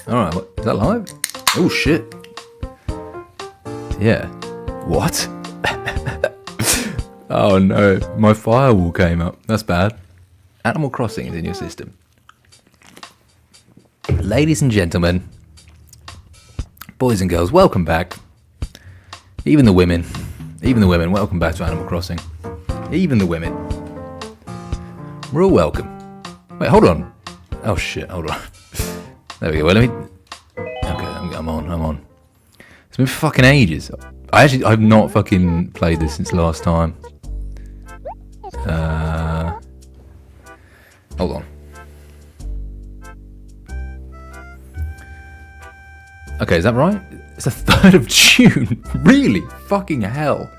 Alright, is that live? Oh shit. Yeah. What? Oh no, my firewall came up. That's bad. Animal Crossing is in your system. Ladies and gentlemen, boys and girls, welcome back. Even the women, welcome back to Animal Crossing. Even the women. We're all welcome. Wait, hold on. Oh shit, hold on. There we go. Well, let me... Okay, I'm on. It's been fucking ages. I've not fucking played this since last time. Hold on. Okay, is that right? It's the 3rd of June. Really? Fucking hell.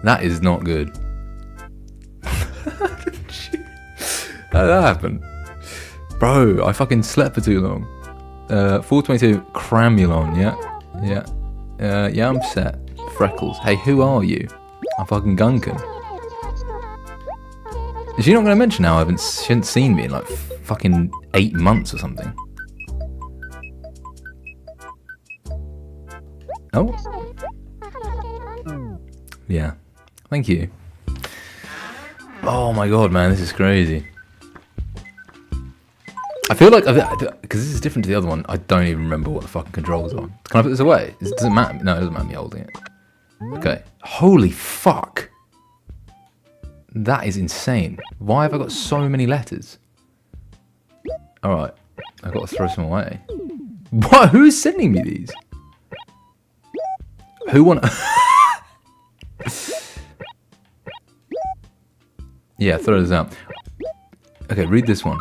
That is not good. How did that happen? Bro, I fucking slept for too long. 422 Cramulon, yeah, I'm set. Freckles. Hey, who are you? I'm fucking Gunkin. Is she not going to mention how she hasn't seen me in like fucking 8 months or something? Oh? Yeah. Thank you. Oh my god, man, this is crazy. I feel like, because this is different to the other one, I don't even remember what the fucking controls are. Can I put this away? Does it matter? No, it doesn't matter me holding it. Okay. Holy fuck. That is insane. Why have I got so many letters? Alright. I've got to throw some away. What? Who's sending me these? Who want... Yeah, throw this out. Okay, read this one.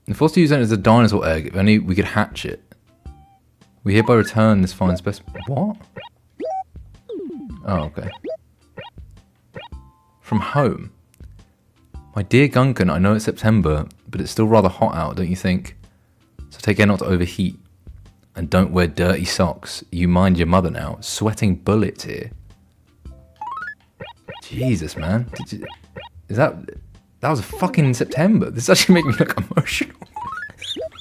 The forced to use it as a dinosaur egg. If only we could hatch it. We hereby return this fine specimen. What? Oh, okay. From home. My dear Gunkin, I know it's September, but it's still rather hot out, don't you think? So take care not to overheat. And don't wear dirty socks. You mind your mother now. Sweating bullets here. Jesus, man. That was fucking September. This is actually making me look emotional.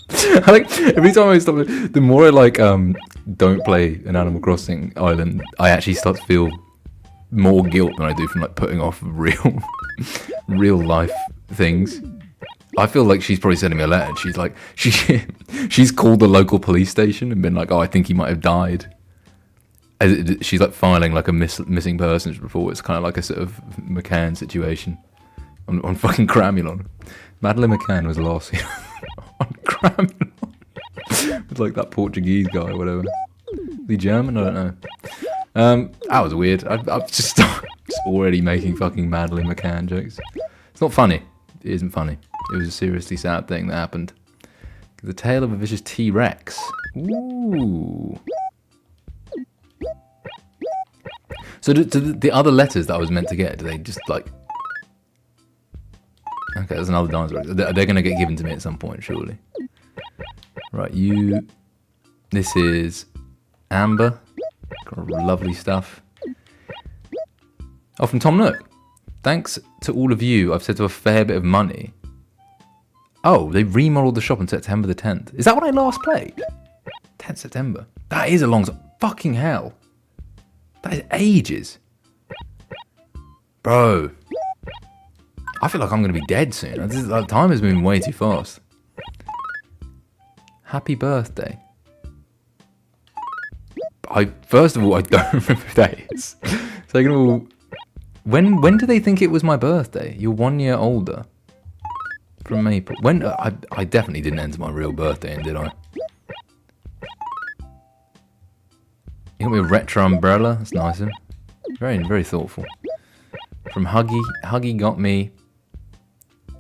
I like every time I stop, the more I like don't play an Animal Crossing island, I actually start to feel more guilt than I do from like putting off real life things. I feel like she's probably sending me a letter and she's like she's called the local police station and been like, oh, I think he might have died. She's like filing like a missing persons report. It's kind of like a sort of McCann situation. On fucking Cramulon. Madeleine McCann was lost on Cramulon. It's like that Portuguese guy or whatever. The German? I don't know. That was weird. I'm just already making fucking Madeleine McCann jokes. It's not funny. It isn't funny. It was a seriously sad thing that happened. The tale of a vicious T-Rex. Ooh. So do the other letters that I was meant to get, do they just like... Okay, there's another dinosaur. They're going to get given to me at some point, surely. Right, you... This is Amber. Got lovely stuff. Oh, from Tom Nook. Thanks to all of you, I've saved a fair bit of money. Oh, they remodeled the shop on September the 10th. Is that when I last played? 10th September. That is a long time. Fucking hell. That is ages. Bro. I feel like I'm going to be dead soon. Time is moving way too fast. Happy birthday. First of all, I don't remember who that is. Second of all, when do they think it was my birthday? You're 1 year older. From Maple. When? I definitely didn't enter my real birthday in, did I? You got me a retro umbrella. That's nice of him. Very, very thoughtful. From Huggy. Huggy got me...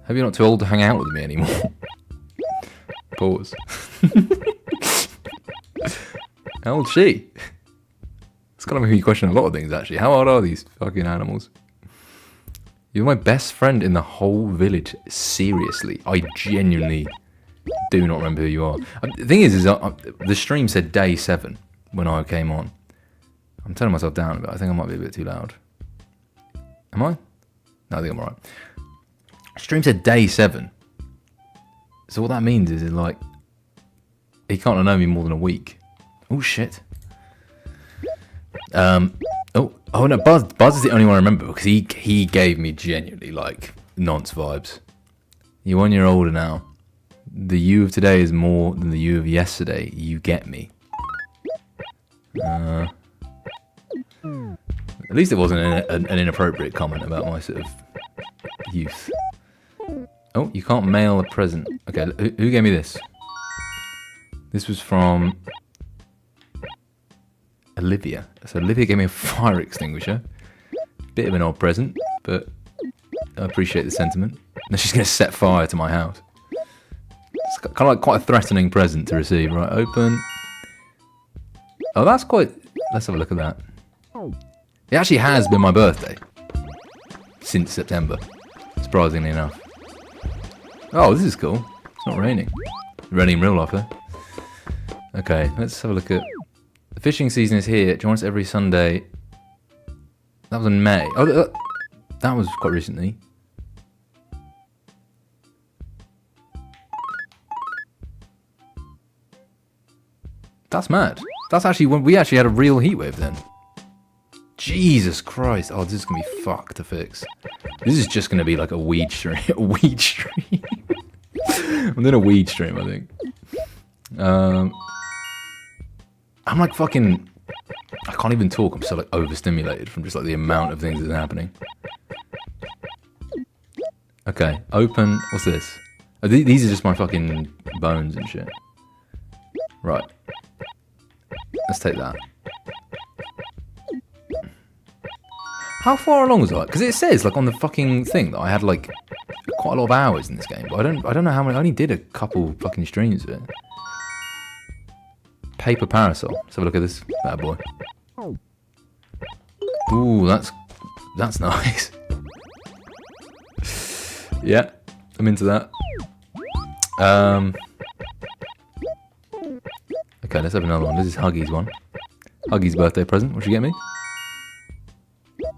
Hope you're not too old to hang out with me anymore. Pause. How old's she? It's gonna make me question a lot of things, actually. How old are these fucking animals? You're my best friend in the whole village. Seriously. I genuinely do not remember who you are. The thing is the stream said day 7 when I came on. I'm turning myself down a bit. I think I might be a bit too loud. Am I? No, I think I'm alright. Stream said day 7. So what that means is like he can't have known me more than a week. Oh shit. Oh no, Buzz is the only one I remember because he gave me genuinely like nonce vibes. You're 1 year older now. The you of today is more than the you of yesterday. You get me. At least it wasn't an inappropriate comment about my sort of youth. Oh, you can't mail a present. Okay, who gave me this? This was from Olivia. So Olivia gave me a fire extinguisher. Bit of an odd present, but I appreciate the sentiment. Now she's going to set fire to my house. It's kind of like quite a threatening present to receive. Right, open. Oh, that's quite... Let's have a look at that. It actually has been my birthday. Since September. Surprisingly enough. Oh, this is cool. It's not raining. It's raining in real life, though. Okay, let's have a look at... The fishing season is here. Join us every Sunday. That was in May. Oh, that was quite recently. That's mad. That's actually when we actually had a real heatwave then. Jesus Christ. Oh, this is going to be fucked to fix. This is just going to be like a weed stream. A weed stream. I'm doing a weed stream, I think. I'm like fucking... I can't even talk. I'm so like overstimulated from just like the amount of things that are happening. Okay, open... What's this? Oh, these are just my fucking bones and shit. Right. Let's take that. How far along was I? Because it says like on the fucking thing that I had like quite a lot of hours in this game, but I don't know how many. I only did a couple fucking streams of it. Paper parasol. Let's have a look at this bad boy. Ooh, that's nice. Yeah, I'm into that. Okay, let's have another one. This is Huggy's one. Huggy's birthday present. What'd you get me?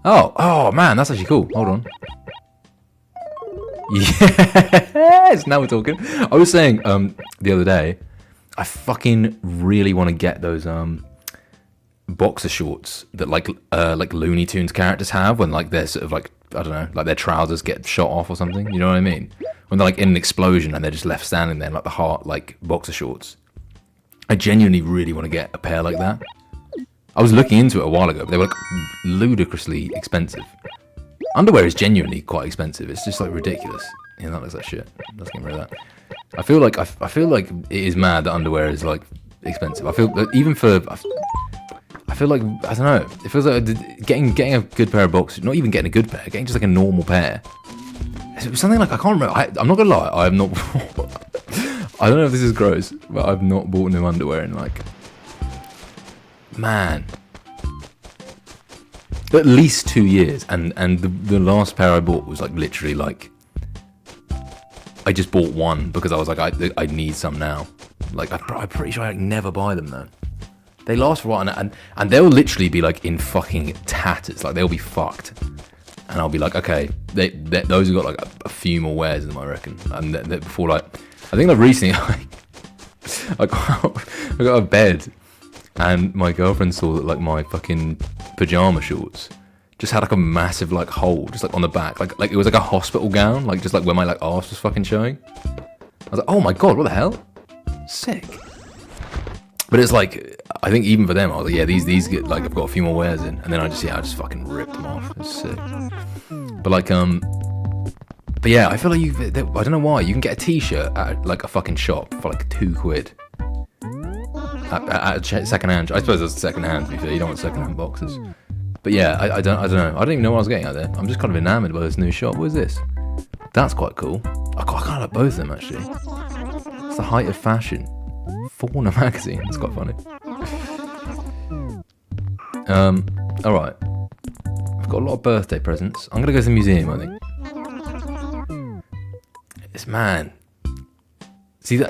Oh man, that's actually cool. Hold on. Yes, now we're talking. I was saying the other day, I fucking really want to get those boxer shorts that like Looney Tunes characters have when like they're sort of like, I don't know, like their trousers get shot off or something. You know what I mean? When they're like in an explosion and they're just left standing there, like the heart, like boxer shorts. I genuinely really want to get a pair like that. I was looking into it a while ago, but they were like ludicrously expensive. Underwear is genuinely quite expensive. It's just like ridiculous. Yeah, that looks like shit. Let's get rid of that. I feel like it is mad that underwear is like expensive. I feel that even for, I feel like, I don't know. It feels like getting a good pair of boxers, not even getting a good pair, getting just like a normal pair. It's something like, I can't remember. I'm not gonna lie. I have not. I don't know if this is gross, but I've not bought new underwear in like, man, at least 2 years. And the last pair I bought was like literally like, I just bought one because I was like, I need some now. Like I'm pretty sure I never buy them though. They last for a while and they'll literally be like in fucking tatters. Like they'll be fucked. And I'll be like, okay, those have got like a few more wears in them, I reckon. And before like, I think like recently I got a bed and my girlfriend saw that like my fucking pajama shorts just had like a massive like hole just like on the back. Like it was like a hospital gown, like just like where my like arse was fucking showing. I was like, oh my god, what the hell? Sick. But it's like, I think even for them, I was like, yeah, these get like, I've got a few more wears in. And then I just fucking ripped them off. It's sick. But like, but yeah, I feel like I don't know why, you can get a t-shirt at like a fucking shop for like £2. At second hand. I suppose it's second hand, to be fair. You don't want second hand boxes. But yeah, I don't know. I don't even know what I was getting at there. I'm just kind of enamored by this new shop. What is this? That's quite cool. I kind of like both of them, actually. It's the height of fashion. Fauna magazine. That's quite funny. Alright. I've got a lot of birthday presents. I'm going to go to the museum, I think. It's man. See,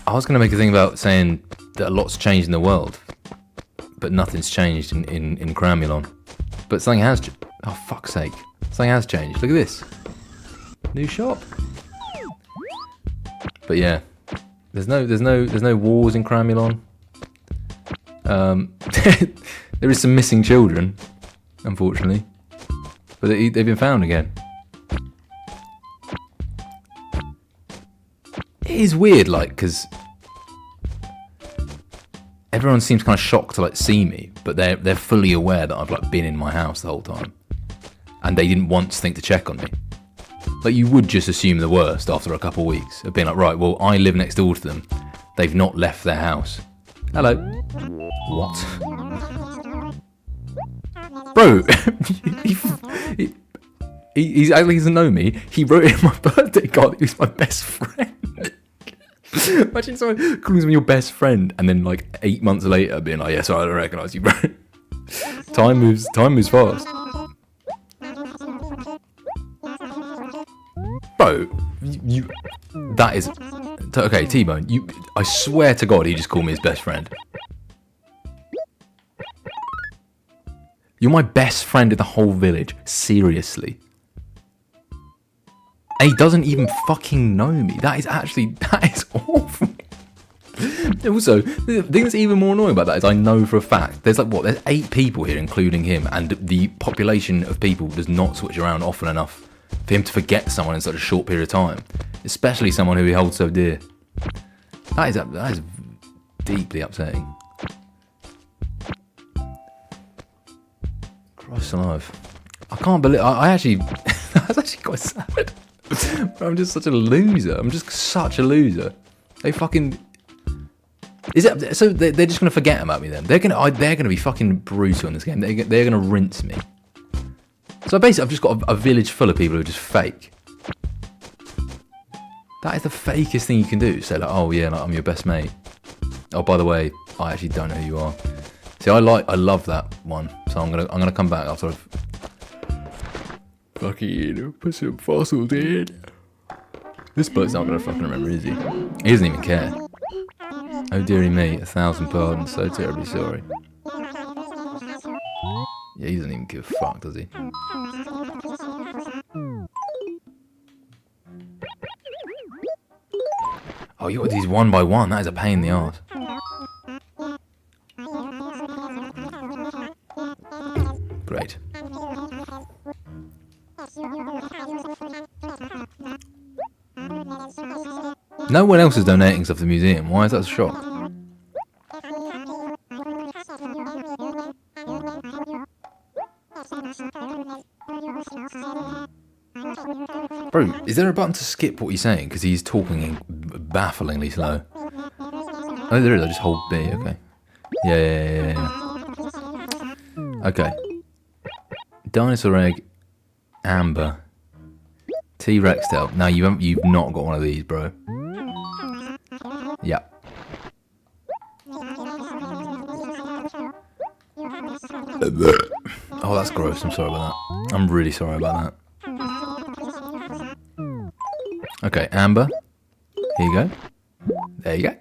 I was going to make a thing about saying that a lot's changed in the world, but nothing's changed in Cramulon. But something has... Oh, fuck's sake. Something has changed. Look at this. New shop. But yeah. There's no wars in Cramulon. There is some missing children, unfortunately, but they've been found again. It is weird, like, because everyone seems kind of shocked to like see me, but they're fully aware that I've like been in my house the whole time, and they didn't once think to check on me. Like, you would just assume the worst after a couple of weeks of being like, right, well, I live next door to them. They've not left their house. Hello. What? Bro, he doesn't know me. He wrote in my birthday card that he was my best friend. Imagine someone calling someone your best friend and then like 8 months later being like, yeah, sorry, I don't recognise you, bro. Time moves fast. Bro, that is... Okay, T-Bone, I swear to God he just called me his best friend. You're my best friend in the whole village. Seriously. And he doesn't even fucking know me. That is awful. Also, the thing that's even more annoying about that is I know for a fact there's 8 people here, including him, and the population of people does not switch around often enough for him to forget someone in such a short period of time, especially someone who he holds so dear. That is deeply upsetting. Christ alive. I can't believe... I actually... That's actually quite sad. I'm just such a loser. I'm just such a loser. They fucking... Is it... So they're just going to forget about me then? They're gonna be fucking brutal in this game. They're going to rinse me. So basically I've just got a village full of people who are just fake. That is the fakest thing you can do. Say like, oh yeah, like, I'm your best mate. Oh, by the way, I actually don't know who you are. See, I love that one. So I'm gonna come back after I've fucking put some fossils in. This bloke's not gonna fucking remember, is he? He doesn't even care. Oh dearie me, 1,000 pardons, so terribly sorry. Yeah, he doesn't even give a fuck, does he? Oh, you got these one by one. That is a pain in the arse. Great. No one else is donating stuff to the museum. Why is that a shock? Bro, is there a button to skip what he's saying? Because he's talking bafflingly slow. Oh, there is. I just hold B. Okay. Yeah. Okay. Dinosaur egg, amber, T-Rex tail. Now you've not got one of these, bro. Yeah. Oh, that's gross. I'm sorry about that. I'm really sorry about that. Okay, amber. Here you go. There you go.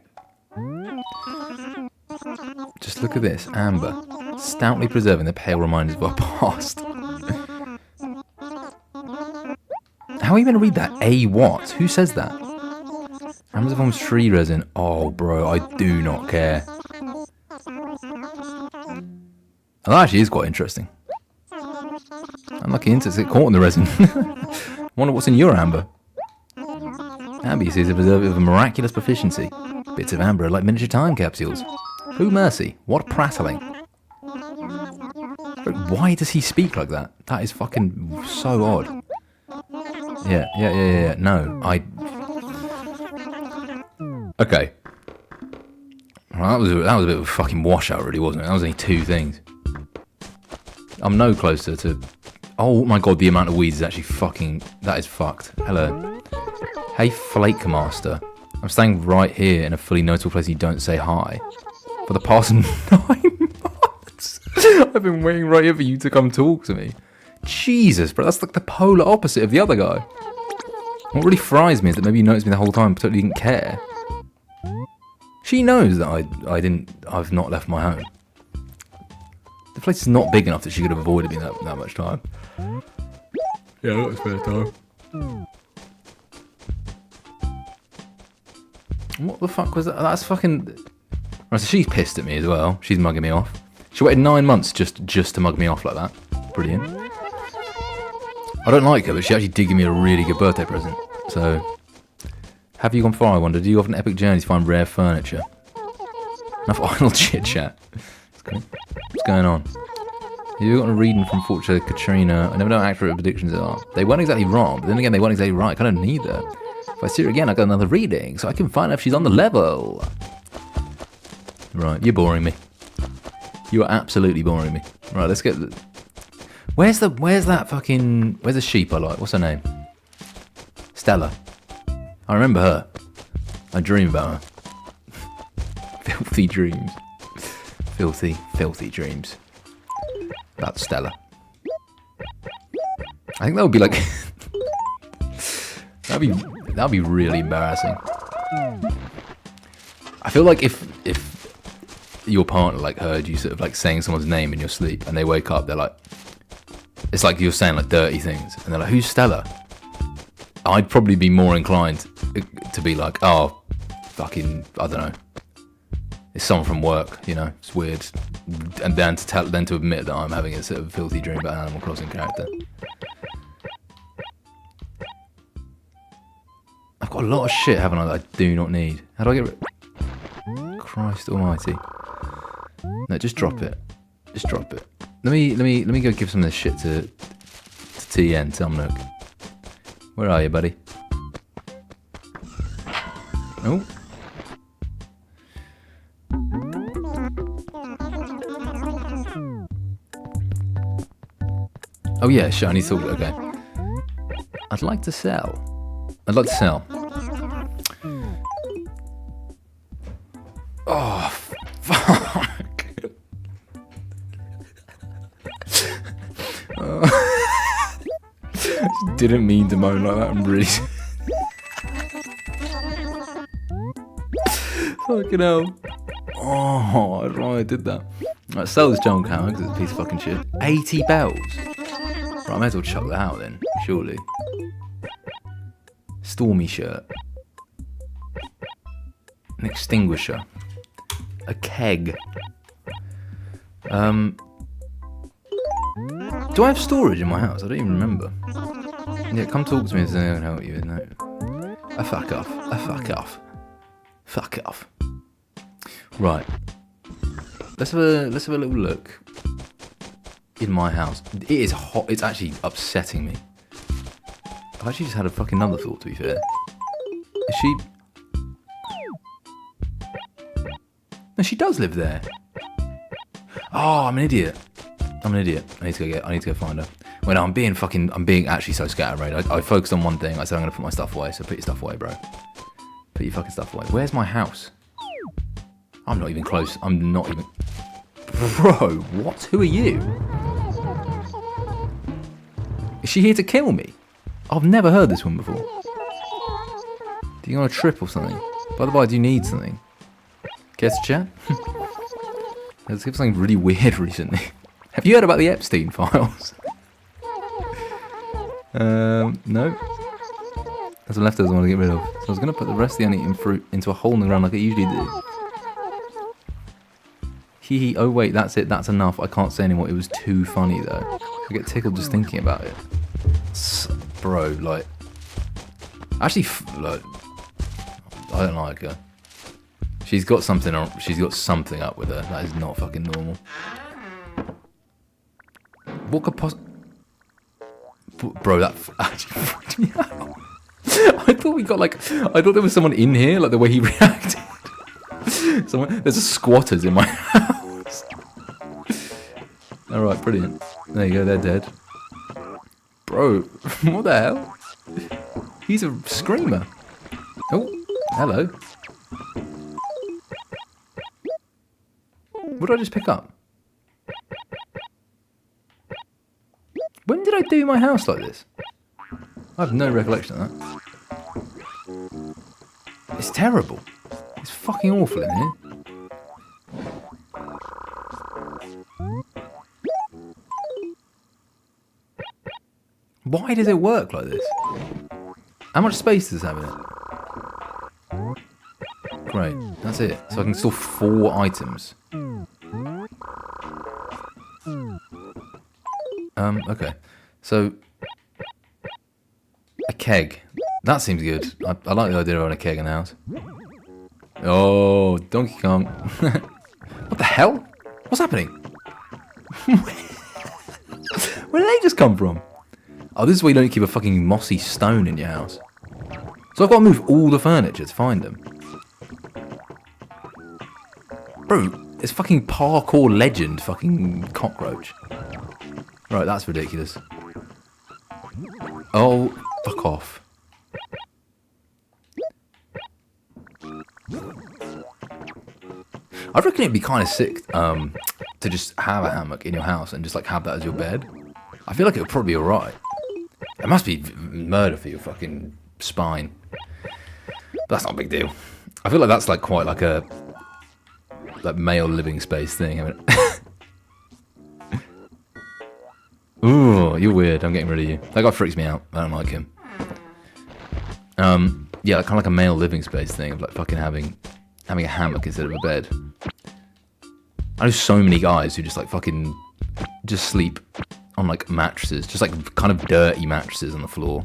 Just look at this, amber. Stoutly preserving the pale reminders of our past. How are you going to read that? A what? Who says that? Amazon's tree resin. Oh, bro, I do not care. Oh, that actually is quite interesting. Unlucky insects get caught in the resin. Wonder what's in your amber. Amber, you see, is a preservative of miraculous proficiency. Bits of amber are like miniature time capsules. Who mercy? What prattling? Why does he speak like that? That is fucking so odd. Yeah. No, Okay. Well, that was a bit of a fucking washout, really, wasn't it? That was only 2 things. I'm no closer to... Oh my god, the amount of weeds is actually fucking... That is fucked. Hello. Hey, Flake Master. I'm staying right here in a fully noticeable place you don't say hi. For the past 9 months. I've been waiting right here for you to come talk to me. Jesus, bro, that's like the polar opposite of the other guy. What really fries me is that maybe you noticed me the whole time but totally didn't care. She knows that I've not left my home. The place is not big enough that she could have avoided me that much time. Yeah, that was fair time. What the fuck was that? That's fucking... Right, so she's pissed at me as well. She's mugging me off. She waited 9 months just to mug me off like that. Brilliant. I don't like her, but she actually did give me a really good birthday present. So, have you gone far, I wonder? Do you have an epic journey to find rare furniture? Enough idle chit-chat. What's going on? You got a reading from Fortune Katrina. I never know how accurate predictions are. They weren't exactly wrong, but then again, they weren't exactly right. I kind of neither. If I see her again, I got another reading, so I can find out if she's on the level. Right, you're boring me. You are absolutely boring me. Right, let's get... Where's the sheep I like? What's her name? Stella. I remember her. I dream about her. Filthy dreams. Filthy dreams. About Stella. I think that would be like... that'd be really embarrassing. I feel like if your partner like heard you sort of like saying someone's name in your sleep and they wake up, they're like... It's like you're saying like dirty things. And they're like, who's Stella? I'd probably be more inclined to be like, oh, fucking, I don't know. It's someone from work, you know, it's weird. And then to admit that I'm having a sort of filthy dream about an Animal Crossing character. I've got a lot of shit, haven't I, that I do not need. How do I get rid? Christ almighty. No, just drop it. Just drop it. Let me go give some of this shit to TN, Tomnook. Where are you, buddy? Oh. Oh yeah, sure, I need to talk. Okay. I'd like to sell. Oh, fuck. Didn't mean to moan like that. I'm really... Fucking hell. Oh, I don't know why I did that. Right, sell this junk hammer because it's a piece of fucking shit. 80 bells. Right, I may as well chuck that out then, surely. Stormy shirt. An extinguisher. A keg. Do I have storage in my house? I don't even remember. Yeah, come talk to me if I can help you. No. Fuck off. Fuck off. Fuck off. Right. Let's have a little look in my house. It is hot. It's actually upsetting me. I've actually just had a fucking another thought, to be fair. Is she... No, she does live there. Oh, I'm an idiot. I need to go find her. Well, no, I'm being actually so scatterbrained. I focused on one thing. I said I'm going to put my stuff away, so put your stuff away, bro. Put your fucking stuff away. Where's my house? I'm not even close. I'm not even... Bro, what? Who are you? Is she here to kill me? I've never heard this one before. Do you want a trip or something? By the way, do you need something? Care to chat? There's something really weird recently. Have you heard about the Epstein files? No. That's some leftovers I want to get rid of. So I was going to put the rest of the uneaten fruit into a hole in the ground like I usually do. Hee hee, oh wait, that's it, that's enough. I can't say anymore, it was too funny though. I get tickled just thinking about it. Bro, like... Actually, like... I don't like her. She's got something up with her. That is not fucking normal. What could Bro, that actually freaked me out. I thought there was someone in here, like the way he reacted. There's squatters in my house. Alright, brilliant. There you go, they're dead. Bro, what the hell? He's a screamer. Oh, hello. What did I just pick up? When did I do my house like this? I have no recollection of that. It's terrible. It's fucking awful in here. Why does it work like this? How much space does it have in it? Great. That's it. So I can store 4 items. Okay. So, a keg. That seems good. I like the idea of having a keg in the house. Oh, Donkey Kong. What the hell? What's happening? Where did they just come from? Oh, this is where you don't keep a fucking mossy stone in your house. So I've got to move all the furniture to find them. Bro, it's fucking parkour legend fucking cockroach. Right, that's ridiculous. Oh, fuck off. I reckon it'd be kind of sick to just have a hammock in your house and just like have that as your bed. I feel like it would probably be alright. It must be murder for your fucking spine. But that's not a big deal. I feel like that's like quite like a male living space thing. I mean, ooh, you're weird. I'm getting rid of you. That guy freaks me out. I don't like him. Yeah, kind of like a male living space thing of like fucking having a hammock instead of a bed. I know so many guys who just like fucking just sleep on like mattresses, just like kind of dirty mattresses on the floor.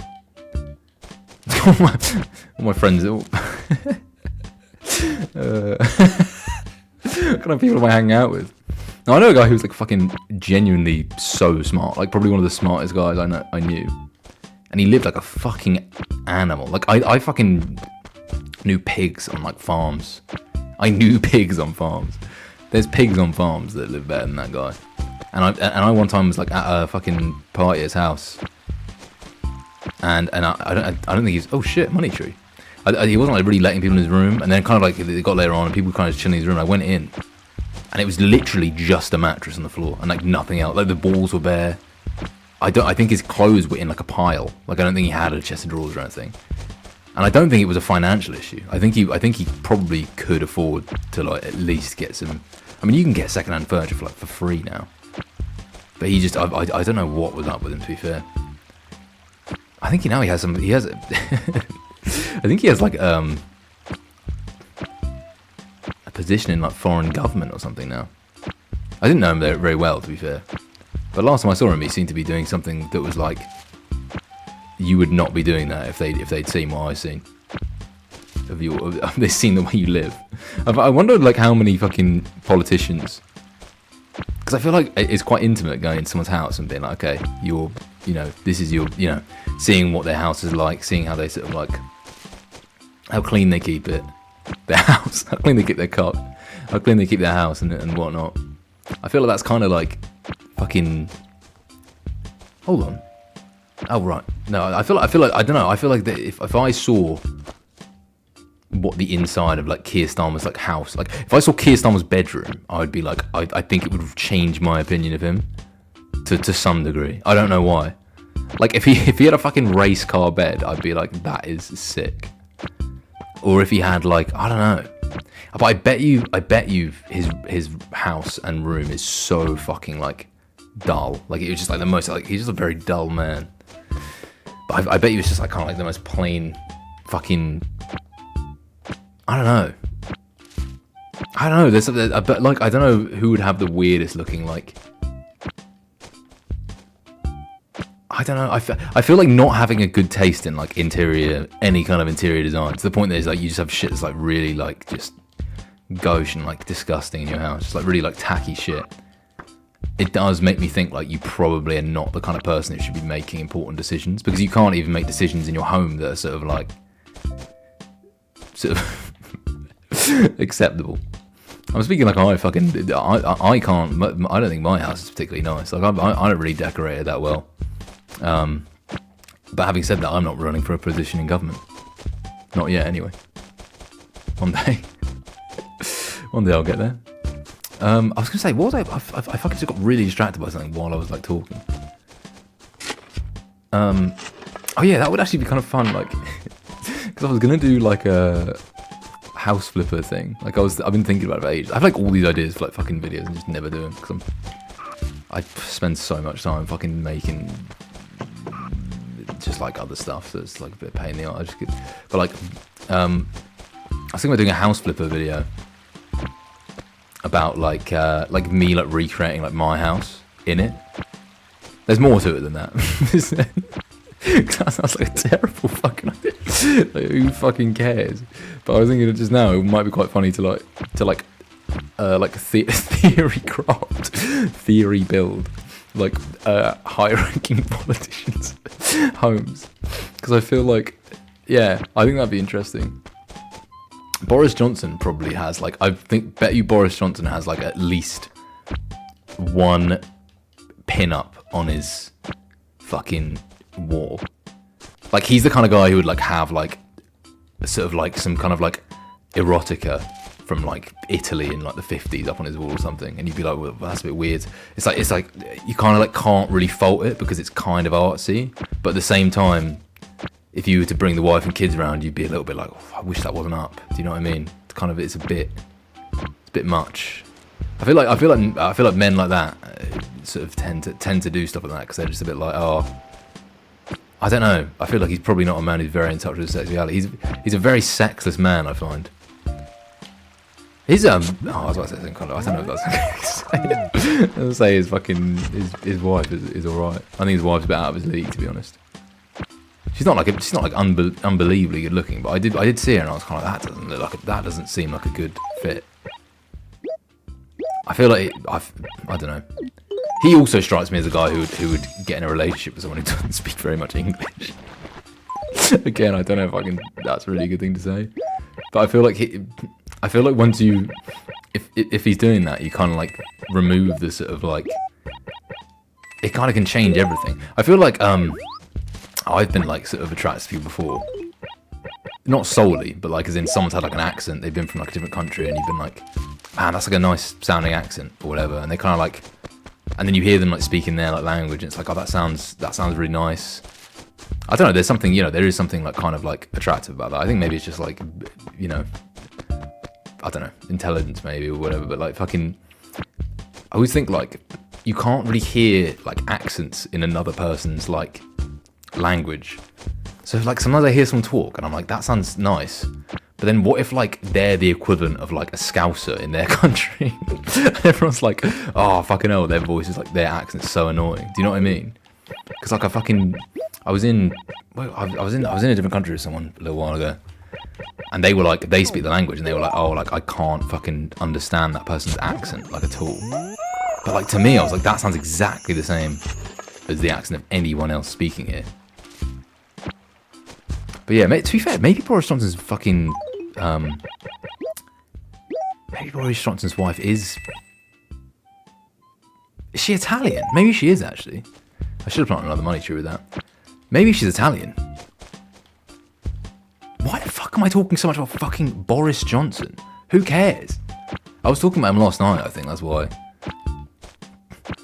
All my friends. What kind of people am I hanging out with? Now, I know a guy who's like fucking genuinely so smart, like probably one of the smartest guys I knew, and he lived like a fucking animal. Like I fucking knew pigs on like farms. I knew pigs on farms. There's pigs on farms that live better than that guy. And I one time was like at a fucking party at his house, and I don't think he's, oh shit, money tree. He wasn't like really letting people in his room, and then kind of like it got later on, and people were kind of chilling in his room. I went in, and it was literally just a mattress on the floor, and like nothing else. Like the balls were bare. I think his clothes were in like a pile. Like I don't think he had a chest of drawers or anything. And I don't think it was a financial issue. I think he probably could afford to like at least get some. I mean, you can get secondhand furniture for free now. But he just, I don't know what was up with him, to be fair. I think now he has some, I think he has like a position in like foreign government or something now. I didn't know him there very well, to be fair. But last time I saw him, he seemed to be doing something that was like, you would not be doing that if they'd seen what I've seen. They've seen the way you live. I wonder like how many fucking politicians, because I feel like it's quite intimate going into someone's house and being like, okay, this is your, seeing what their house is like, seeing how they sort of like, how clean they keep it, their house, how clean they keep their cock, how clean they keep their house and whatnot. I feel like that's kind of like fucking, hold on. Oh right, no, I feel like I don't know. I feel like that if I saw what the inside of like Keir Starmer's like house, like if I saw Keir Starmer's bedroom, I would be like, I think it would change my opinion of him to some degree. I don't know why. Like if he had a fucking race car bed, I'd be like, that is sick. Or if he had like, I don't know. But I bet you his house and room is so fucking like dull. Like it was just like the most, like he's just a very dull man. But I bet you it's just like kind of like the most plain fucking, I don't know. There's but like I don't know who would have the weirdest looking like. I don't know. I feel like not having a good taste in like any kind of interior design, to the point that it's like you just have shit that's like really like just gauche and like disgusting in your house, just like really like tacky shit. It does make me think like you probably are not the kind of person that should be making important decisions, because you can't even make decisions in your home that are sort of like acceptable. I'm speaking like I can't. I don't think my house is particularly nice. Like I don't really decorate it that well. But having said that, I'm not running for a position in government. Not yet, anyway. One day I'll get there. I was gonna say, what was I fucking just got really distracted by something while I was like talking. Oh yeah, that would actually be kind of fun, like, because I was gonna do like a house flipper thing. Like I've been thinking about it for ages. I have like all these ideas for like fucking videos and just never do them because I spend so much time fucking making just like other stuff, so it's like a bit of pain in the arse. But like, I was thinking about doing a house flipper video about like me like recreating like my house in it. There's more to it than that. That sounds like a terrible fucking idea. Like, who fucking cares? But I was thinking just now it might be quite funny to theory build like high-ranking politicians' homes, because I feel like, yeah, I think that'd be interesting. Boris Johnson probably has like, bet you Boris Johnson has like at least one pin-up on his fucking wall. Like, he's the kind of guy who would like have like sort of like some kind of like erotica from like Italy in like the 50s up on his wall or something, and you'd be like, well, that's a bit weird. It's like you kind of like can't really fault it because it's kind of artsy, but at the same time, if you were to bring the wife and kids around, you'd be a little bit like, oh, I wish that wasn't up. Do you know what I mean? It's a bit much. I feel like men like that sort of tend to do stuff like that because they're just a bit like, oh, I don't know. I feel like he's probably not a man who's very in touch with his sexuality. He's a very sexless man, I find. He's I was about to say something kind of, I don't know if that's I was gonna say his wife is alright. I think his wife's a bit out of his league, to be honest. She's not like unbelievably good looking, but I did see her and I was kind of like, that doesn't seem like a good fit. I feel like I don't know. He also strikes me as a guy who would get in a relationship with someone who doesn't speak very much English. Again, I don't know if that's a really good thing to say, but I feel like once you, if he's doing that, you kind of like remove the sort of like, it kind of can change everything. I feel like I've been like sort of attracted to people before, not solely, but like as in someone's had like an accent, they've been from like a different country, and you've been like, man, that's like a nice sounding accent or whatever, and they kind of like, and then you hear them like speaking their like language, and it's like, oh, that sounds really nice. I don't know. There's something, there is something like kind of like attractive about that. I think maybe it's just like, I don't know, intelligence maybe or whatever, but like fucking, I always think like you can't really hear like accents in another person's like language. So like sometimes I hear someone talk and I'm like, that sounds nice, but then what if like they're the equivalent of like a Scouser in their country? Everyone's like, oh fucking hell, their voice is like, their accent's so annoying. Do you know what I mean? Because like I was in a different country with someone a little while ago, and they were like, they speak the language, and they were like, oh, like I can't fucking understand that person's accent like at all. But like to me, I was like, that sounds exactly the same as the accent of anyone else speaking it. But yeah, to be fair, maybe Boris Johnson's fucking, maybe Boris Johnson's wife is she Italian? Maybe she is actually. I should have planted another money tree with that. Maybe she's Italian. Why the fuck am I talking so much about fucking Boris Johnson? Who cares? I was talking about him last night, I think, that's why.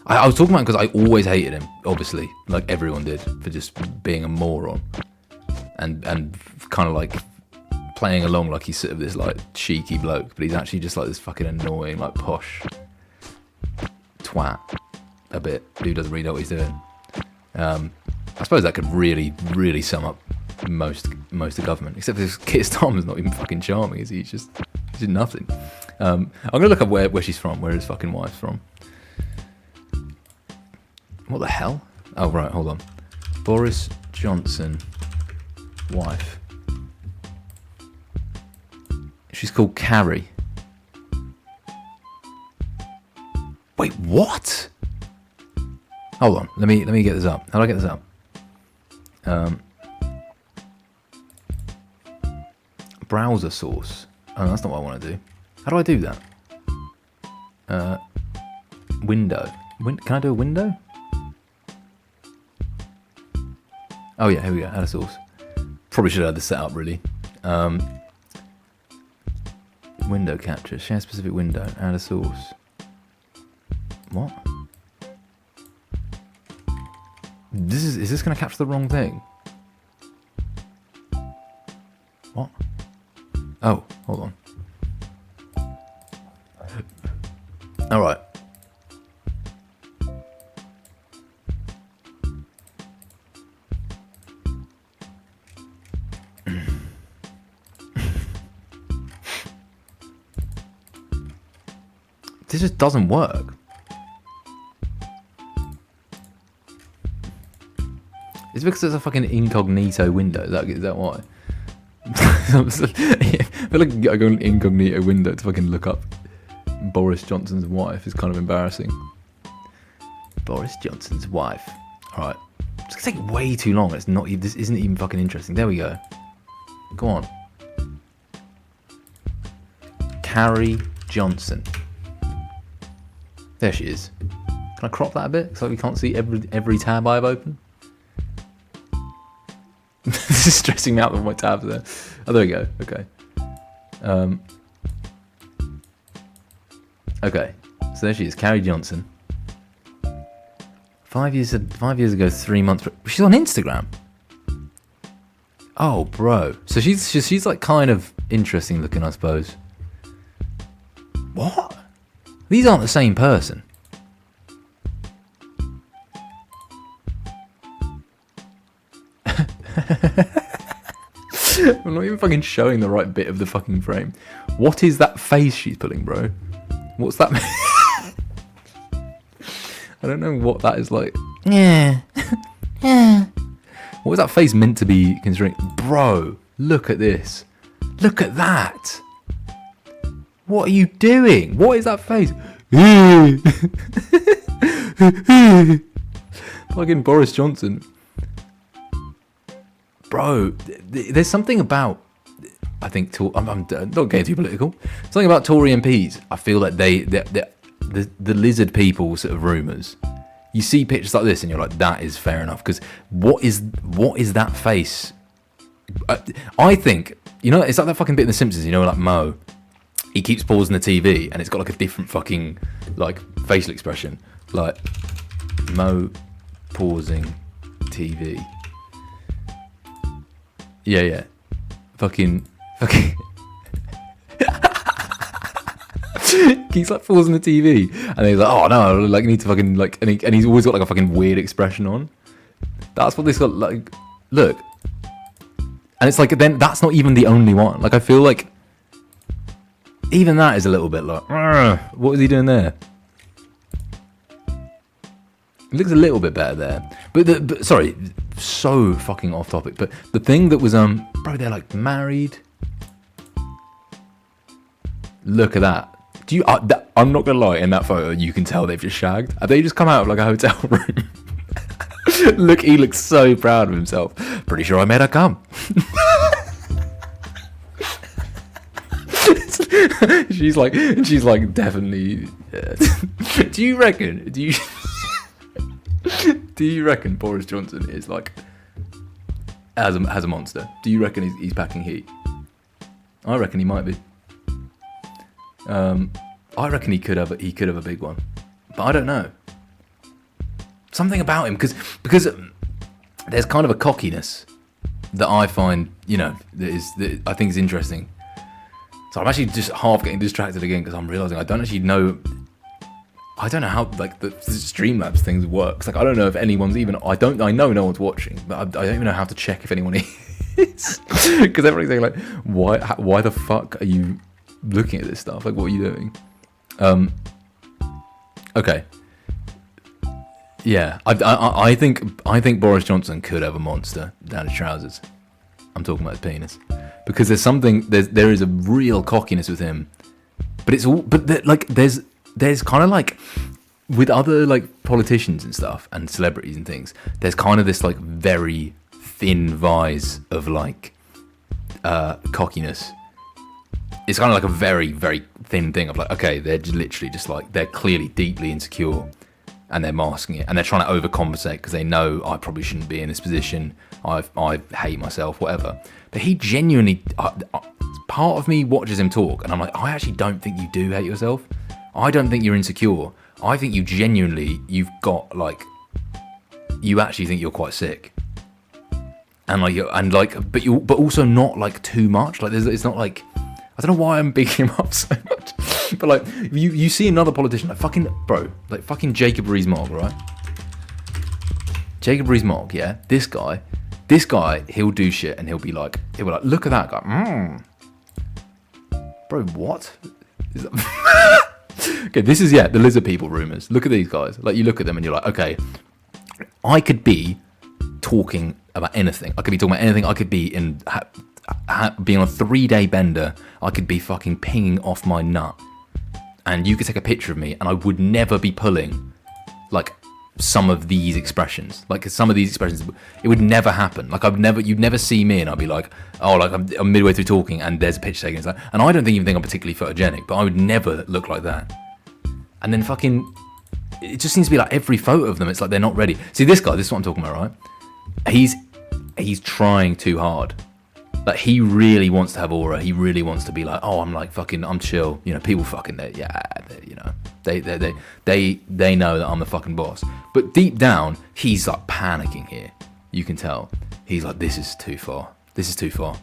I was talking about him because I always hated him, obviously, like everyone did, for just being a moron. And kind of like playing along like he's sort of this like cheeky bloke, but he's actually just like this fucking annoying, like posh twat a bit, who doesn't really know what he's doing. I suppose that could really, really sum up most of government, except this Keir Starmer's not even fucking charming, is he? He's just nothing. I'm gonna look up where she's from, where his fucking wife's from. What the hell? Oh right, hold on. Boris Johnson wife. She's called Carrie. Wait, what? Hold on, let me get this up. How do I get this up? Browser source. Oh, that's not what I want to do. How do I do that? Window. Can I do a window? Oh yeah, here we go. Add a source. Probably should have had this set up really. Window capture. Share specific window. Add a source. What? Is this going to capture the wrong thing? What? Oh, hold on. All right. This just doesn't work. It's because there's a fucking incognito window. Is that why? I feel like I go in an incognito window to fucking look up Boris Johnson's wife. It's kind of embarrassing. Boris Johnson's wife. Alright. It's gonna take way too long. It's not. This isn't even fucking interesting. There we go. Go on. Carrie Johnson. There she is. Can I crop that a bit so we can't see every tab I've opened? This is stressing me out with my tabs there. Oh, there we go. Okay. Okay. So there she is, Carrie Johnson. 5 years ago, 3 months. She's on Instagram. Oh, bro. So she's like kind of interesting looking, I suppose. What? These aren't the same person. I'm not even fucking showing the right bit of the fucking frame. What is that face she's pulling, bro? What's that? I don't know what that is like. Yeah. Yeah. What was that face meant to be considering? Bro, look at this. Look at that. What are you doing? What is that face? Fucking Boris Johnson. Bro, there's something about, I think, I'm not getting too political. Something about Tory MPs. I feel like the lizard people sort of rumours. You see pictures like this and you're like, that is fair enough. Because what is that face? I think, you know, it's like that fucking bit in The Simpsons, you know, like Mo. He keeps pausing the TV and it's got like a different fucking like facial expression. Like Mo pausing TV. Yeah. Fucking. He's like pausing the TV, and he's like, "Oh no, like you need to fucking like," and he's always got like a fucking weird expression on. That's what this got like. Look, and it's like then that's not even the only one. Like I feel like even that is a little bit like, what is he doing there? It looks a little bit better there, but sorry, so fucking off topic. But the thing that was bro, they're like married. Look at that. Do you? I'm not gonna lie. In that photo, you can tell they've just shagged. Have they just come out of like a hotel room? Look, he looks so proud of himself. Pretty sure I made her come. she's like definitely. Do you reckon? Do you reckon Boris Johnson is like has a monster? Do you reckon he's packing heat? I reckon he might be. I reckon he could have a big one, but I don't know. Something about him because there's kind of a cockiness that I find, you know, that I think is interesting. So I'm actually just half getting distracted again because I'm realizing I don't know how like the Streamlabs things works. Like I don't know if anyone's even. I know no one's watching, but I don't even know how to check if anyone is. Because everybody's saying like, why the fuck are you looking at this stuff? Like, what are you doing? Okay. Yeah, I think Boris Johnson could have a monster down his trousers. I'm talking about his penis, because there is a real cockiness with him, but there's kind of like with other like politicians and stuff and celebrities and things. There's kind of this like very thin vise of like cockiness. It's kind of like a very, very thin thing of like, okay, they're just literally just like, they're clearly deeply insecure and they're masking it and they're trying to overcompensate because they know I probably shouldn't be in this position. I hate myself, whatever. But he genuinely, part of me watches him talk and I'm like, I actually don't think you do hate yourself. I don't think you're insecure. I think you've got like, you actually think you're quite sick. But also not like too much. Like it's not like, I don't know why I'm bigging him up so much, but like you see another politician like fucking Jacob Rees-Mogg, right? Jacob Rees-Mogg, yeah. This guy, he'll do shit and he'll be like, look at that guy, bro. What? Okay, this is the lizard people rumors. Look at these guys. Like, you look at them and you're like, okay, I could be talking about anything. I could be talking about anything. I could be being on a 3-day bender. I could be fucking pinging off my nut, and you could take a picture of me, and I would never be pulling like some of these expressions. Like, some of these expressions, it would never happen. Like, you'd never see me and I'd be like, oh, like I'm midway through talking and there's a picture taken. And I don't even think I'm particularly photogenic, but I would never look like that. And then fucking, it just seems to be like every photo of them, it's like they're not ready. See, this guy, this is what I'm talking about, right? He's trying too hard. Like, he really wants to have aura. He really wants to be like, oh, I'm like fucking, I'm chill. You know, people fucking, they know that I'm the fucking boss. But deep down, he's like panicking here. You can tell. He's like, this is too far. This is too far.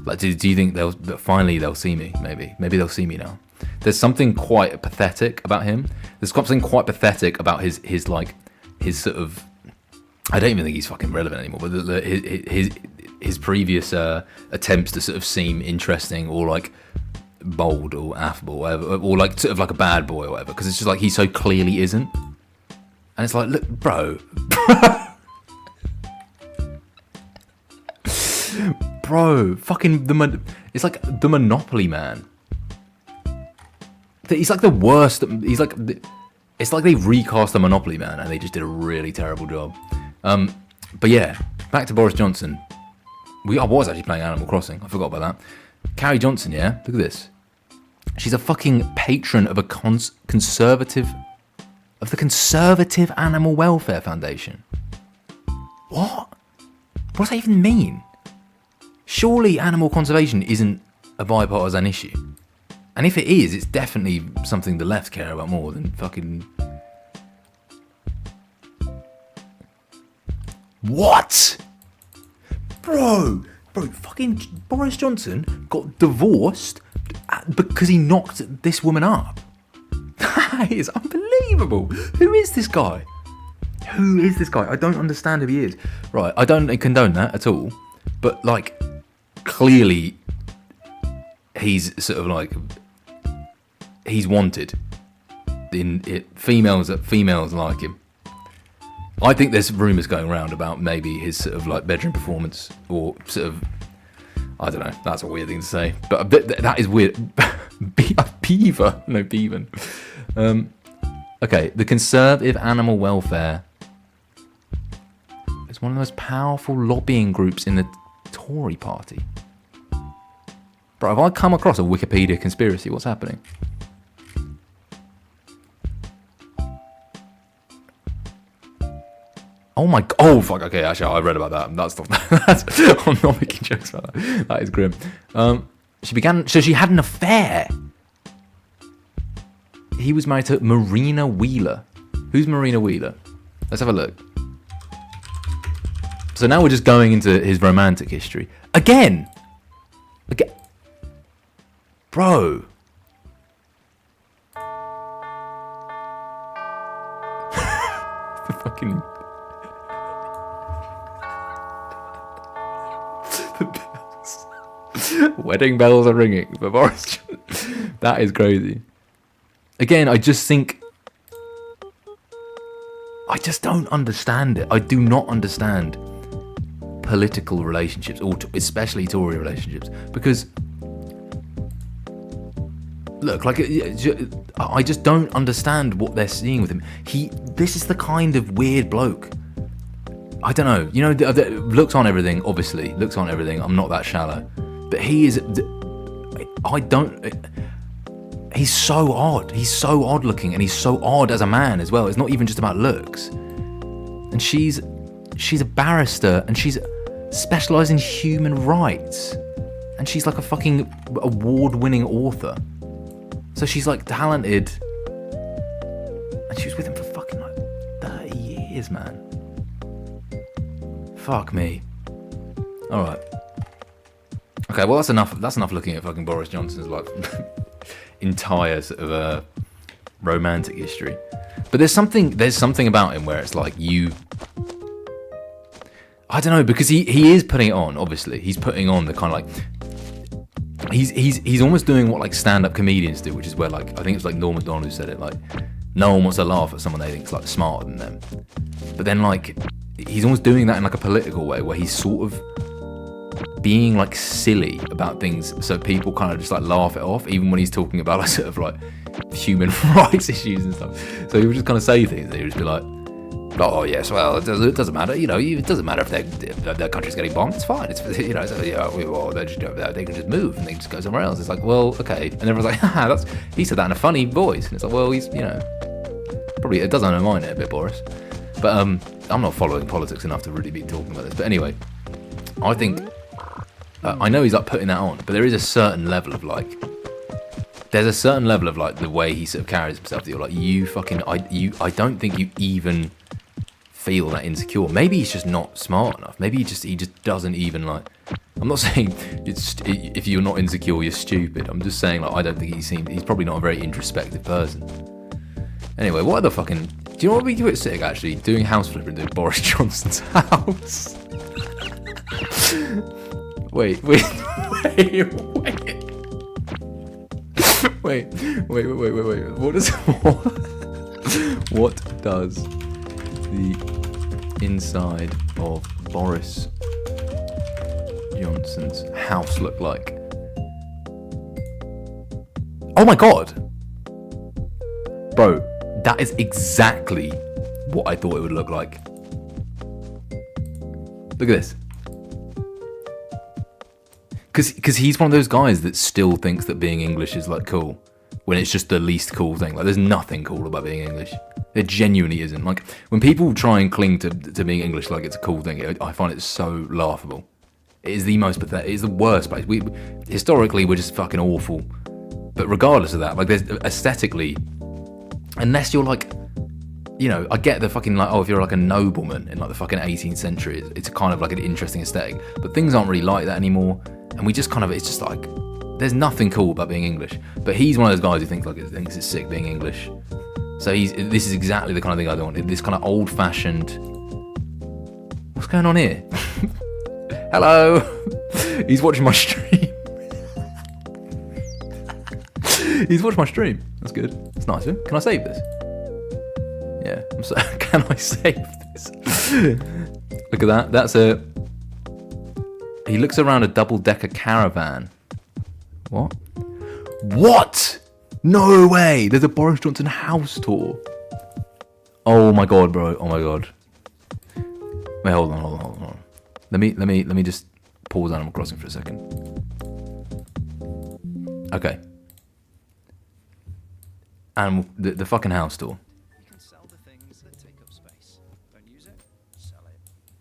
Like, do you think finally they'll see me? Maybe they'll see me now. There's something quite pathetic about him. There's something quite pathetic about his sort of, I don't even think he's fucking relevant anymore, but his previous attempts to sort of seem interesting or like bold or affable or whatever, or like sort of like a bad boy or whatever, because it's just like he so clearly isn't. And it's like, look, bro. Bro, fucking it's like the Monopoly man. He's like the worst. He's like, it's like they recast the Monopoly man and they just did a really terrible job. But yeah, back to Boris Johnson. I was actually playing Animal Crossing. I forgot about that. Carrie Johnson, yeah? Look at this. She's a fucking patron of a conservative Animal Welfare Foundation. What? What does that even mean? Surely animal conservation isn't a bipartisan issue. And if it is, it's definitely something the left care about more than fucking... What? Bro, fucking Boris Johnson got divorced because he knocked this woman up. That is unbelievable. Who is this guy? I don't understand who he is. Right, I don't condone that at all. But, like, clearly he's sort of like, he's wanted. Females like him. I think there's rumours going around about maybe his sort of like bedroom performance, or sort of, I don't know, that's a weird thing to say, but that is weird. Beaver, no beaver. Okay, the Conservative Animal Welfare is one of the most powerful lobbying groups in the Tory party. Bro, have I come across a Wikipedia conspiracy? What's happening? Oh my god. Oh fuck, okay, actually I read about that. I'm not making jokes about that. That is grim. She had an affair. He was married to Marina Wheeler. Who's Marina Wheeler? Let's have a look. So now we're just going into his romantic history. Again. Bro. The fucking... Wedding bells are ringing for Boris. That is crazy. Again, I just don't understand it. I do not understand political relationships, or especially Tory relationships, because look, like, I just don't understand what they're seeing with him. This is the kind of weird bloke. I don't know. You know, looks on everything. Obviously, looks on everything. I'm not that shallow. But he is, he's so odd. He's so odd looking, and he's so odd as a man as well. It's not even just about looks. And she's a barrister, and she's specialised in human rights. And she's like a fucking award-winning author. So she's like talented. And she was with him for fucking like 30 years, man. Fuck me. Alright. Okay, well that's enough looking at fucking Boris Johnson's like entire sort of romantic history. But there's something about him where it's like I don't know, because he is putting it on, obviously. He's putting on the kind of like, He's almost doing what like stand-up comedians do, which is where like I think it's like Norm Macdonald who said it, like no one wants to laugh at someone they think's like smarter than them. But then like he's almost doing that in like a political way where he's sort of being like silly about things so people kind of just like laugh it off, even when he's talking about like sort of like human rights issues and stuff. So he would just kind of say things and he would just be like, oh yes, well it doesn't matter, you know, it doesn't matter if their country's getting bombed, it's fine, it's, you know, so, yeah, well, they can just move and they can just go somewhere else. It's like, well, okay, and everyone's like, haha, he said that in a funny voice, and it's like, well, he's, you know, probably it does undermine it a bit, Boris. But I'm not following politics enough to really be talking about this. But anyway, I think I know he's like putting that on, but there is a certain level of like. There's a certain level of like the way he sort of carries himself that you're like, you fucking, I don't think you even feel that insecure. Maybe he's just not smart enough. Maybe he just doesn't even like. I'm not saying if you're not insecure, you're stupid. I'm just saying like I don't think he's probably not a very introspective person. Anyway, what other fucking? Do you know what would be sick actually? Doing house flipping in Boris Johnson's house. wait. Wait. What does the inside of Boris Johnson's house look like? Oh my god, bro, that is exactly what I thought it would look like. Look at this. Because he's one of those guys that still thinks that being English is like cool, when it's just the least cool thing. Like there's nothing cool about being English. It genuinely isn't. Like when people try and cling to being English like it's a cool thing, I find it so laughable. It is the most pathetic. It is the worst place. Historically we're just fucking awful. But regardless of that, like there's aesthetically, unless you're like, you know, I get the fucking like, oh, if you're like a nobleman in like the fucking 18th century, it's kind of like an interesting aesthetic. But things aren't really like that anymore. And we just kind of, it's just like, there's nothing cool about being English. But he's one of those guys who thinks it's sick being English. So this is exactly the kind of thing I don't want. This kind of old-fashioned. What's going on here? Hello. He's watching my stream. He's watching my stream. That's good. That's nice of him. Can I save this? Yeah. Can I save this? Look at that. That's a. He looks around a double-decker caravan. What? What? No way! There's a Boris Johnson house tour. Oh my god, bro. Oh my god. Wait, hold on. Let me just pause Animal Crossing for a second. Okay. And the fucking house tour. You can sell the things that take up space. Don't use it, sell it.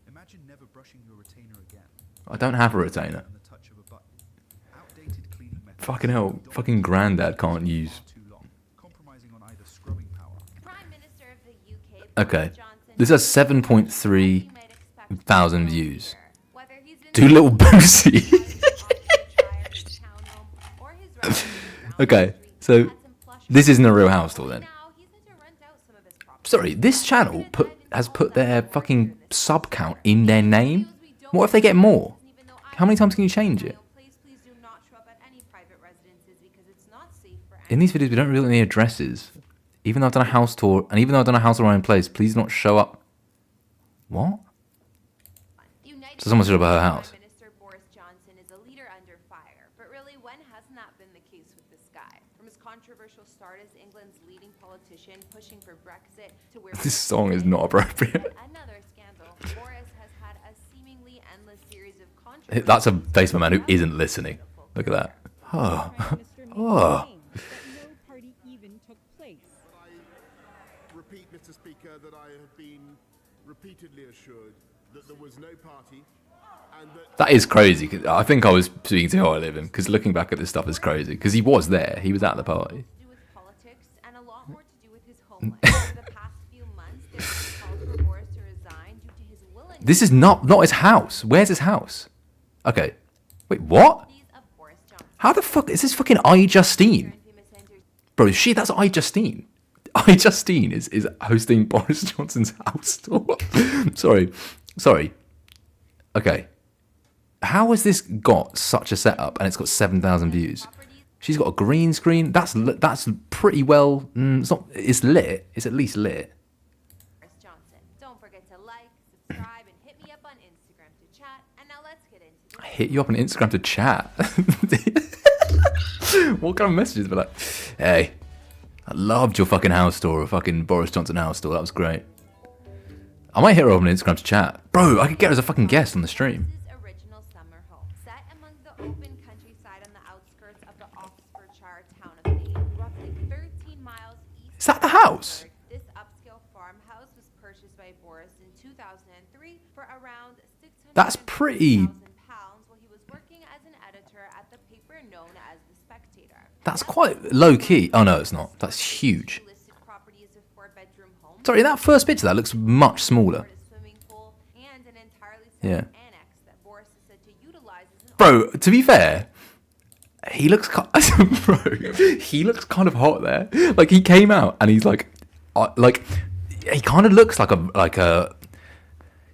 Imagine never brushing your retainer again. I don't have a retainer. And the touch of a button. Outdated cleaning methods. Fucking hell. Fucking granddad can't use. Too long, compromising on either scrubbing power. Prime Minister of the UK, Okay. Boris Johnson, This has 7.3 you might expect thousand views. whether he's in Do little Boosie. Okay, so this isn't a real house tour then. Sorry, this channel has put their fucking sub count in their name. What if they get more? How many times can you change it? In these videos, we don't reveal any addresses. Even though I've done a house tour, and even though I've done a house tour in place, please do not show up. What? So someone should have her house. Minister Boris Johnson is a leader under fire, but really, when hasn't that been the case with this guy? From his controversial start as England's leading politician pushing for Brexit to where This song is not appropriate. another scandal, Boris has had a seemingly endless series of controversies. That's a face of a man who isn't listening. Look at that. Oh. Oh. No party even took place. I repeat, Mr. Speaker, that I have been repeatedly assured that there was no party and that That is crazy. 'Cause I think I was speaking to how I live in, because looking back at this stuff is crazy. Because he was there. He was at the party. To do with politics and a lot more to do with his homeland. For the past few months, there have been calls for Boris to resign due to his willingness This is not his house. Where's his house? Okay. Wait, what? of Boris Johnson. How the fuck is this fucking iJustine? Bro, shit, that's iJustine. iJustine is hosting Boris Johnson's house tour. Sorry. Okay. How has this got such a setup and it's got 7,000 views? She's got a green screen. That's pretty well. It's not. It's lit. It's at least lit. Boris Johnson. Don't forget to like, subscribe, and hit me up on Instagram to chat. And now let's get into I hit you up on Instagram to chat. What kind of messages were like? Hey, I loved your fucking house tour, fucking Boris Johnson house tour. That was great. I might hit her up on Instagram to chat, bro. I could get her as a fucking guest on the stream. Boris's original summer home, set among the open countryside on the outskirts of the Oxfordshire town of Maine, roughly 13 miles east. Is that the house? This upscale farmhouse was purchased by Boris in 2003 for around That's pretty. £650,000 while he was working as an editor at the paper known as The Spectator. That's quite low key. Oh no, it's not. That's huge. Listed property is a 4-bedroom home. Sorry, that first picture that looks much smaller. Swimming pool and an entirely Yeah. separate annex that Boris is said to utilize as an Bro, to be fair, he looks bro, he looks kind of hot there. Like he came out and he's like he kind of looks like a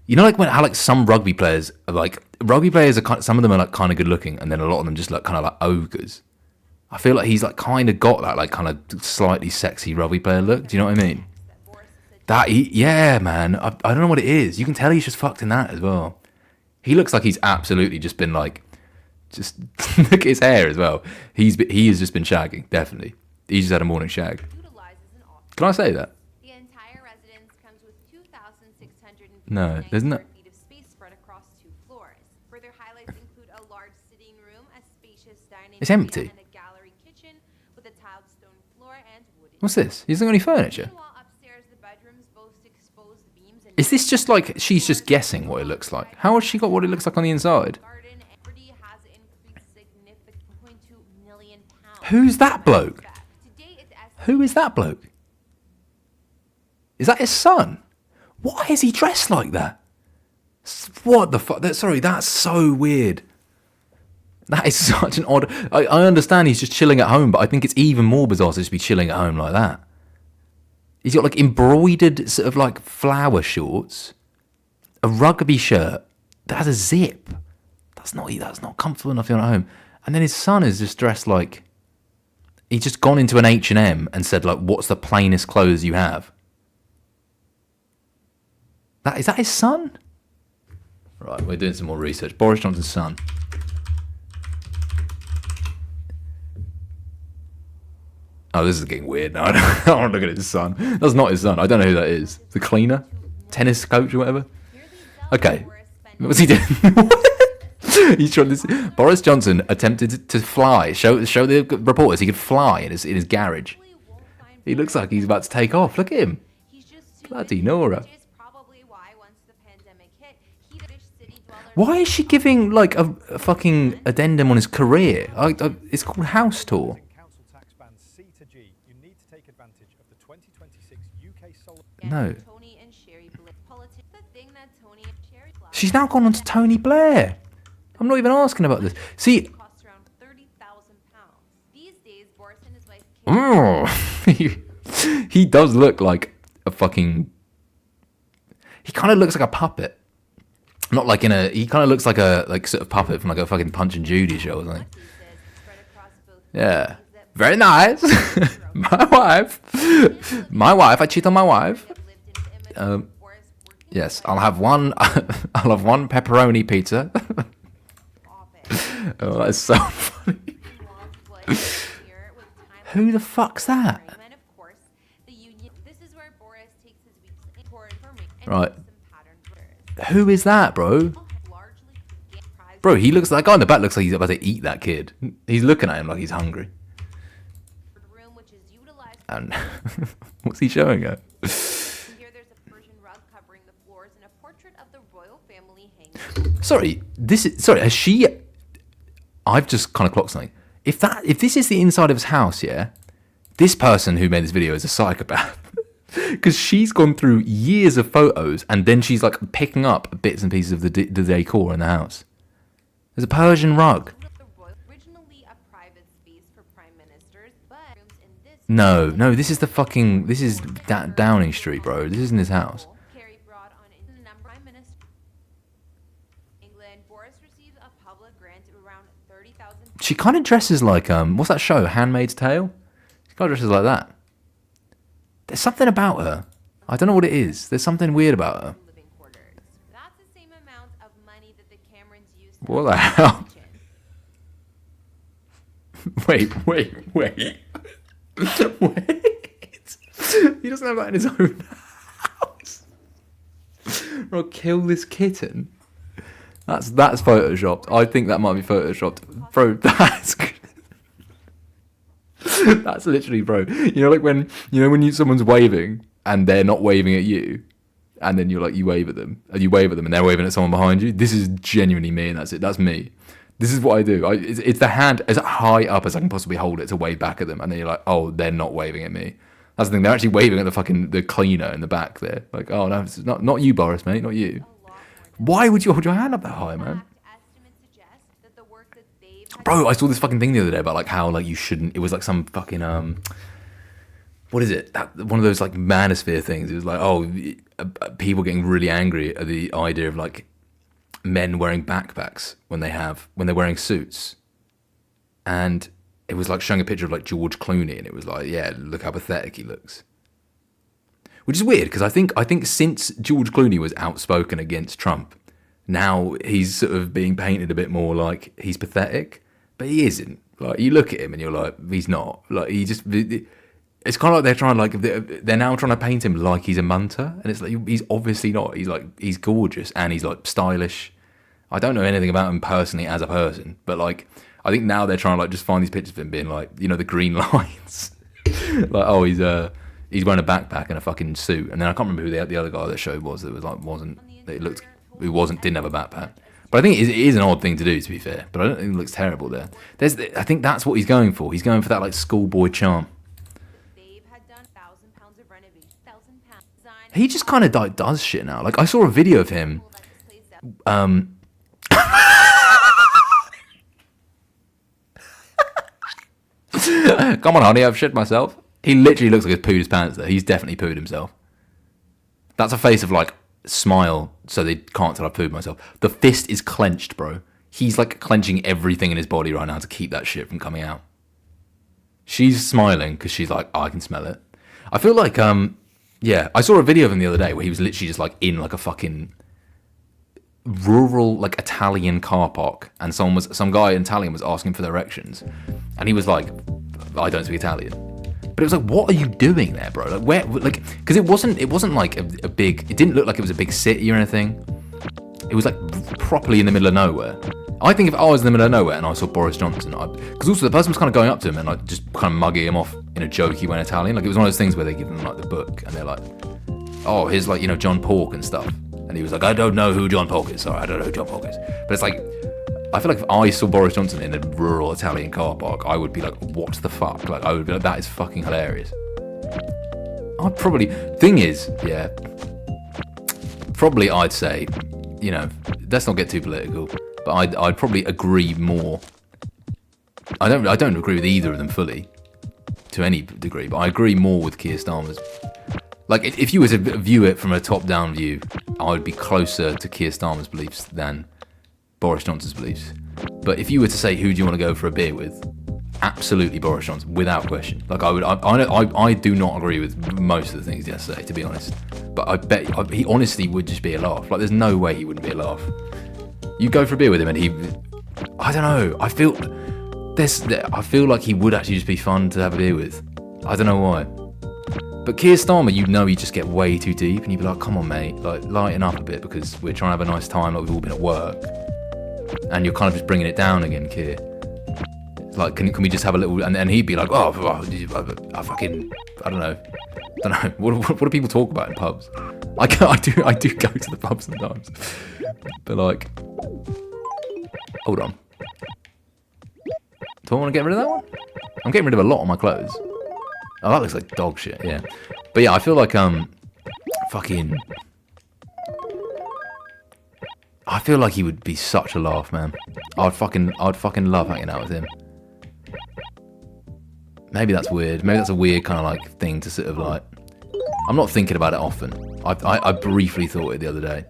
you know, like how like some rugby players are like some of them are like kind of good looking and then a lot of them just look kind of like ogres. I feel like he's like kind of got that like kind of slightly sexy rugby player look. Do you know what I mean? Yeah, man. I don't know what it is. You can tell he's just fucked in that as well. He looks like he's absolutely just been like, just look at his hair as well. He has just been shagging, definitely. He just had a morning shag. utilizes an office. Can I say that? The entire residence comes with 2,659 No, there's no- square feet of space spread across 2 floors. Further highlights include a large sitting room, a spacious dining It's area, empty. and a gallery kitchen with a tiled stone floor and wooden. What's this? He doesn't got any furniture. Meanwhile, upstairs, the bedrooms boast exposed beams and Is this just like she's just guessing what it looks like? How has she got what it looks like on the inside? garden and property has increased significantly to £1.2 million. Who's that bloke? To date, it's Who is that bloke? Is that his son? Why is he dressed like that? What the fuck? Sorry, that's so weird. That is such an odd. I understand he's just chilling at home, but I think it's even more bizarre to just be chilling at home like that. He's got like embroidered sort of like flower shorts, a rugby shirt that has a zip. That's not comfortable enough at home. And then his son is just dressed like he's just gone into an H&M and said like, "What's the plainest clothes you have?" Is that his son? Right, we're doing some more research. Boris Johnson's son. Oh, this is getting weird now. I don't want to look at his son. That's not his son. I don't know who that is. The cleaner? Tennis coach or whatever? Okay. What's he doing? He's trying to. Boris Johnson attempted to fly. Show the reporters he could fly in his garage. He looks like he's about to take off. Look at him. Bloody Nora. Why is she giving like a fucking addendum on his career? It's called House Tour. Council tax band C to G, you need to take advantage of the 2026 UK solar. No. Tony and Sherry Blair. The thing that Tony and Sherry Blair She's now gone on to Tony Blair. I'm not even asking about this. See, costs around £30,000. These days, Boris and his wife he does look like a fucking. He kind of looks like a puppet. Not like in a. He kind of looks like a sort of puppet from like a fucking Punch and Judy show or something. Yeah, very nice. my wife. I cheat on my wife. Yes, I'll have one. I'll have one pepperoni pizza. Oh, that's so funny. Who the fuck's that? Right. Who is that, bro? Bro, he looks. That guy in the back looks like he's about to eat that kid. He's looking at him like he's hungry. And what's he showing her? Here there's a Persian rug covering the floors and a portrait of the royal family hanging. Sorry, has she? I've just kind of clocked something. If this is the inside of his house, yeah, this person who made this video is a psychopath. Because she's gone through years of photos and then she's like picking up bits and pieces of the decor in the house. There's a Persian rug. Originally a private space for prime ministers, but rooms in this No, this is Downing Street, bro. This isn't his house. Carrie brought on a number of prime ministers. England, Boris receives a She kind of dresses like what's that show? Handmaid's Tale. She kind of dresses like that. There's something about her. I don't know what it is. There's something weird about her. living quarters. That's the same amount of money that the Camerons used. What the hell? Wait. Wait. He doesn't have that in his own house. Bro, kill this kitten. That's photoshopped. I think that might be photoshopped. Bro, that's literally, bro. You know, like when someone's waving and they're not waving at you, and then you wave at them, and they're waving at someone behind you. This is genuinely me, and that's it. That's me. This is what I do. It's the hand as high up as I can possibly hold it to wave back at them, and then you're like, oh, they're not waving at me. That's the thing. They're actually waving at the cleaner in the back there. Like, oh no, it's not you, Boris, mate, not you. Why would you hold your hand up that high, man? Estimates suggest that the work that they've had Bro, I saw this fucking thing the other day about like how like you shouldn't. It was like some fucking what is it? One of those like manosphere things. It was like, oh, people getting really angry at the idea of like men wearing backpacks when they're wearing suits, and it was like showing a picture of like George Clooney, and it was like, yeah, look how pathetic he looks. Which is weird because I think since George Clooney was outspoken against Trump, now he's sort of being painted a bit more like he's pathetic, but he isn't. Like you look at him and you're like, he's not. Like he just. It's kind of like they're now trying to paint him like he's a munter, and it's like he's obviously not. He's gorgeous and he's like stylish. I don't know anything about him personally as a person, but like I think now they're trying to like just find these pictures of him being like, you know, the green lines. Like, oh, he's wearing a backpack and a fucking suit, and then I can't remember who the other guy on the show was that was like didn't have a backpack. But I think it is an odd thing to do, to be fair. But I don't think it looks terrible there. I think that's what he's going for. He's going for that like schoolboy charm. they've had done 1,000 pounds of renovation, 1,000 pounds design. He just kind of does shit now. Like I saw a video of him. Come on, honey, I've shit myself. He literally looks like he's pooed his pants there. He's definitely pooed himself. That's a face of like smile, so they can't tell I've pooed myself. The fist is clenched, bro. He's like clenching everything in his body right now to keep that shit from coming out. She's smiling because she's like, oh, I can smell it. I feel like, yeah, I saw a video of him the other day where he was literally just like in like a fucking rural like Italian car park, and some guy in Italian was asking for directions, and he was like, I don't speak Italian. But it was like, what are you doing there, bro? Like, where, like, because it wasn't like a big, it didn't look like it was a big city or anything. It was like properly in the middle of nowhere. I think if I was in the middle of nowhere and I saw Boris Johnson, because also the person was kind of going up to him and like just kind of mugging him off in a jokey way in Italian. Like it was one of those things where they give him like the book and they're like, oh, here's like, you know, John Pork and stuff. And he was like, I don't know who John Pork is. Sorry, I don't know who John Pork is. But it's like, I feel like if I saw Boris Johnson in a rural Italian car park, I would be like, what the fuck? Like, I would be like, that is fucking hilarious. I'd probably, thing is, yeah, probably I'd say, you know, let's not get too political, but I'd probably agree more. I don't agree with either of them fully, to any degree, but I agree more with Keir Starmer's. Like, if you were to view it from a top-down view, I would be closer to Keir Starmer's beliefs than Boris Johnson's beliefs. But if you were to say, who do you want to go for a beer with? Absolutely Boris Johnson, without question. Like, I do not agree with most of the things he has to say, to be honest. But I bet he honestly would just be a laugh. Like, there's no way he wouldn't be a laugh. You go for a beer with him and I don't know, I feel like he would actually just be fun to have a beer with. I don't know why. But Keir Starmer, you know, you just get way too deep and you'd be like, come on, mate, like, lighten up a bit because we're trying to have a nice time, like we've all been at work. And you're kind of just bringing it down again, Keir. Like, can we just have a little... And he'd be like, I don't know. What do people talk about in pubs? I do go to the pub sometimes. But, like... Hold on. Do I want to get rid of that one? I'm getting rid of a lot of my clothes. Oh, that looks like dog shit, yeah. But yeah, I feel like, fucking... I feel like he would be such a laugh, man. I'd fucking love hanging out with him. Maybe that's weird. Maybe that's a weird kind of like thing to sort of like... I'm not thinking about it often. I briefly thought it the other day.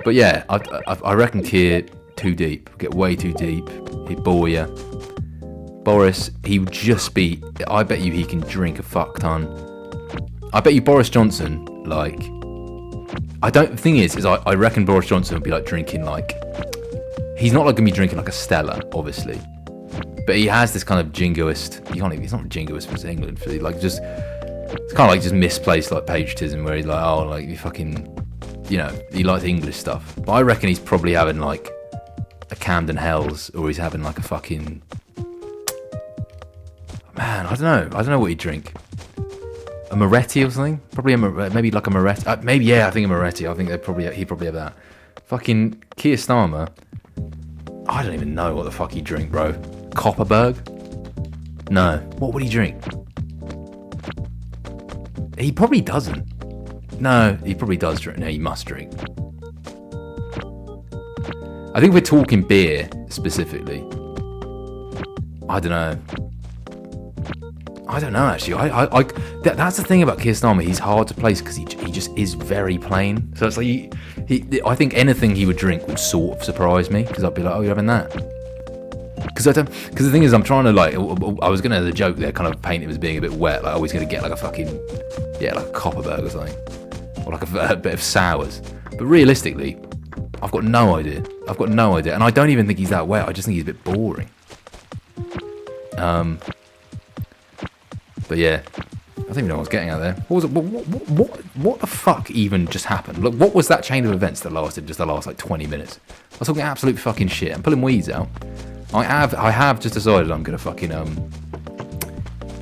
But yeah, I reckon Keir too deep. Get way too deep. He'd bore you. Boris, he would just be. I bet you he can drink a fuck ton. I bet you Boris Johnson, like. The thing is I reckon Boris Johnson would be like drinking like. He's not like gonna be drinking like a Stella, obviously. But he has this kind of jingoist. He's not jingoist for England. For like just. It's kind of like just misplaced like patriotism where he's like, oh, like you fucking. You know, he likes English stuff. But I reckon he's probably having like a Camden Hells, or he's having like a fucking. Man, I don't know what he'd drink. A Moretti or something? Probably maybe like a Moretti. Maybe, yeah, I think a Moretti. I think he'd probably have that. Fucking Keir Starmer. I don't even know what the fuck he'd drink, bro. Copperberg? No. What would he drink? He probably doesn't. No, he probably does drink. No, he must drink. I think we're talking beer specifically. I don't know. Actually. That's the thing about Keir Starmer. He's hard to place because he just is very plain. So it's like I think anything he would drink would sort of surprise me because I'd be like, oh, you're having that. Because the thing is, I'm trying to like. I was gonna, as a joke there, kind of paint him as being a bit wet. Like I was gonna get like a fucking like a Copperberg or something, or like a bit of sours. But realistically, I've got no idea, and I don't even think he's that wet. I just think he's a bit boring. But yeah, I don't even know what I was getting at there. What was it? What the fuck even just happened? Look, what was that chain of events that lasted just the last like 20 minutes? I was talking absolute fucking shit. I'm pulling weeds out. I have just decided I'm gonna fucking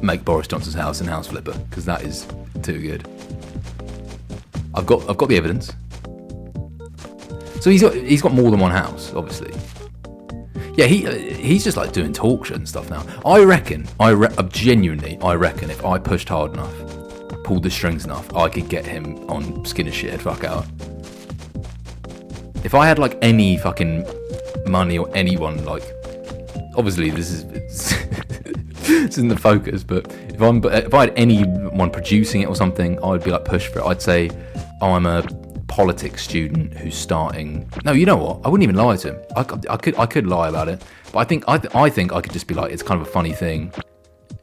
make Boris Johnson's house an house flipper because that is too good. I've got the evidence. So he's got more than one house, obviously. Yeah, he's just like doing talk shows and stuff now. I genuinely reckon if I pushed hard enough, pulled the strings enough, I could get him on Skin and Shithead Fuck Hour. If I had like any fucking money or anyone, like, obviously this isn't the focus, but if I had anyone producing it or something, I would be like push for it. I'd say, oh, I'm a politics student who's starting. No, you know what? I wouldn't even lie to him. I could lie about it, but I think I could just be like, it's kind of a funny thing,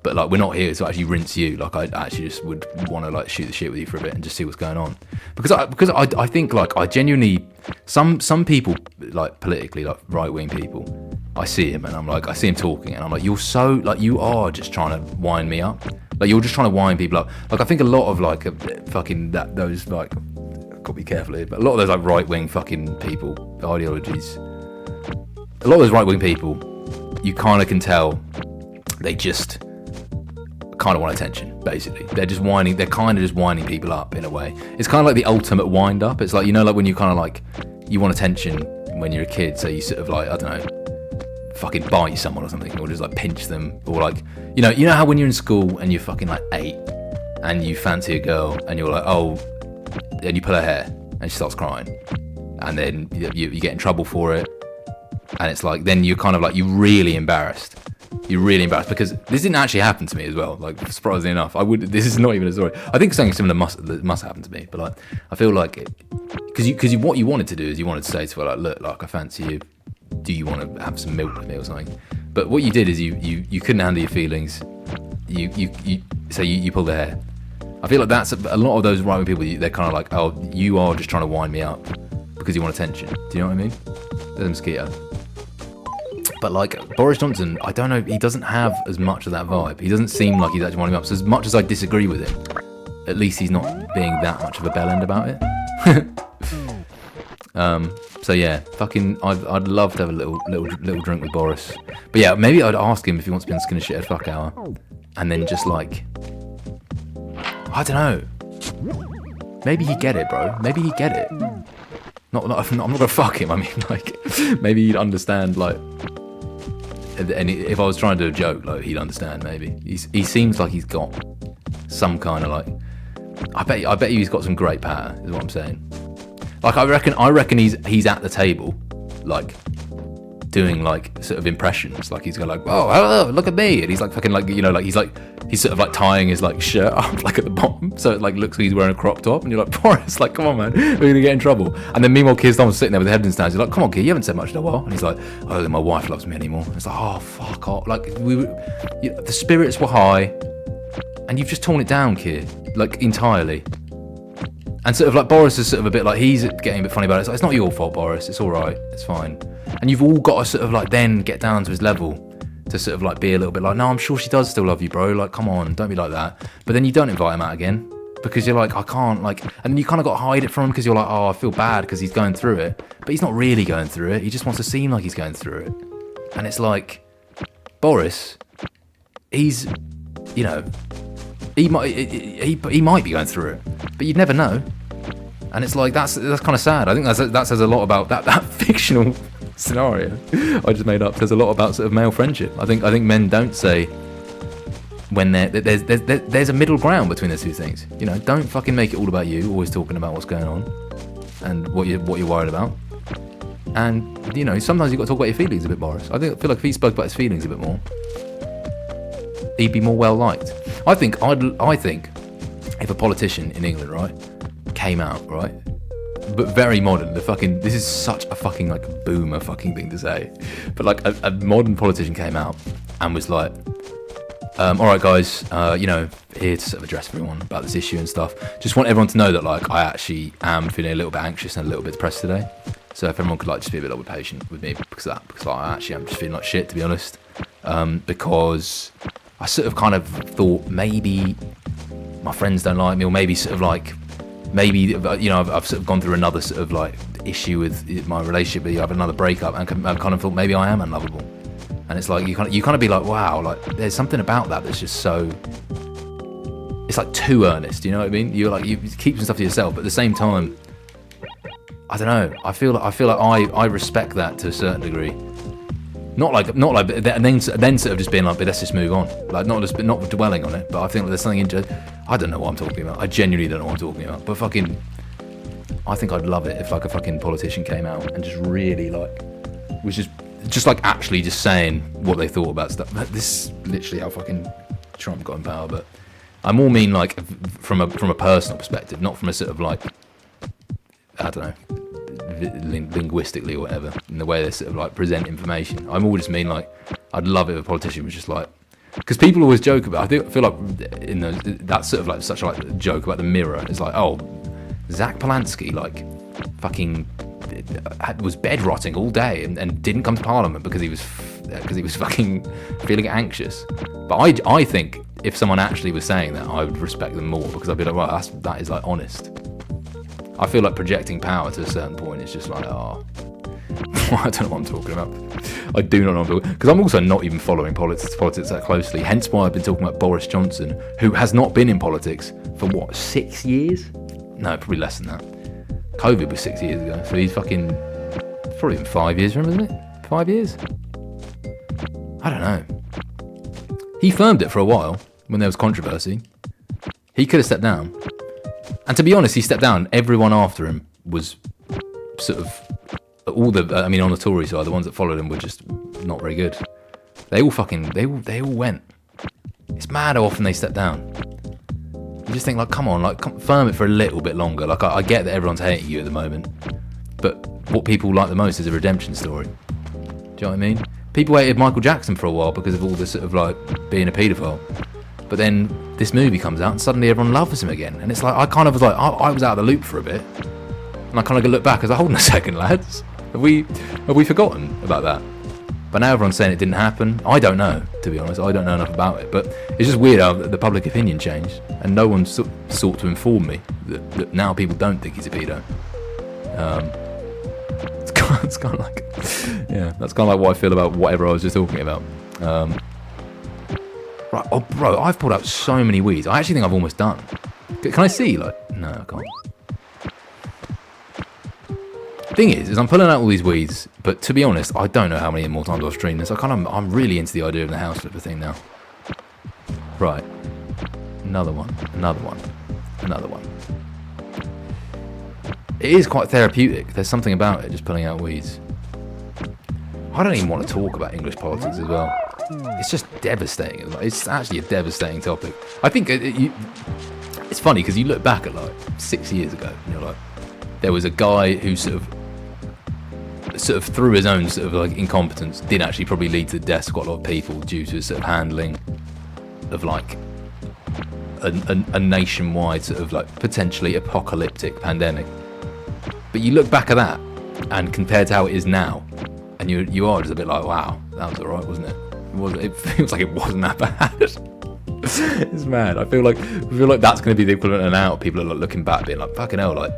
but like we're not here to actually rinse you. Like I actually just would want to like shoot the shit with you for a bit and just see what's going on, because I think like I genuinely some people like politically like right wing people. I see him and I'm like, I see him talking and I'm like, you're so like you are just trying to wind me up. Like you're just trying to wind people up. Like I think a lot of like those like. Got to be careful here, but a lot of those like right-wing fucking people, ideologies, a lot of those right-wing people, you kind of can tell they just kind of want attention, basically. They're kind of just winding people up in a way. It's kind of like the ultimate wind-up. It's like, you know, like when you kind of like, you want attention when you're a kid, so you sort of like, I don't know, fucking bite someone or something, or just like pinch them, or like, you know how when you're in school and you're fucking like 8 and you fancy a girl and you're like, oh, and you pull her hair and she starts crying and then you get in trouble for it, and it's like then you're kind of like you're really embarrassed because this didn't actually happen to me as well, like surprisingly enough. This is not even a story. I think something similar must happen to me, but like I feel like because what you wanted to do is you wanted to say to her like, look, like I fancy you, do you want to have some milk with me or something? But what you did is you couldn't handle your feelings, so you pulled her hair. I feel like that's a lot of those right-wing people. They're kind of like, oh, you are just trying to wind me up because you want attention. Do you know what I mean? There's a mosquito. But like Boris Johnson, I don't know. He doesn't have as much of that vibe. He doesn't seem like he's actually winding me up. So as much as I disagree with him, at least he's not being that much of a bellend about it. So yeah, fucking, I'd love to have a little drink with Boris. But yeah, maybe I'd ask him if he wants to be on Skin and Shithead Fuck Hour, and then just like. I don't know. Maybe he'd get it, bro. Maybe he'd get it. I'm not gonna fuck him. I mean, like, maybe he'd understand. Like, and if I was trying to do a joke, like, he'd understand. Maybe he seems like he's got some kind of like. I bet you he's got some great power. Is what I'm saying. Like, I reckon he's at the table, like, doing like sort of impressions, like he's going like, oh, look at me, and he's like fucking like, you know, like he's sort of like tying his like shirt up like at the bottom, so it like looks like he's wearing a crop top, and you're like, Boris, like, come on man, we're gonna get in trouble. And then meanwhile Keir Starmer's sitting there with his head in his hands, he's like, come on Keir, you haven't said much in a while, and he's like, I don't think my wife loves me anymore. And it's like, oh fuck off, like the spirits were high, and you've just torn it down, Keir, like entirely. And sort of like Boris is sort of a bit like, he's getting a bit funny about it. It's like, it's not your fault, Boris. It's all right. It's fine. And you've all got to sort of like then get down to his level to sort of like be a little bit like, no, I'm sure she does still love you, bro. Like, come on, don't be like that. But then you don't invite him out again because you're like, I can't, like, and you kind of got to hide it from him because you're like, oh, I feel bad because he's going through it. But he's not really going through it. He just wants to seem like he's going through it. And it's like, Boris, he's, you know, he might be going through it, but you'd never know. And it's like, that's kind of sad. I think that says a lot about that fictional scenario I just made up. Says a lot about sort of male friendship. I think men don't say when there's a middle ground between the two things. You know, don't fucking make it all about you, always talking about what's going on and what you're worried about. And you know, sometimes you've got to talk about your feelings a bit, Boris. I feel like if he spoke about his feelings a bit more, he'd be more well liked. I think if a politician in England, right, came out, right, but very modern, this is such a fucking like boomer fucking thing to say, but like a modern politician came out and was like, all right guys, you know, here to sort of address everyone about this issue and stuff. Just want everyone to know that like I actually am feeling a little bit anxious and a little bit depressed today. So if everyone could like just be a little bit patient with me because I actually am just feeling like shit, to be honest. Because I sort of kind of thought maybe my friends don't like me, or maybe sort of like, maybe, you know, I've sort of gone through another sort of like issue with my relationship, but you have another breakup, and I kind of thought maybe I am unlovable. And it's like you kind of be like, wow, like there's something about that that's just so, it's like too earnest, you know what I mean? You're like, you keep some stuff to yourself, but at the same time, I don't know, I feel like I respect that to a certain degree. Not like, and then sort of just being like, but let's just move on. Like not dwelling on it, but I think there's something I don't know what I'm talking about. I genuinely don't know what I'm talking about. But fucking, I think I'd love it if like a fucking politician came out and just really like, was just like actually just saying what they thought about stuff. This is literally how fucking Trump got in power. But I more mean like from a personal perspective, not from a sort of like, I don't know, linguistically or whatever, in the way they sort of like present information. I more just mean like, I'd love it if a politician was just like, because people always joke about, I feel like in that's sort of like such like a joke about the Mirror. It's like, oh, Zach Polanski like fucking was bed rotting all day and didn't come to Parliament because he was fucking feeling anxious. But I think if someone actually was saying that, I would respect them more, because I'd be like, well, that is like honest. I feel like projecting power to a certain point is just like, oh, I don't know what I'm talking about. I do not know what I'm talking, because I'm also not even following politics that closely. Hence why I've been talking about Boris Johnson, who has not been in politics for what, 6 years? No, probably less than that. COVID was 6 years ago, so he's fucking probably been 5 years, remember, isn't it? 5 years? I don't know. He firmed it for a while when there was controversy. He could have stepped down. And to be honest, he stepped down. Everyone after him was sort of, on the Tory side, the ones that followed him were just not very good. They all went. It's mad how often they step down. You just think like, come on, like firm it for a little bit longer. Like I get that everyone's hating you at the moment, but what people like the most is a redemption story. Do you know what I mean? People hated Michael Jackson for a while because of all this sort of like being a paedophile. But then this movie comes out and suddenly everyone loves him again. And it's like, I kind of was like, I was out of the loop for a bit. And I kind of look back, I was like, hold on a second, lads. Have we forgotten about that? But now everyone's saying it didn't happen. I don't know, to be honest. I don't know enough about it. But it's just weird how the public opinion changed. And no one sought to inform me that now people don't think he's a pedo. It's kind of like, yeah, that's kind of like what I feel about whatever I was just talking about. Right, oh bro, I've pulled out so many weeds. I actually think I've almost done. Can I see? Like, no, I can't. Thing is I'm pulling out all these weeds, but to be honest, I don't know how many more times I've streamed this. I'm really into the idea of the house flipper thing now. Right, another one. It is quite therapeutic. There's something about it, just pulling out weeds. I don't even want to talk about English politics as well. It's just devastating. It's actually a devastating topic. I think it's funny because you look back at like 6 years ago, and you're like, there was a guy who sort of through his own sort of like incompetence did actually probably lead to the deaths of quite a lot of people due to his sort of handling of like a nationwide sort of like potentially apocalyptic pandemic. But you look back at that and compared to how it is now, and you are just a bit like, wow, that was alright, wasn't it? It feels like it wasn't that bad. It's mad. I feel like that's going to be the equivalent of now. People are like looking back, being like, fucking hell, like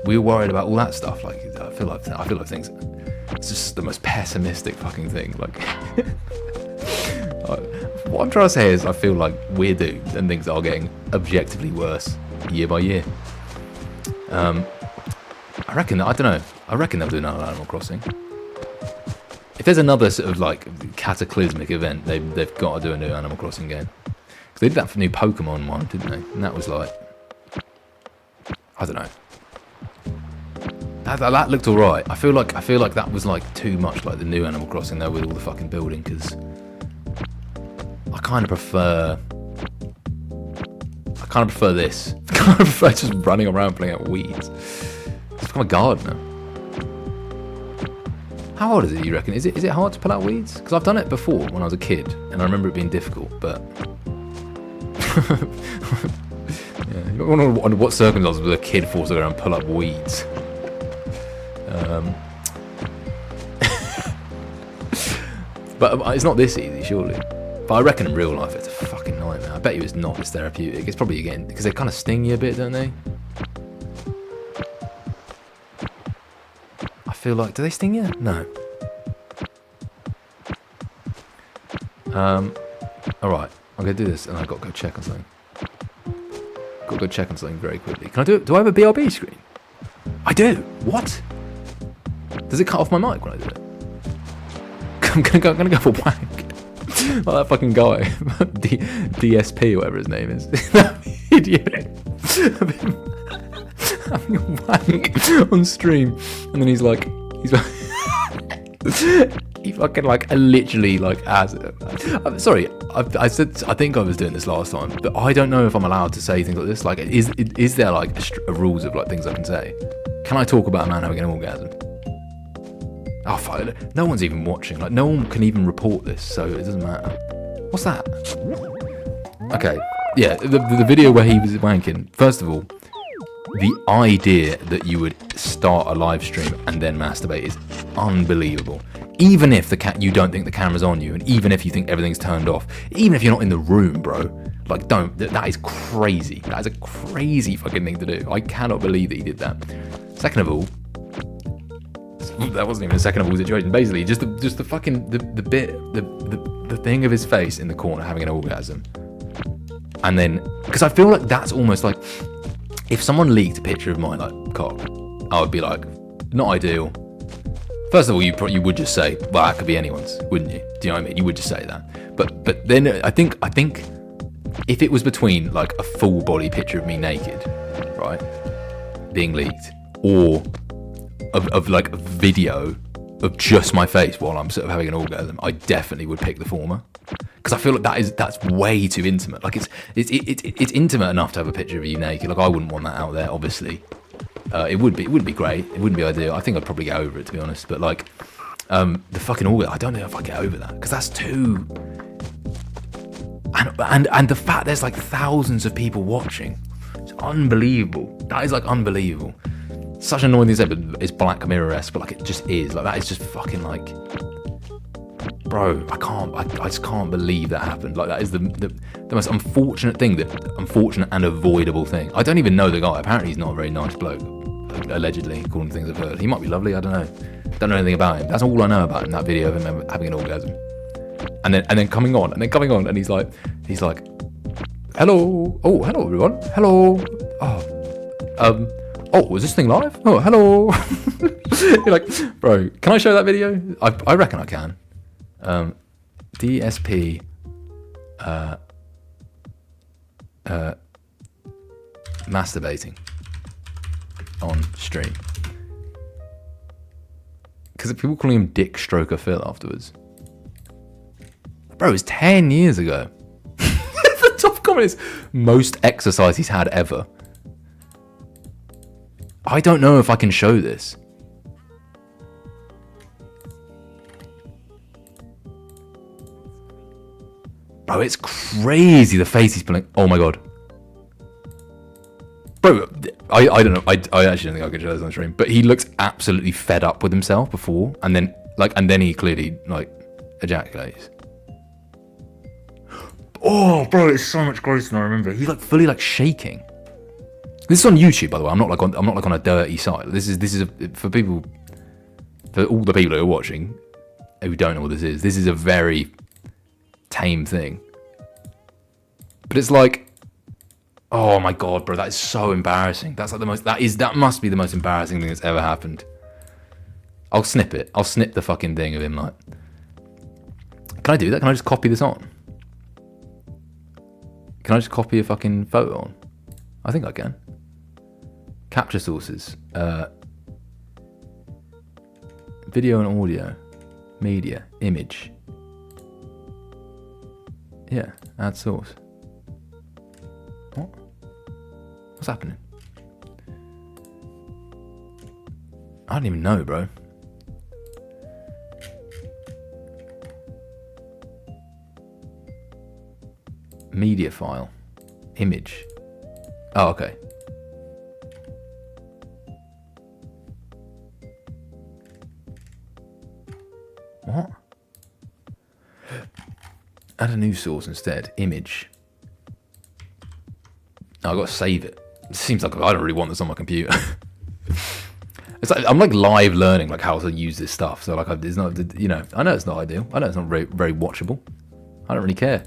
we were worried about all that stuff. Like I feel like things. It's just the most pessimistic fucking thing. Like what I'm trying to say is, I feel like we're doomed, and things are getting objectively worse year by year. I reckon they'll do another Animal Crossing. If there's another sort of like cataclysmic event, they've got to do a new Animal Crossing game. Because they did that for new Pokemon one, didn't they? And that was like, I don't know. That looked alright. I feel like that was like too much like the new Animal Crossing though, with all the fucking building, because I kind of prefer this. I kind of prefer just running around playing out weeds. It's become a gardener. How hard is it, you reckon? Is it hard to pull out weeds? Because I've done it before when I was a kid, and I remember it being difficult, but yeah, you wonder under what circumstances was a kid forced to go around and pull up weeds. But it's not this easy, surely. But I reckon in real life it's a fucking nightmare. I bet you it's not as therapeutic. It's probably, again, because they kind of sting you a bit, don't they? I feel like, do they sting you? No. Alright, I'm going to do this, and I've got to go check on something. Got to go check on something very quickly. Can I do it? Do I have a BRB screen? I do. What? Does it cut off my mic when I do it? I'm gonna go for wank. Like that fucking guy, DSP, whatever his name is. That idiot. Having a wank on stream, and then he's like, he fucking like literally like as. I'm sorry, I said I think I was doing this last time, but I don't know if I'm allowed to say things like this. Like, is there like a rules of like things I can say? Can I talk about a man having an orgasm? Oh fuck! No one's even watching. Like, no one can even report this, so it doesn't matter. What's that? Okay, yeah, the video where he was wanking. First of all, the idea that you would start a live stream and then masturbate is unbelievable. Even if you don't think the camera's on you, and even if you think everything's turned off, even if you're not in the room, bro, like, don't. That is crazy. That is a crazy fucking thing to do. I cannot believe that he did that. Second of all, that wasn't even a second of all situation. Basically, just the fucking the thing of his face in the corner having an orgasm, and then, because I feel like that's almost like, if someone leaked a picture of my like cock, I would be like, not ideal. First of all, you would just say, well, that could be anyone's, wouldn't you? Do you know what I mean? You would just say that. But then I think if it was between like a full body picture of me naked, right, being leaked, or of like a video of just my face while I'm sort of having an orgasm, I definitely would pick the former, because I feel like that's way too intimate. Like, it's intimate enough to have a picture of you naked. Like, I wouldn't want that out there, obviously. It wouldn't be great. It wouldn't be ideal. I think I'd probably get over it, to be honest. But like, the fucking orgasm, I don't know if I get over that, because that's too. And the fact there's like thousands of people watching, it's unbelievable. That is like unbelievable. Such an annoying thing to say, but it's Black Mirror-esque, but like, it just is. Like, that is just fucking like, bro, I just can't believe that happened. Like, that is the most unfortunate and avoidable thing. I don't even know the guy. Apparently he's not a very nice bloke, allegedly, according to things I've heard. He might be lovely, I don't know. Don't know anything about him. That's all I know about him, that video of him having an orgasm. And then coming on, and he's like, hello, oh, hello everyone, hello, oh, is this thing live? Oh, hello. You're like, bro, can I show that video? I reckon I can. DSP masturbating on stream. Because people calling him Dick Stroker Phil afterwards. Bro, it's 10 years ago. The top comment is most exercise he's had ever. I don't know if I can show this. Bro, it's crazy the face he's pulling. Oh my god. Bro, I don't know. I actually don't think I could show this on stream. But he looks absolutely fed up with himself before, and then he clearly ejaculates. Oh, bro, it's so much grosser than I remember. He's fully shaking. This is on YouTube, by the way. I'm not on a dirty site. This is for people, for all the people who are watching, who don't know what this is. This is a very tame thing. But it's oh my god, bro, that is so embarrassing. That's that must be the most embarrassing thing that's ever happened. I'll snip it. I'll snip the fucking thing of him Can I do that? Can I just copy this on? Can I just copy a fucking photo on? I think I can. Capture sources. Video and audio. Media. Image. Yeah, add source. What? What's happening? I don't even know, bro. Media file. Image. Oh, okay. What? Add a new source instead. Image. Oh, I've got to save it. It seems like I don't really want this on my computer. It's I'm live learning how to use this stuff. So it's not, I know it's not ideal. I know it's not very, very watchable. I don't really care.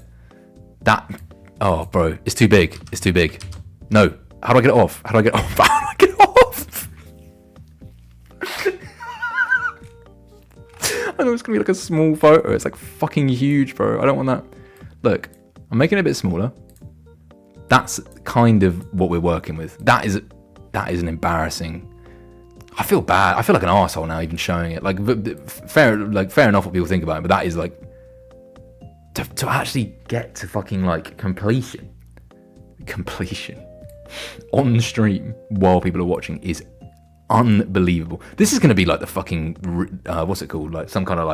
Oh, bro, it's too big. It's too big. No. How do I get it off? How do I get it off? How do I get it off? I know it's going to be a small photo. It's fucking huge, bro. I don't want that. Look, I'm making it a bit smaller. That's kind of what we're working with. That is an embarrassing. I feel bad. I feel like an arsehole now even showing it. Fair enough what people think about it, but that is to actually get to fucking completion on stream while people are watching is unbelievable. This is going to be the fucking what's it called? Some kind of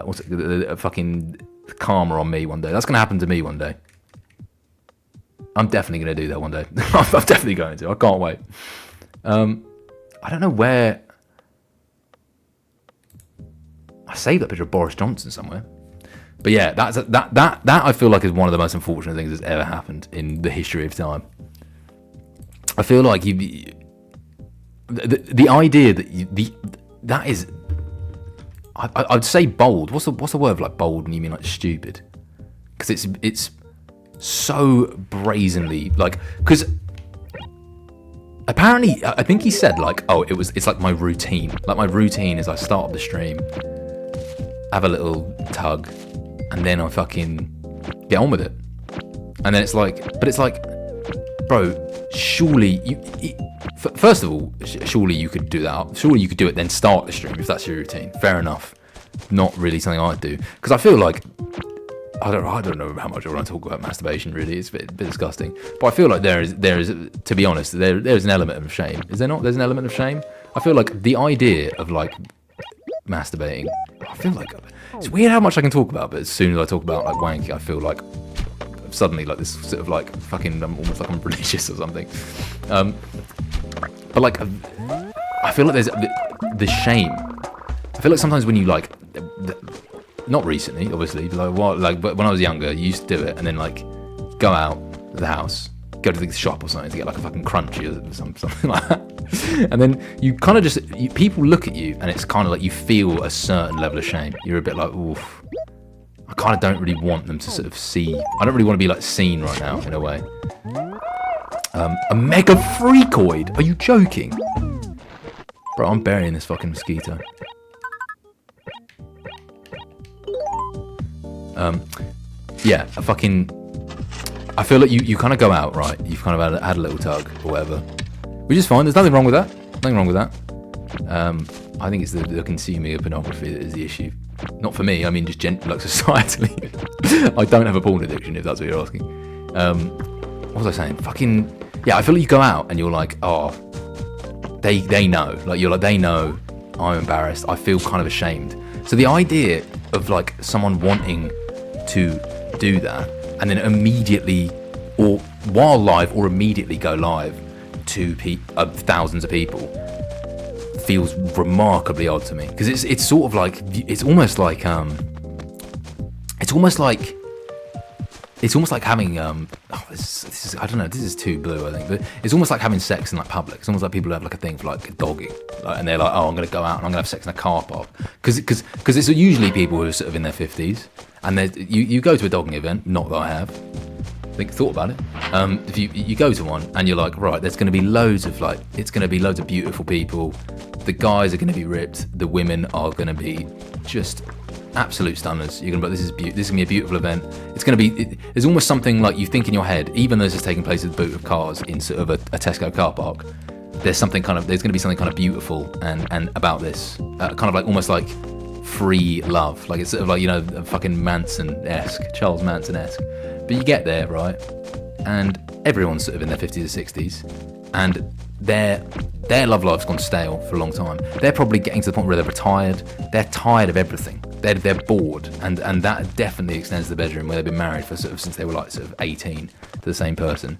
what's it? The fucking karma on me one day. That's going to happen to me one day. I'm definitely going to do that one day. I'm definitely going to. I can't wait. I don't know where. I saved that picture of Boris Johnson somewhere. But yeah, that I feel like is one of the most unfortunate things that's ever happened in the history of time. I feel like the idea that is, I'd say bold. What's the word for bold when you mean stupid? Because it's so brazenly because apparently I think he said it's my routine. My routine is I start up the stream, have a little tug, and then I fucking get on with it. And then bro, surely first of all, surely you could do that. Surely you could do it, then start the stream if that's your routine. Fair enough. Not really something I'd do, because I feel I don't know how much I want to talk about masturbation. Really, it's a bit disgusting. But I feel like there is, to be honest, there's an element of shame. Is there not? There's an element of shame. I feel like the idea of masturbating. I feel it's weird how much I can talk about, but as soon as I talk about wanking, I feel suddenly this sort of fucking almost I'm religious or something. But I feel like there's the shame. I feel like sometimes when you not recently, obviously, but when I was younger, you used to do it and then go out of the house, go to the shop or something to get a fucking crunchy or something like that. And then you kind of people look at you and it's kind of you feel a certain level of shame. You're a bit oof. I kind of don't really want them to sort of see. I don't really want to be seen right now in a way. A mega freakoid? Are you joking? Bro, I'm burying this fucking mosquito. Yeah, I feel like you kind of go out, right? You've kind of had a little tug or whatever, which is fine. There's nothing wrong with that. Nothing wrong with that. I think it's the consuming of pornography that is the issue. Not for me. I mean, just like societally. I don't have a porn addiction, if that's what you're asking. What was I saying? Fucking yeah. I feel like you go out and you're like, oh, they know. Like you're like, they know. I'm embarrassed. I feel kind of ashamed. So the idea of like someone wanting to do that and then immediately, or while live, or immediately go live to thousands of people, feels remarkably odd to me, because it's sort of like, it's almost like having this is I don't know, this is too blue, I think, but it's almost like having sex in like public. It's almost like people have like a thing for like dogging, like, and they're like, oh, I'm gonna go out and I'm gonna have sex in a car park, because it's usually people who are sort of in their 50s, and you go to a dogging event, not that I have. Thought about it. If you go to one and you're like, right, there's going to be loads of beautiful people. The guys are going to be ripped. The women are going to be just absolute stunners. You're going to be like, this is going to be a beautiful event. It's going to be. There's almost something like you think in your head, even though this is taking place at the boot of cars in sort of a Tesco car park. There's going to be something kind of beautiful and about this, kind of like almost like free love. Like it's sort of like, you know, fucking Charles Manson-esque. But you get there, right, and everyone's sort of in their 50s or 60s, and their love life's gone stale for a long time. They're probably getting to the point where they're retired. They're tired of everything. They're bored, and that definitely extends to the bedroom, where they've been married for sort of since they were like sort of 18 to the same person.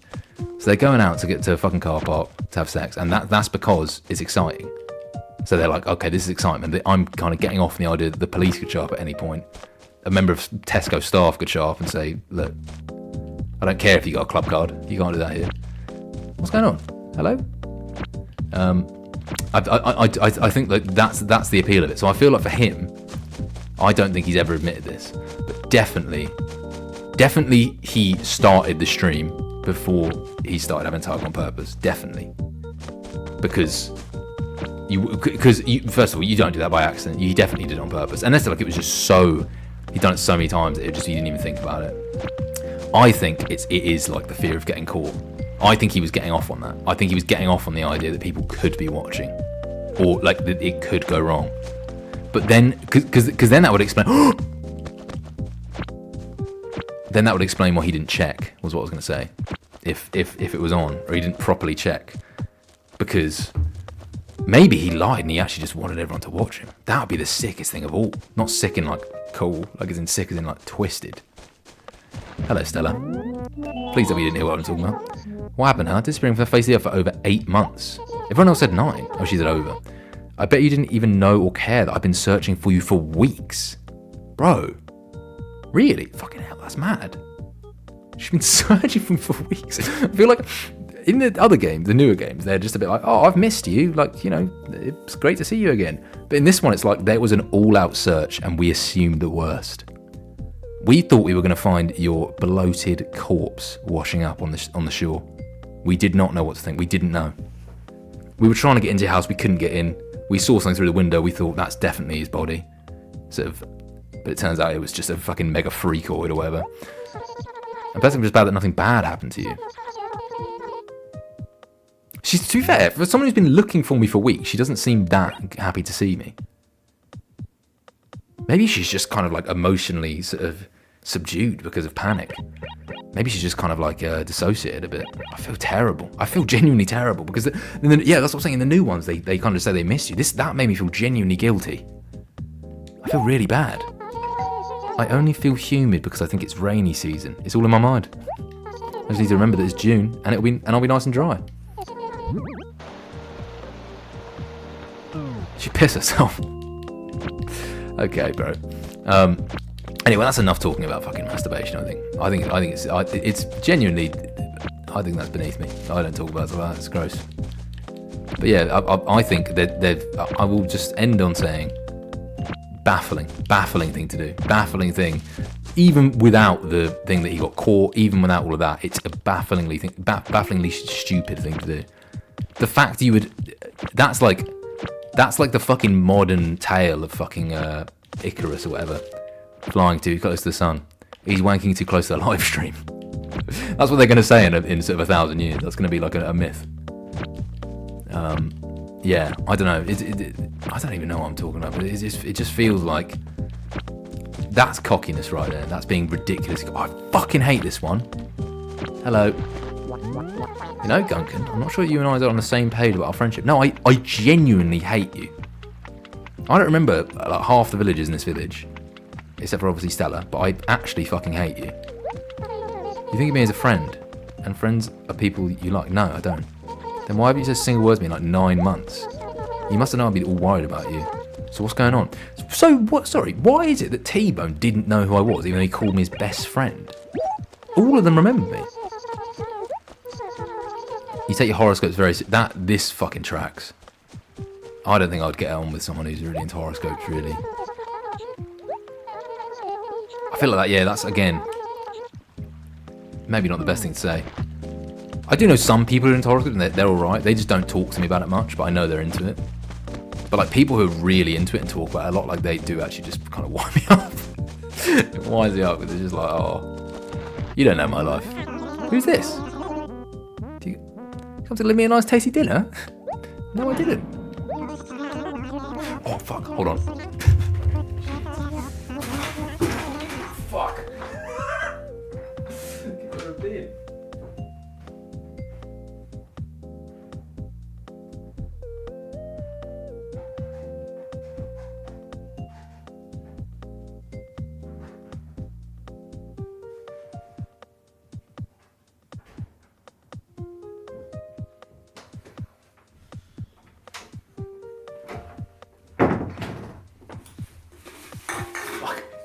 So they're going out to get to a fucking car park to have sex, and that's because it's exciting. So they're like, okay, this is excitement. I'm kind of getting off the idea that the police could show up at any point. A member of Tesco staff could show up and say, look, I don't care if you got a club card. You can't do that here. What's going on? Hello? I think that that's the appeal of it. So I feel like for him, I don't think he's ever admitted this, but definitely he started the stream before he started having tug on purpose. Definitely. Because first of all, you don't do that by accident. You definitely did it on purpose. Unless like it was just so, he'd done it so many times, you didn't even think about it. I think it is like the fear of getting caught. I think he was getting off on that. I think he was getting off on the idea that people could be watching, or like that it could go wrong. But then, because then that would explain. Then that would explain why he didn't check. Was what I was going to say. If it was on, or he didn't properly check, because maybe he lied and he actually just wanted everyone to watch him. That would be the sickest thing of all. Not sick in like cool, like as in sick as in like twisted. Hello, Stella. Please tell me you didn't hear what I'm talking about. What happened, huh? Disappearing from the face of the earth for over 8 months. Everyone else said 9. Oh, she said over. I bet you didn't even know or care that I've been searching for you for weeks. Bro. Really? Fucking hell, that's mad. She's been searching for him for weeks. I feel like in the other games, the newer games, they're just a bit like, oh, I've missed you. Like, you know, it's great to see you again. But in this one, it's like there was an all-out search and we assumed the worst. We thought we were going to find your bloated corpse washing up on the shore. We did not know what to think. We didn't know. We were trying to get into your house. We couldn't get in. We saw something through the window. We thought that's definitely his body. Sort of, but it turns out it was just a fucking mega freakoid or whatever. And personally, I'm just bad that nothing bad happened to you. She's, to be fair, for someone who's been looking for me for weeks, she doesn't seem that happy to see me. Maybe she's just kind of like emotionally sort of subdued because of panic. Maybe she's just kind of like dissociated a bit. I feel terrible. I feel genuinely terrible because, yeah, that's what I'm saying. In the new ones, they kind of say they miss you. That made me feel genuinely guilty. I feel really bad. I only feel humid because I think it's rainy season. It's all in my mind. I just need to remember that it's June and I'll be nice and dry. She pissed herself. Okay, bro. Anyway, that's enough talking about fucking masturbation. I think it's genuinely. I think that's beneath me. I don't talk about that. It's gross. But yeah, I think that I will just end on saying, baffling thing to do. Baffling thing. Even without the thing that he got caught, even without all of that, it's a bafflingly stupid thing to do. The fact you would, that's like the fucking modern tale of fucking Icarus or whatever, flying too close to the sun. He's wanking too close to the live stream. That's what they're going to say in sort of 1,000 years. That's going to be like a myth. yeah, I don't know. I don't even know what I'm talking about, but it just feels like that's cockiness right there. That's being ridiculous. I fucking hate this one. Hello. You know, Guncan, I'm not sure you and I are on the same page about our friendship. No, I genuinely hate you. I don't remember like half the villagers in this village, except for obviously Stella, but I actually fucking hate you. You think of me as a friend, and friends are people you like. No, I don't. Then why have you said single words to me in like 9 months? You must have known I'd be all worried about you. So what's going on? So what? Sorry, why is it that T-Bone didn't know who I was, even though he called me his best friend? All of them remember me. You take your horoscopes very this fucking tracks. I don't think I'd get on with someone who's really into horoscopes, really. I feel like that, yeah, that's, again, maybe not the best thing to say. I do know some people who are into horoscopes, and they're alright. They just don't talk to me about it much, but I know they're into it. But, like, people who are really into it and talk about it a lot, like, they do actually just kind of wind me up. It winds me up, because it's just like, oh, you don't know my life. Who's this? Do you come to leave me a nice tasty dinner? No, I didn't. Oh, fuck, hold on. Fuck. Give her a bin.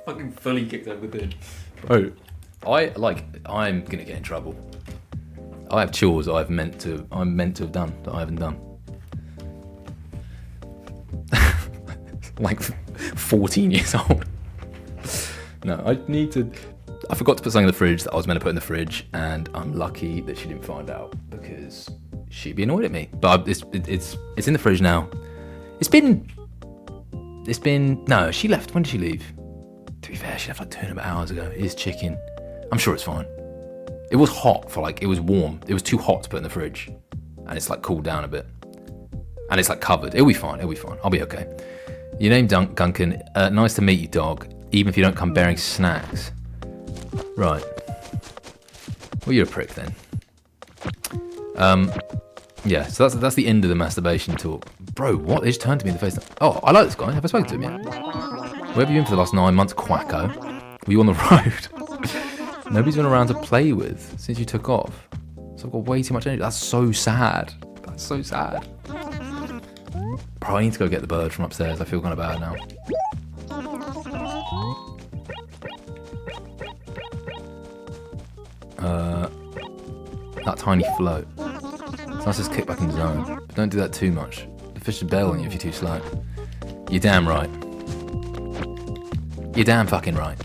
Fucking fully kicked over the bin. Bro, I'm gonna get in trouble. I have chores I'm meant to have done that I haven't done. Like 14 years old. No, I forgot to put something in the fridge that I was meant to put in the fridge, and I'm lucky that she didn't find out, because she'd be annoyed at me. But it's in the fridge now. No, she left. When did she leave? To be fair, she left like 2.5 hours ago. It is chicken. I'm sure it's fine. It was hot it was warm. It was too hot to put in the fridge. And it's like cooled down a bit. And it's like covered. It'll be fine. I'll be okay. Your name, Guncan. Nice to meet you, dog. Even if you don't come bearing snacks. Right. Well, you're a prick then. Yeah, so that's the end of the masturbation talk. Bro, what? They just turned to me in the face. Oh, I like this guy. Have I spoken to him yet? Where have you been for the last 9 months, quacko? Were you on the road? Nobody's been around to play with since you took off. So I've got way too much energy. That's so sad. That's so sad. Bro, I need to go get the bird from upstairs. I feel kind of bad now. That tiny float. It's nice to kick back in the zone. But don't do that too much. The fish will bail on you if you're too slow. You're damn right. You're damn fucking right.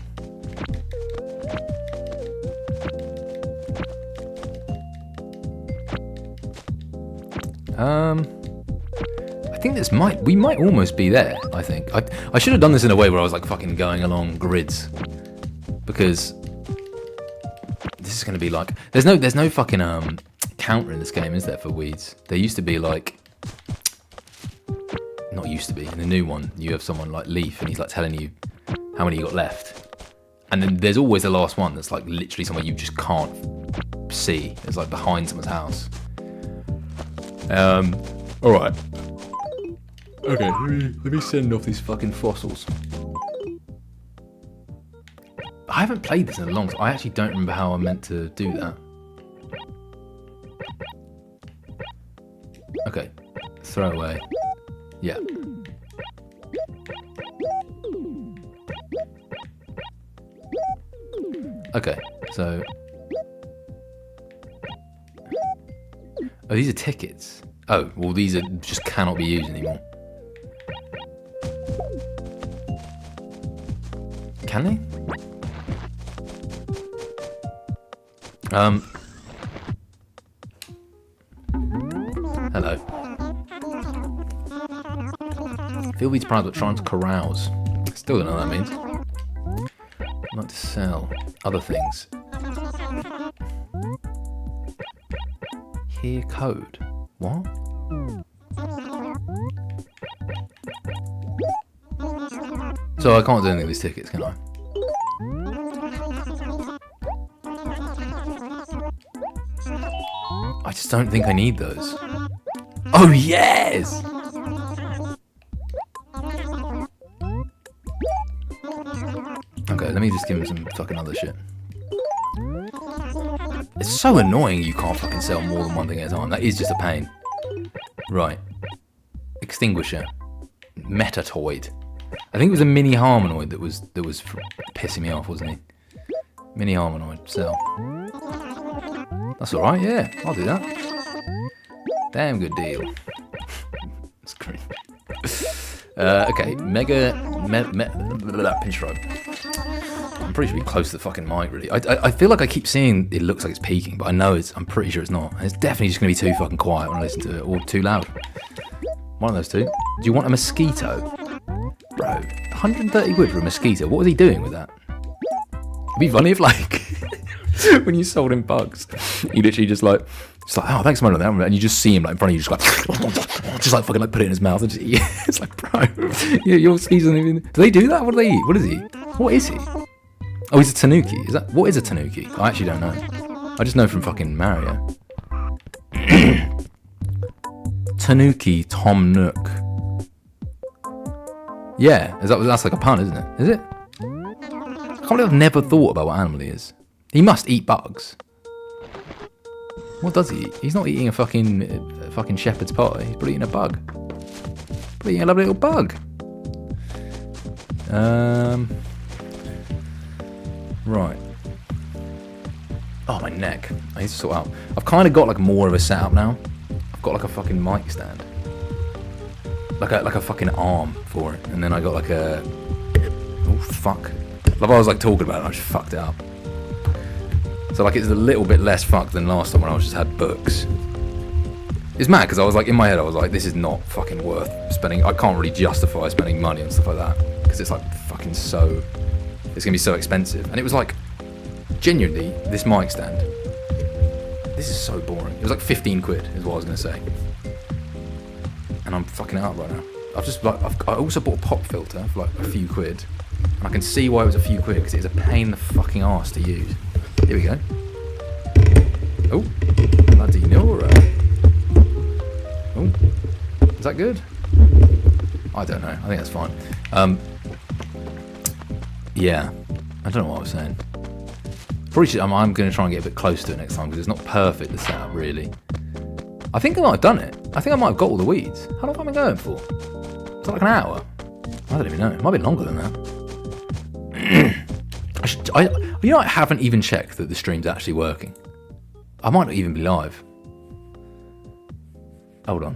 I think we might almost be there, I think. I should have done this in a way where I was like fucking going along grids. Because this is gonna be like, there's no fucking counter in this game, is there, for weeds? There used to be like, not used to be, in the new one, you have someone like Leaf and he's like telling you how many you got left. And then there's always the last one that's like literally somewhere you just can't see. It's like behind someone's house. Alright. Okay, let me send off these fucking fossils. I haven't played this in a long time. I actually don't remember how I meant to do that. Okay. Throw away. Yeah. Okay, so... Oh, these are tickets. Oh, well, these just cannot be used anymore. Can they? Hello. Feel these prize but trying to carouse. Still don't know what that means. I'd like to sell other things. Hear code. What? So I can't do anything with these tickets, can I? I just don't think I need those. Oh, yes! Okay, let me just give him some fucking other shit. It's so annoying you can't fucking sell more than one thing at a time. That is just a pain. Right. Extinguisher. Metatoid. I think it was a mini Harmonoid that was pissing me off, wasn't he? Mini Harmonoid. Sell. That's alright, yeah. I'll do that. Damn good deal. That's cringe. Okay. Mega... Pinstripe. I'm pretty sure we're close to the fucking mic, really. I feel like I keep seeing it looks like it's peaking, but I know I'm pretty sure it's not. And it's definitely just going to be too fucking quiet when I listen to it, or too loud. One of those two. Do you want a mosquito? Bro, 130 quid for a mosquito. What was he doing with that? It'd be funny if, like, when you sold him bugs, he literally just like, oh, thanks for that, and you just see him like in front of you, just like fucking like put it in his mouth and just eat it. It's like, bro, your season. Do they do that? What do they eat? What is he? What is he? Oh, he's a tanuki. What is a tanuki? I actually don't know. I just know from fucking Mario. Tanuki Tom Nook. Yeah, that's like a pun, isn't it? Is it? I can't believe I've never thought about what animal he is. He must eat bugs. What does he eat? He's not eating a fucking shepherd's pie. He's probably eating a bug. Probably eating a lovely little bug. Right. Oh, my neck. I need to sort out. I've kind of got like more of a setup now. I've got like a fucking mic stand. Like a fucking arm for it. And then I got like a... Oh, fuck. Like I was like talking about it, I just fucked it up. So like it's a little bit less fucked than last time when I just had books. It's mad because I was like, in my head I was like, this is not fucking worth spending. I can't really justify spending money on stuff like that because it's like fucking so... It's gonna be so expensive. And it was like, genuinely, this mic stand. This is so boring. It was like 15 quid is what I was gonna say. And I'm fucking it up right now. I also bought a pop filter for like a few quid. And I can see why it was a few quid because it's a pain in the fucking arse to use. Here we go. Oh, bloody Nora. Oh, is that good? I don't know. I think that's fine. Yeah, I don't know what I was saying. Probably should, I'm going to try and get a bit close to it next time because it's not perfect, the setup, really. I think I might have done it. I think I might have got all the weeds. How long have I been going for? Is that like an hour? I don't even know. It might be longer than that. I haven't even checked that the stream's actually working. I might not even be live. Hold on.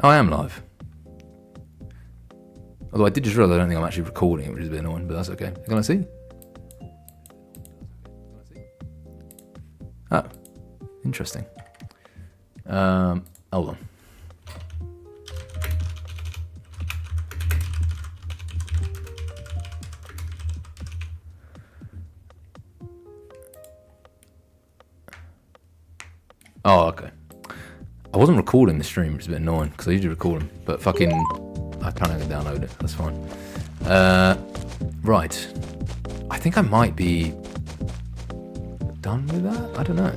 I am live. Although I did just realise I don't think I'm actually recording it, which is a bit annoying, but that's okay. Can I see? Oh, interesting. Hold on. Oh, okay. I wasn't recording the stream, which is a bit annoying, because I usually record them, but fucking... I can't even download it, that's fine. Right. I think I might be... done with that? I don't know.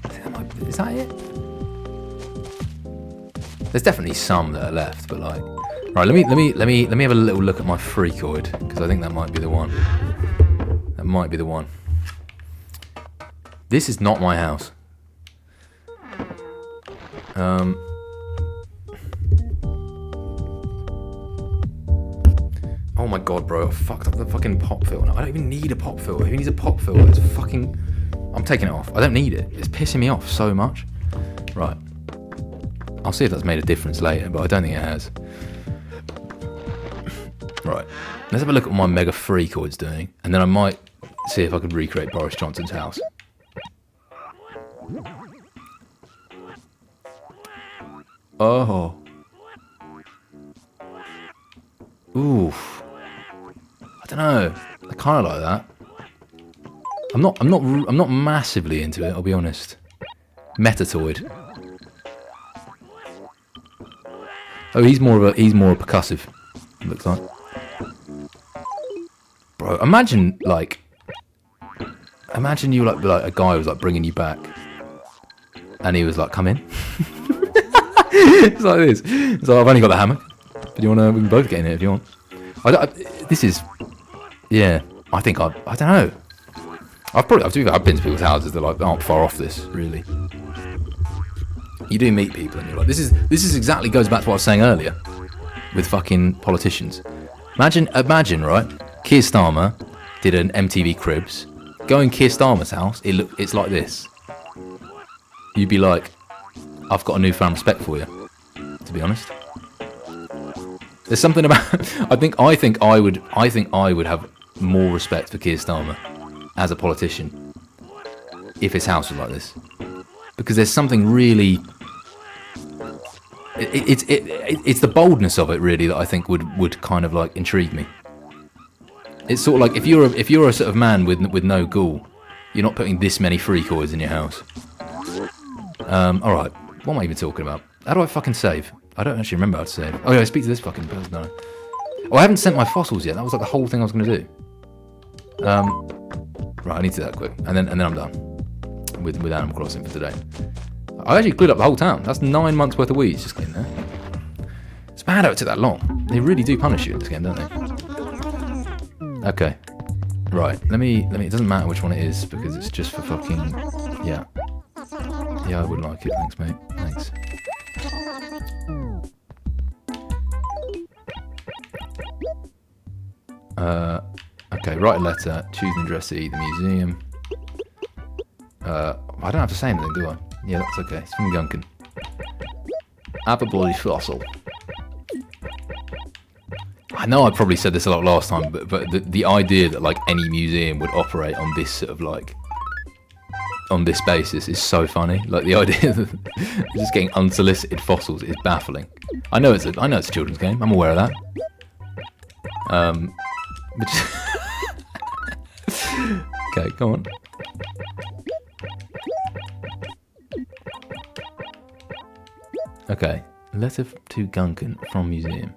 I think I might be, is that it? There's definitely some that are left, but like... Right, let me have a little look at my freakoid, because I think that might be the one. That might be the one. This is not my house. Oh my god, bro, I fucked up the fucking pop filter. I don't even need a pop filter. Who needs a pop filter? It's fucking... I'm taking it off. I don't need it. It's pissing me off so much. Right. I'll see if that's made a difference later, but I don't think it has. Right. Let's have a look at what my mega freakoid's doing, and then I might see if I could recreate Boris Johnson's house. Oh. Oof. I don't know. I kind of like that. I'm not massively into it, I'll be honest. Metatoid. Oh, he's more percussive. It looks like. Bro, imagine you like a guy was like bringing you back, and he was like, "Come in." It's like this. It's like, I've only got the hammock. But you wanna? We can both get in it if you want. This is, yeah. I think I don't know. I've been to people's houses that like aren't far off this, really. You do meet people and you're like, this is exactly goes back to what I was saying earlier with fucking politicians. Imagine, right? Keir Starmer did an MTV Cribs. Go in Keir Starmer's house, it's like this. You'd be like, I've got a newfound respect for you, to be honest. There's something about I think I would have more respect for Keir Starmer as a politician if his house was like this, because there's something really. It's the boldness of it really that I think would kind of like intrigue me. It's sort of like if you're a sort of man with no ghoul, you're not putting this many freakoids in your house. All right, what am I even talking about? How do I fucking save? I don't actually remember how to save. Oh yeah, I speak to this fucking person, don't I? Oh, I haven't sent my fossils yet. That was like the whole thing I was going to do. Right, I need to do that quick, and then I'm done with Animal Crossing for today. I actually cleared up the whole town. That's 9 months worth of weeds just clean there. It's mad how it took that long. They really do punish you in this game, don't they? Okay. Right, let me. It doesn't matter which one it is because it's just for fucking. Yeah. Yeah, I would like it. Thanks, mate. Thanks. Okay, write a letter. Choose an address to the museum. I don't have to say anything, do I? Yeah, that's okay. It's from Guncan. Have a bloody fossil. I know I probably said this a lot last time, but the idea that like any museum would operate on this sort of like on this basis is so funny. Like the idea that just getting unsolicited fossils is baffling. I know it's a children's game. I'm aware of that. Okay, go on. Okay, letter to Guncan from museum.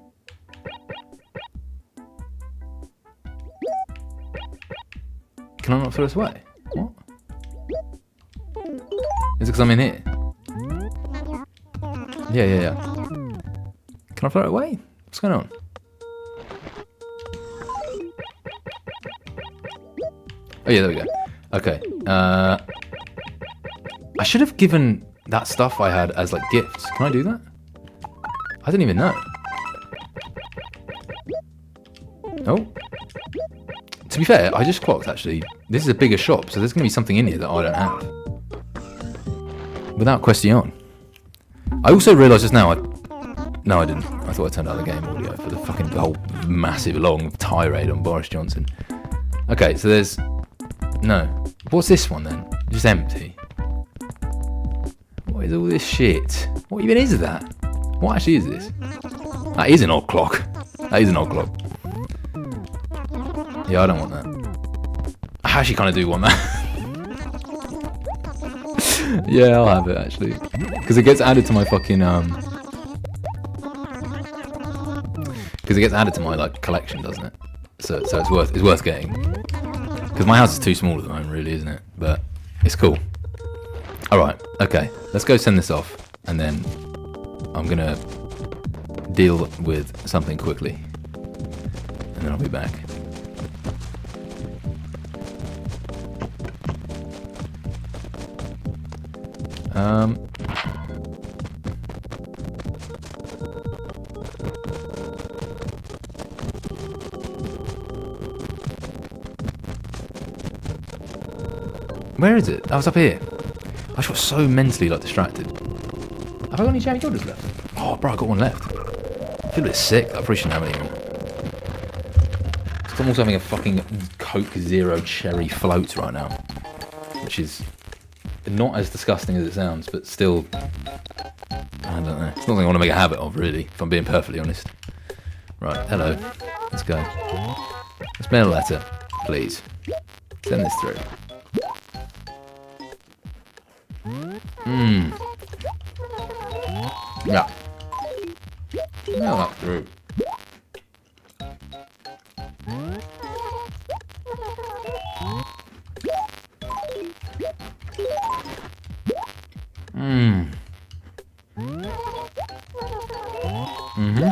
Can I not throw this away? What? Is it because I'm in here? Yeah. Can I throw it away? What's going on? Oh yeah, there we go. Okay. I should have given that stuff I had as like gifts. Can I do that? I didn't even know. Oh. To be fair, I just clocked actually. This is a bigger shop, so there's going to be something in here that I don't have. Without question. I also realised just now. No, I didn't. I thought I turned out the game audio for the whole massive long tirade on Boris Johnson. Okay, so there's. No. What's this one then? Just empty. What is all this shit? What even is that? What actually is this? That is an odd clock. That is an odd clock. Yeah, I don't want that. I actually kind of do want that. Yeah, I'll have it actually. Because it gets added to my fucking Because it gets added to my like collection, doesn't it? So it's worth getting. Because my house is too small at the moment, really, isn't it? But it's cool. Alright, okay. Let's go send this off. And then I'm going to deal with something quickly. And then I'll be back. Where is it? I was up here. I just got so mentally like distracted. Have I got any jammy Dodgers left? Oh, bro, I got one left. I feel a bit sick. I probably shouldn't have any more. I'm also having a fucking Coke Zero cherry float right now, which is not as disgusting as it sounds, but still, I don't know. It's not something I want to make a habit of, really, if I'm being perfectly honest. Right, hello. Let's go. Let's mail a letter, please. Send this through. Yeah. No, that's true. Mmm. Mm-hmm.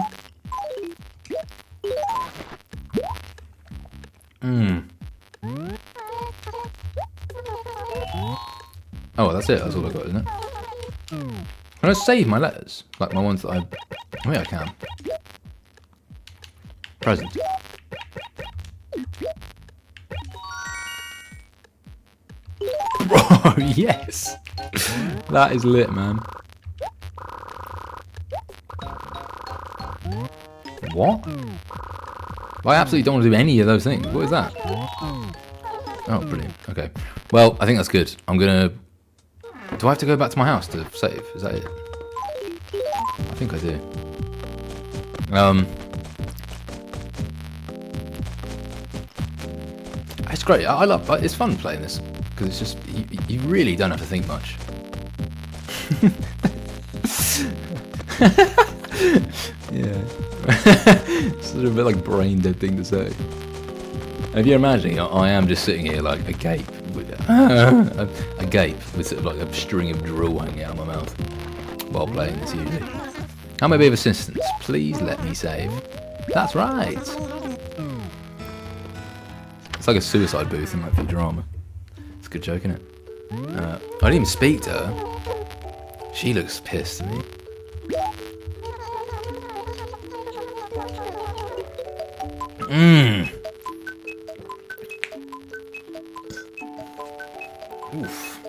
Mmm. Oh, that's it. That's all I got, isn't it? Can I save my letters? Like my ones that I mean, I can. Present. Bro, yes! That is lit, man. What? I absolutely don't want to do any of those things. What is that? Oh, brilliant. Okay. Well, I think that's good. I'm gonna... Do I have to go back to my house to save? Is that it? I think I do. It's great. I love... It's fun playing this. Because it's just... You really don't have to think much. Yeah. It's sort of a bit like brain dead thing to say. And if you're imagining, I am just sitting here like agape with sort of like a string of drool hanging out of my mouth while playing this usually. How may I be of assistance? Please let me save. That's right. It's like a suicide booth in like Futurama. It's a good joke, isn't it? I didn't even speak to her. She looks pissed to me. Mmm. Oof.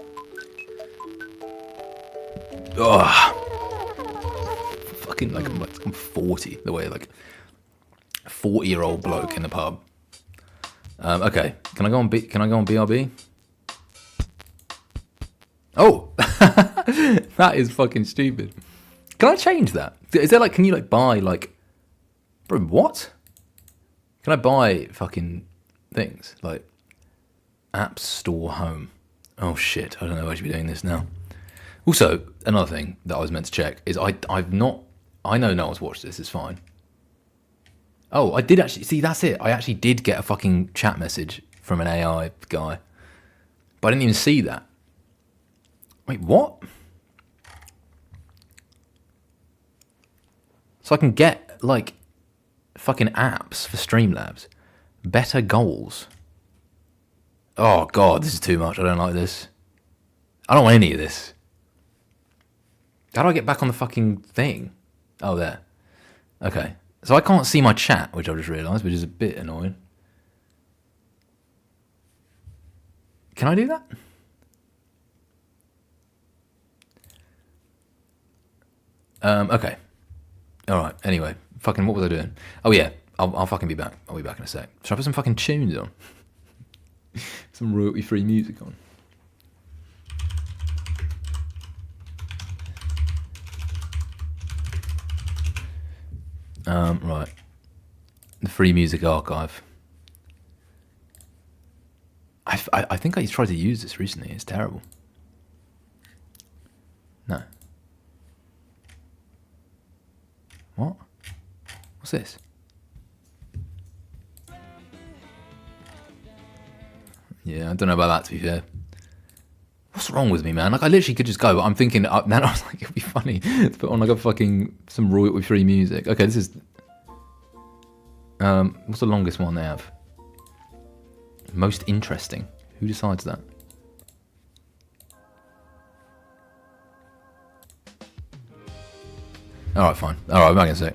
Ugh. Fucking like I'm 40. The way like a 40-year-old bloke in the pub. Okay. Can I go on BRB? Oh, that is fucking stupid. Can I change that? Is there like? Can you like buy like? Bro, what? Can I buy fucking things like App Store Home? Oh shit! I don't know. I should be doing this now. Also, another thing that I was meant to check is I've not. I know no one's watched this. It's fine. Oh, I did actually see. That's it. I actually did get a fucking chat message from an AI guy, but I didn't even see that. Wait, what? So I can get like fucking apps for Streamlabs. Better goals. Oh god, this is too much. I don't like this. I don't want any of this. How do I get back on the fucking thing? Oh, there. Okay. So I can't see my chat, which I've just realised, which is a bit annoying. Can I do that? Okay. Alright, anyway. Fucking, what was I doing? Oh yeah, I'll fucking be back. I'll be back in a sec. Should I put some fucking tunes on? Some royalty-free music on. Right. The Free Music Archive. I think I tried to use this recently. It's terrible. No. What? What's this? Yeah, I don't know about that, to be fair. What's wrong with me, man? Like, I literally could just go, but I'm thinking, now I was like, it'd be funny to put on like a fucking, some royalty-free music. Okay, this is, what's the longest one they have? Most interesting. Who decides that? Alright, fine. Alright, I'm back in a sec.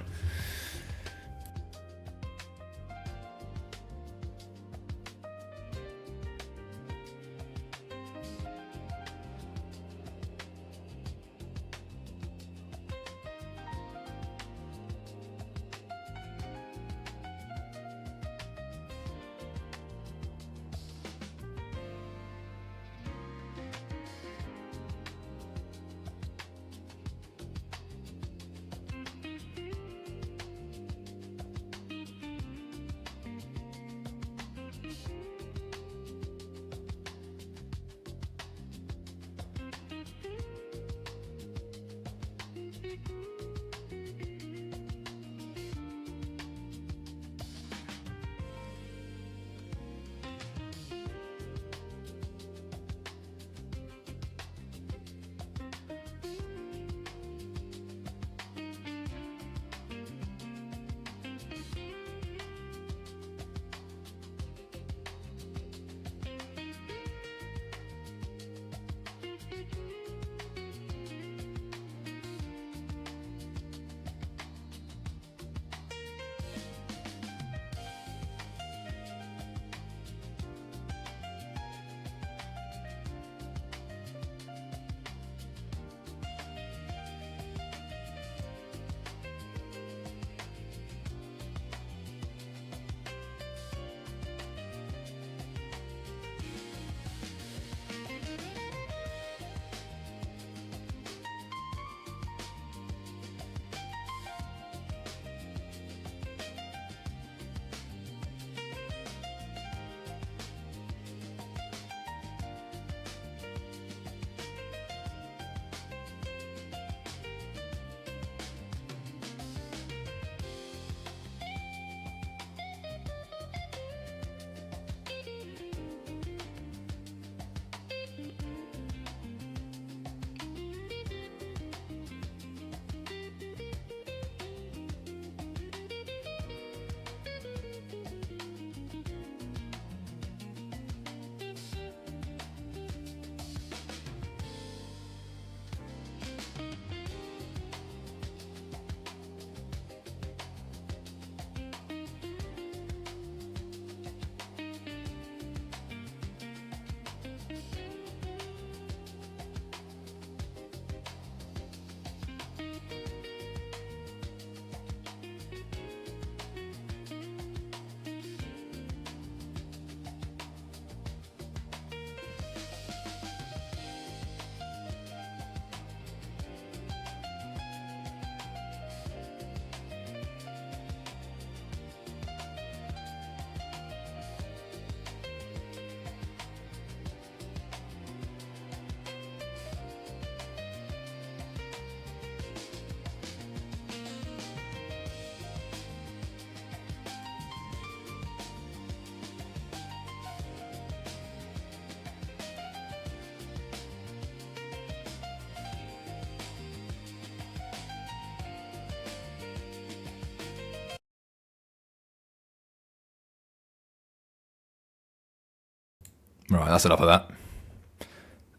Right, that's enough of that.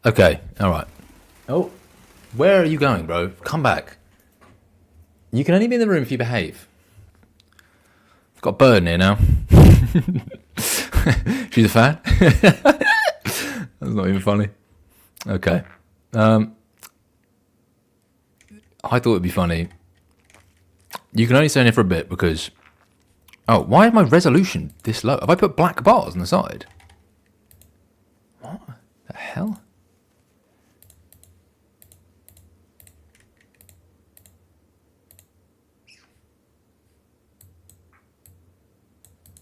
Okay, alright. Oh, where are you going, bro? Come back. You can only be in the room if you behave. I've got a bird in here now. She's a fan? That's not even funny. Okay. I thought it'd be funny. You can only stay in here for a bit because... Oh, why is my resolution this low? Have I put black bars on the side? What the hell?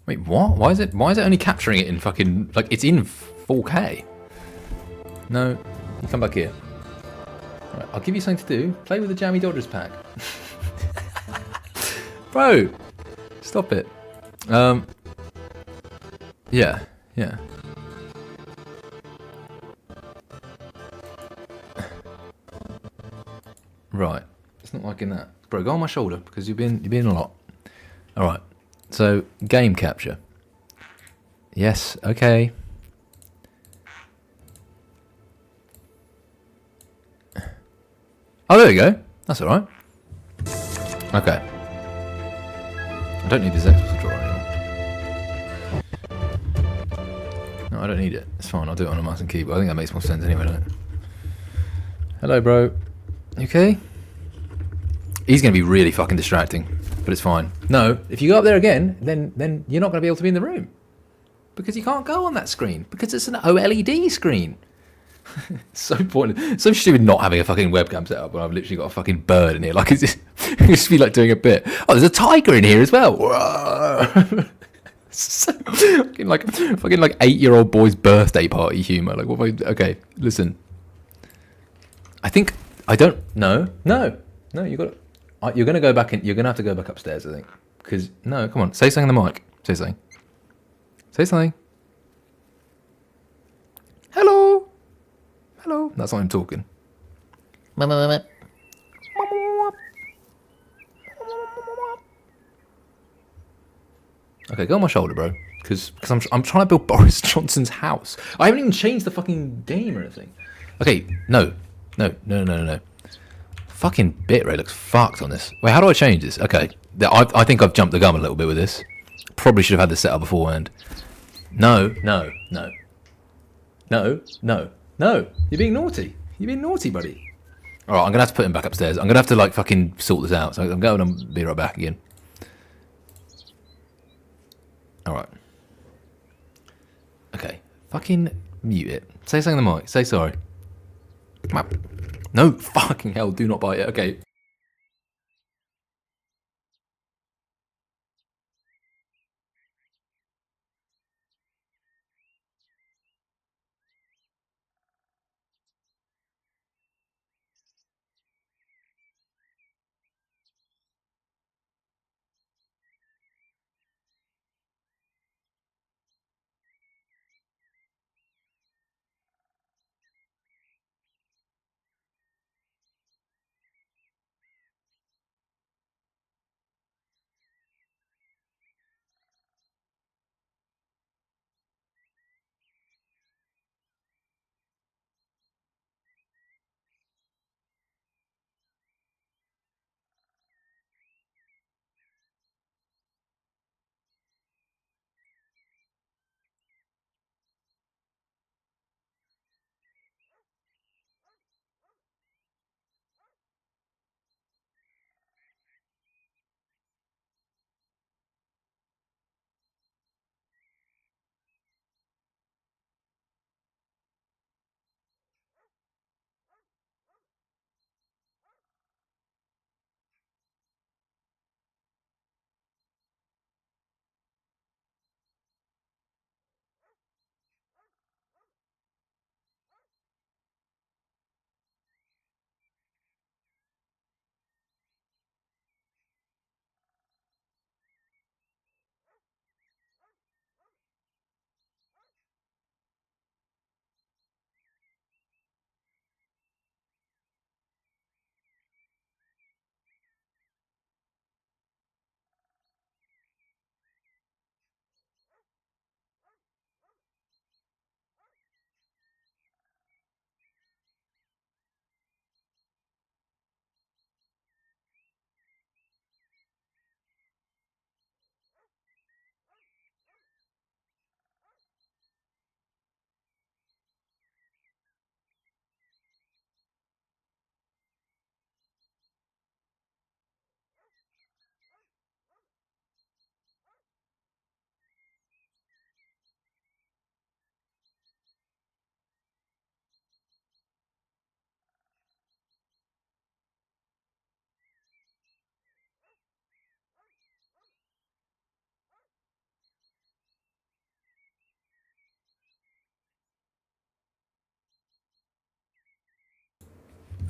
Wait, what? Why is it only capturing it in fucking... Like, it's in 4K. No, you come back here. Right, I'll give you something to do. Play with the Jammy Dodgers pack. Bro! Stop it. Yeah. Right. It's not liking that. Bro, go on my shoulder, because you've been a lot. Alright. So, game capture. Yes, okay. Oh, there we go. That's alright. Okay. I don't need this explicit drawer anymore. No, I don't need it. It's fine, I'll do it on a mouse and keyboard. I think that makes more sense anyway, doesn't it? Hello, bro. You okay? He's going to be really fucking distracting, but it's fine. No, if you go up there again, then you're not going to be able to be in the room. Because you can't go on that screen. Because it's an OLED screen. So pointless. So stupid not having a fucking webcam set up when I've literally got a fucking bird in here. Like, it's just be like doing a bit. Oh, there's a tiger in here as well. So, fucking like 8-year-old boy's birthday party humor. Like, what have I... Okay, listen. I don't... No, you got to... You're going to go back in... You're going to have to go back upstairs, I think. Because... No, come on. Say something on the mic. Say something. Say something. Hello. Hello. That's not him talking. Okay, go on my shoulder, bro. Because I'm trying to build Boris Johnson's house. I haven't even changed the fucking game or anything. Okay, no. Fucking bitrate looks fucked on this. Wait, how do I change this? Okay, I think I've jumped the gun a little bit with this. Probably should have had this set up beforehand. No. You're being naughty. You're being naughty, buddy. Alright, I'm going to have to put him back upstairs. I'm going to have to, like, fucking sort this out. So I'm going to be right back again. Alright. Okay. Fucking mute it. Say something on the mic. Say sorry. No, fucking hell. Do not bite it. Okay.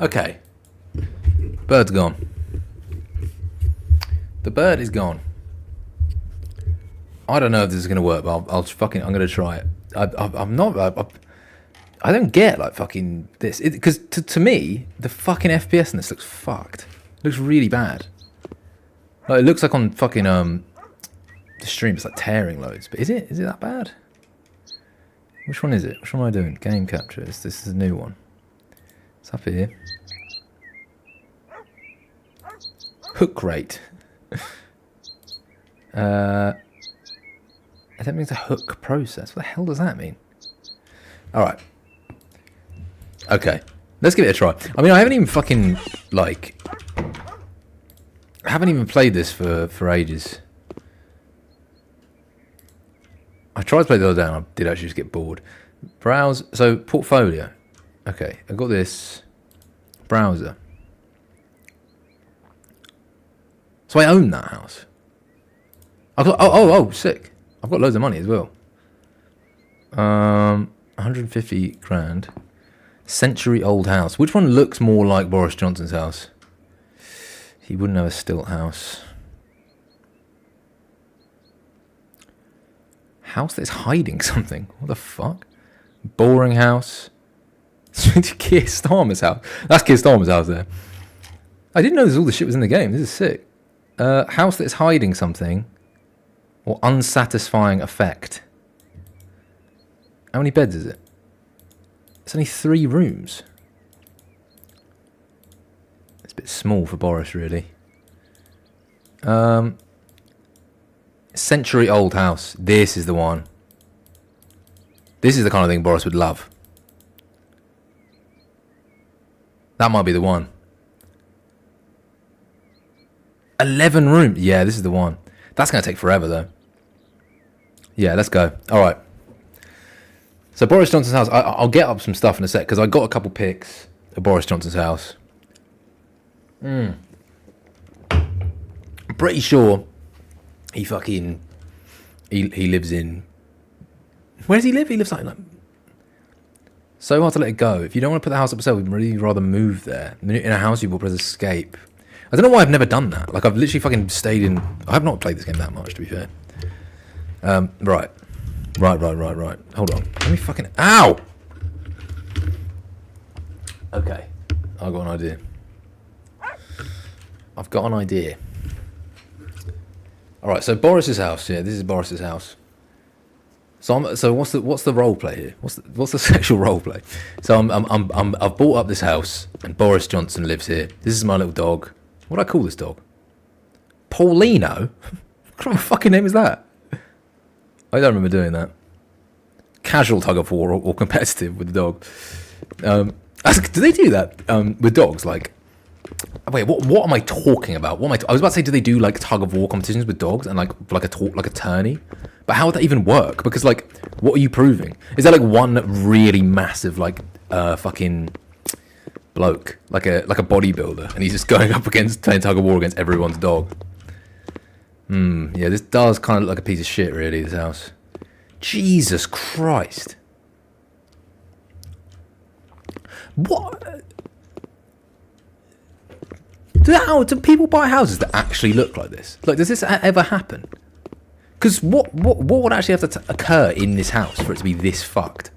Okay. Bird's gone. The bird is gone. I don't know if this is gonna work, but I'm gonna try it. I don't get like fucking this because to me the fucking FPS in this looks fucked. It looks really bad. Like it looks like on fucking the stream it's like tearing loads. But is it that bad? Which one is it? Which one am I doing? Game capture. This is a new one. It's up here. Hook rate. I don't mean it's a hook process. What the hell does that mean? Alright. Okay. Let's give it a try. I mean, I haven't even fucking, like... I haven't even played this for ages. I tried to play the other day and I did actually just get bored. Browse. So, portfolio. Okay. I've got this. Browser. So I own that house. I've got... Oh, sick. I've got loads of money as well. 150 grand. Century old house. Which one looks more like Boris Johnson's house? He wouldn't have a stilt house. House that's hiding something. What the fuck? Boring house. Keir Starmer's house. That's Keir Starmer's house there. I didn't know all the shit was in the game. This is sick. House that's hiding something. Or unsatisfying effect. How many beds is it? It's only 3 rooms. It's a bit small for Boris, really. Century old house. This is the one. This is the kind of thing Boris would love. That might be the one. 11 rooms. Yeah, this is the one. That's going to take forever, though. Yeah, let's go. All right. So Boris Johnson's house. I'll get up some stuff in a sec because I got a couple pics of Boris Johnson's house. I'm pretty sure he lives in. Where does he live? He lives like so hard to let it go. If you don't want to put the house up for sale, we'd really rather move there. In a house you bought, press escape. I don't know why I've never done that. Like I've literally fucking stayed in. I have not played this game that much, to be fair. Right. Hold on. Let me fucking... Ow! Okay. I've got an idea. Alright, so Boris's house. Yeah, this is Boris's house. So what's the role play here? What's the sexual role play? So I've bought up this house and Boris Johnson lives here. This is my little dog. What do I call this dog? Paulino? What kind of fucking name is that? I don't remember doing that. Casual tug of war or competitive with the dog. Do they do that with dogs? Like, wait, what am I talking about? I was about to say, do they do like tug of war competitions with dogs and like a tourney? But how would that even work? Because like, what are you proving? Is there like one really massive like fucking bloke, like a bodybuilder, and he's just going up against playing tug of war against everyone's dog? Yeah, this does kind of look like a piece of shit, really, this house. Jesus Christ. What? Do people buy houses that actually look like this? Like, does this ever happen? Because what would actually have to occur in this house for it to be this fucked?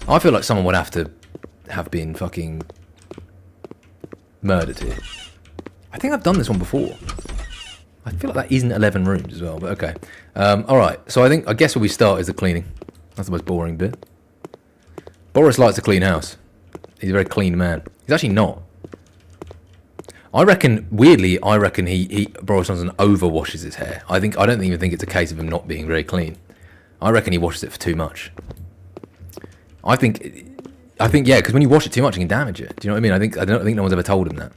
I feel like someone would have to have been fucking murdered here. I think I've done this one before. I feel like that isn't 11 rooms as well, but okay. Alright, so I guess where we start is the cleaning. That's the most boring bit. Boris likes a clean house. He's a very clean man. He's actually not. Weirdly, I reckon Boris Johnson overwashes his hair. I don't even think it's a case of him not being very clean. I reckon he washes it for too much. I think yeah, because when you wash it too much, you can damage it. Do you know what I mean? I don't think no one's ever told him that.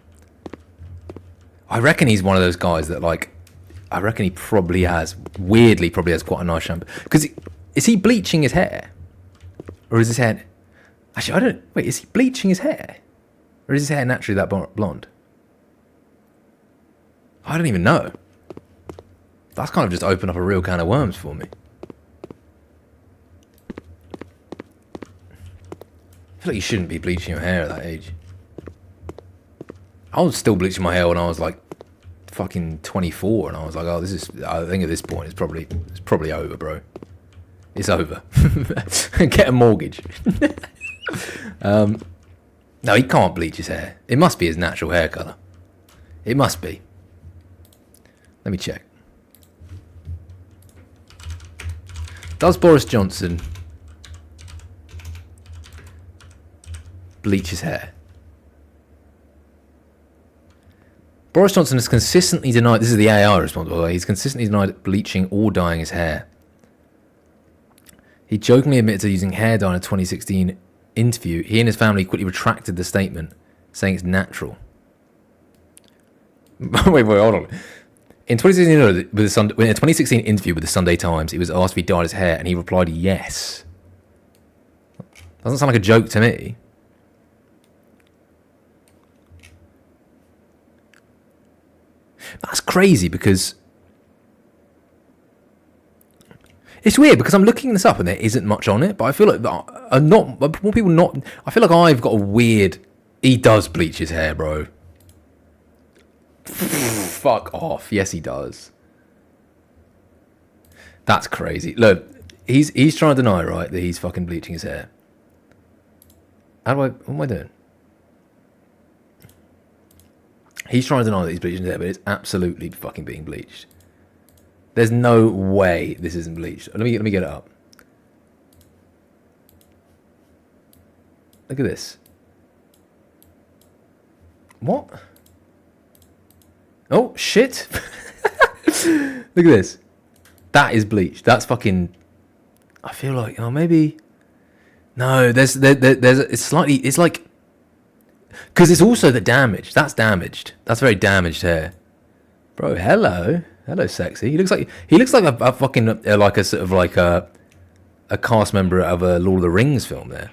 I reckon he's one of those guys that like, I reckon he probably has quite a nice shampoo. Because is he bleaching his hair? Or is his hair... Actually, wait, is he bleaching his hair? Or is his hair naturally that blonde? I don't even know. That's kind of just opened up a real can of worms for me. I feel like you shouldn't be bleaching your hair at that age. I was still bleaching my hair when I was like fucking 24, and I was like, oh, this is. I think at this point it's probably over, bro. It's over. Get a mortgage. No, he can't bleach his hair. It must be his natural hair colour. It must be. Let me check. Does Boris Johnson bleach his hair? Boris Johnson has consistently denied, this is the AI response, by the way, he's consistently denied bleaching or dyeing his hair. He jokingly admitted to using hair dye in a 2016 interview. He and his family quickly retracted the statement, saying it's natural. wait, hold on. In 2016 interview with the Sunday Times, he was asked if he dyed his hair, and he replied yes. Doesn't sound like a joke to me. That's crazy because it's weird because I'm looking this up and there isn't much on it, but I feel like more people not. I feel like I've got a weird. He does bleach his hair, bro. Fuck off. Yes, he does. That's crazy. Look, he's trying to deny, right, that he's fucking bleaching his hair. What am I doing? He's trying to deny that he's bleaching his hair, but it's absolutely fucking being bleached. There's no way this isn't bleached. Let me get it up. Look at this. What? Oh shit! Look at this. That is bleached. That's fucking. I feel like maybe. No, there's it's slightly. It's like. Because it's also the damage. That's damaged. That's very damaged hair, bro. Hello, sexy. He looks like a fucking like a sort of like a cast member of a Lord of the Rings film. There.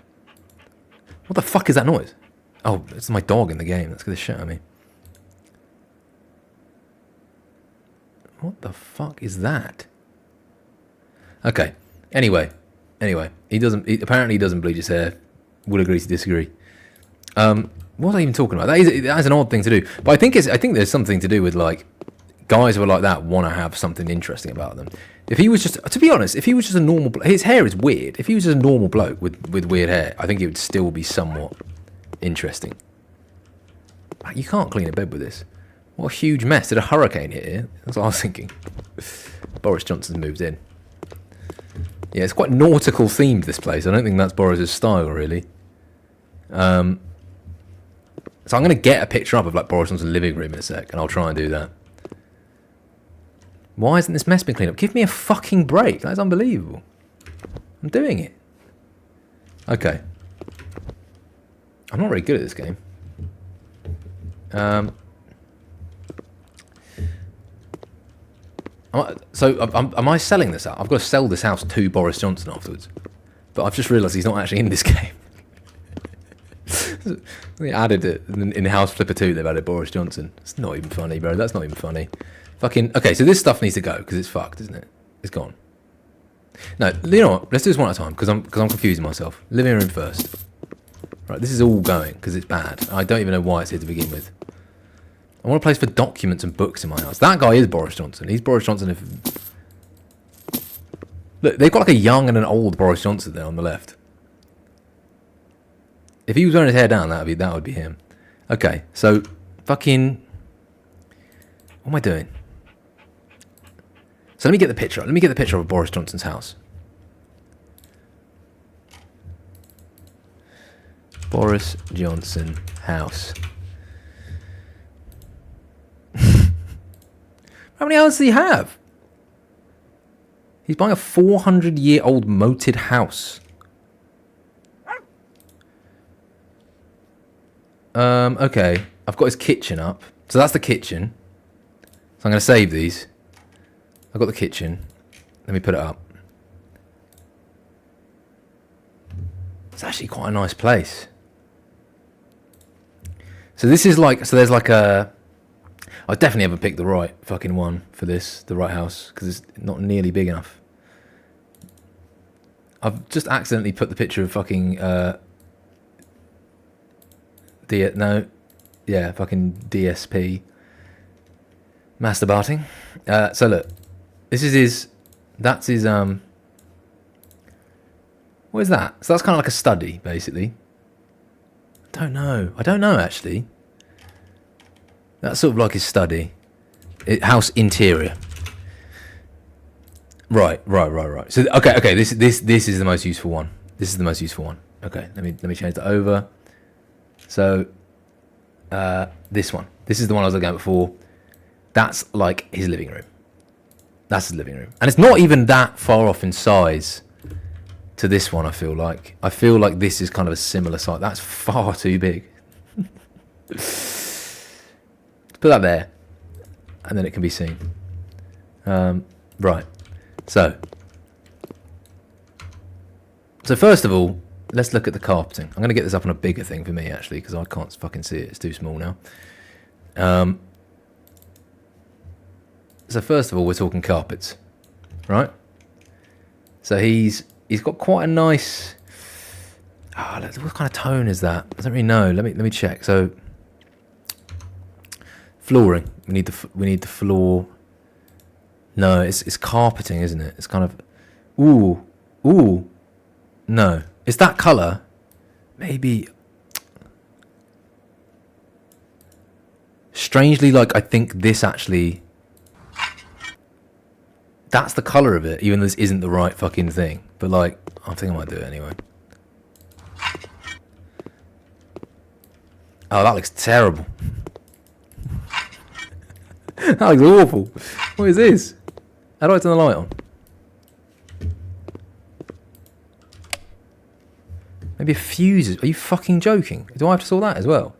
What the fuck is that noise? Oh, it's my dog in the game. That's gonna shit at me. What the fuck is that? Okay. Anyway, he apparently doesn't bleach his hair. Would agree to disagree. What was I even talking about? That is an odd thing to do. But I think there's something to do with like guys who are like that want to have something interesting about them. If he was just, to be honest, if he was just a normal, his hair is weird. If he was just a normal bloke with weird hair, I think it would still be somewhat interesting. You can't clean a bed with this. What a huge mess. Did a hurricane hit here? That's what I was thinking. Boris Johnson's moved in. Yeah, it's quite nautical themed, this place. I don't think that's Boris's style, really. So I'm going to get a picture up of like Boris Johnson's living room in a sec, and I'll try and do that. Why hasn't this mess been cleaned up? Give me a fucking break. That is unbelievable. I'm doing it. Okay. I'm not very good at this game. Am I selling this out? I've got to sell this house to Boris Johnson afterwards. But I've just realised he's not actually in this game. They added it in House Flipper 2. They've added Boris Johnson. It's not even funny, bro. That's not even funny. Fucking okay. So this stuff needs to go because it's fucked, isn't it? It's gone. No, you know what? Let's do this one at a time because I'm confusing myself. Living room first. Right, this is all going because it's bad. I don't even know why it's here to begin with. I want a place for documents and books in my house. That guy is Boris Johnson. He's Boris Johnson. Look, they've got like a young and an old Boris Johnson there on the left. If he was wearing his hair down, that would be him. Okay, so fucking. What am I doing? So let me get the picture. Let me get the picture of Boris Johnson's house. Boris Johnson house. How many houses does he have? He's buying a 400-year-old moated house. Okay. I've got his kitchen up. So that's the kitchen. So I'm going to save these. I've got the kitchen. Let me put it up. It's actually quite a nice place. So this is like... So there's like a... I definitely haven't picked the right fucking one for this. The right house. Because it's not nearly big enough. I've just accidentally put the picture of fucking... No. Yeah, fucking DSP. Masturbating. So look, this is his. That's his. What is that? So that's kind of like a study, basically. I don't know actually. That's sort of like his study. House interior. Right. So okay. This is the most useful one. This is the most useful one. Okay, let me change that over. So this one. This is the one I was looking at before. That's like his living room. That's his living room. And it's not even that far off in size to this one, I feel like. I feel like this is kind of a similar size. That's far too big. Let's put that there. And then it can be seen. Right. So first of all, let's look at the carpeting. I'm going to get this up on a bigger thing for me, actually, because I can't fucking see it. It's too small now. So first of all, we're talking carpets, right? So he's got quite a nice. What kind of tone is that? I don't really know. Let me check. So flooring. We need the floor. No, it's carpeting, isn't it? It's kind of. Ooh. No, it's that colour. Maybe. Strangely, like I think this actually. That's the colour of it, even though this isn't the right fucking thing. But like, I think I might do it anyway. Oh, that looks terrible. That looks awful. What is this? How do I turn the light on? Maybe a fuse. Are you fucking joking? Do I have to sort that as well?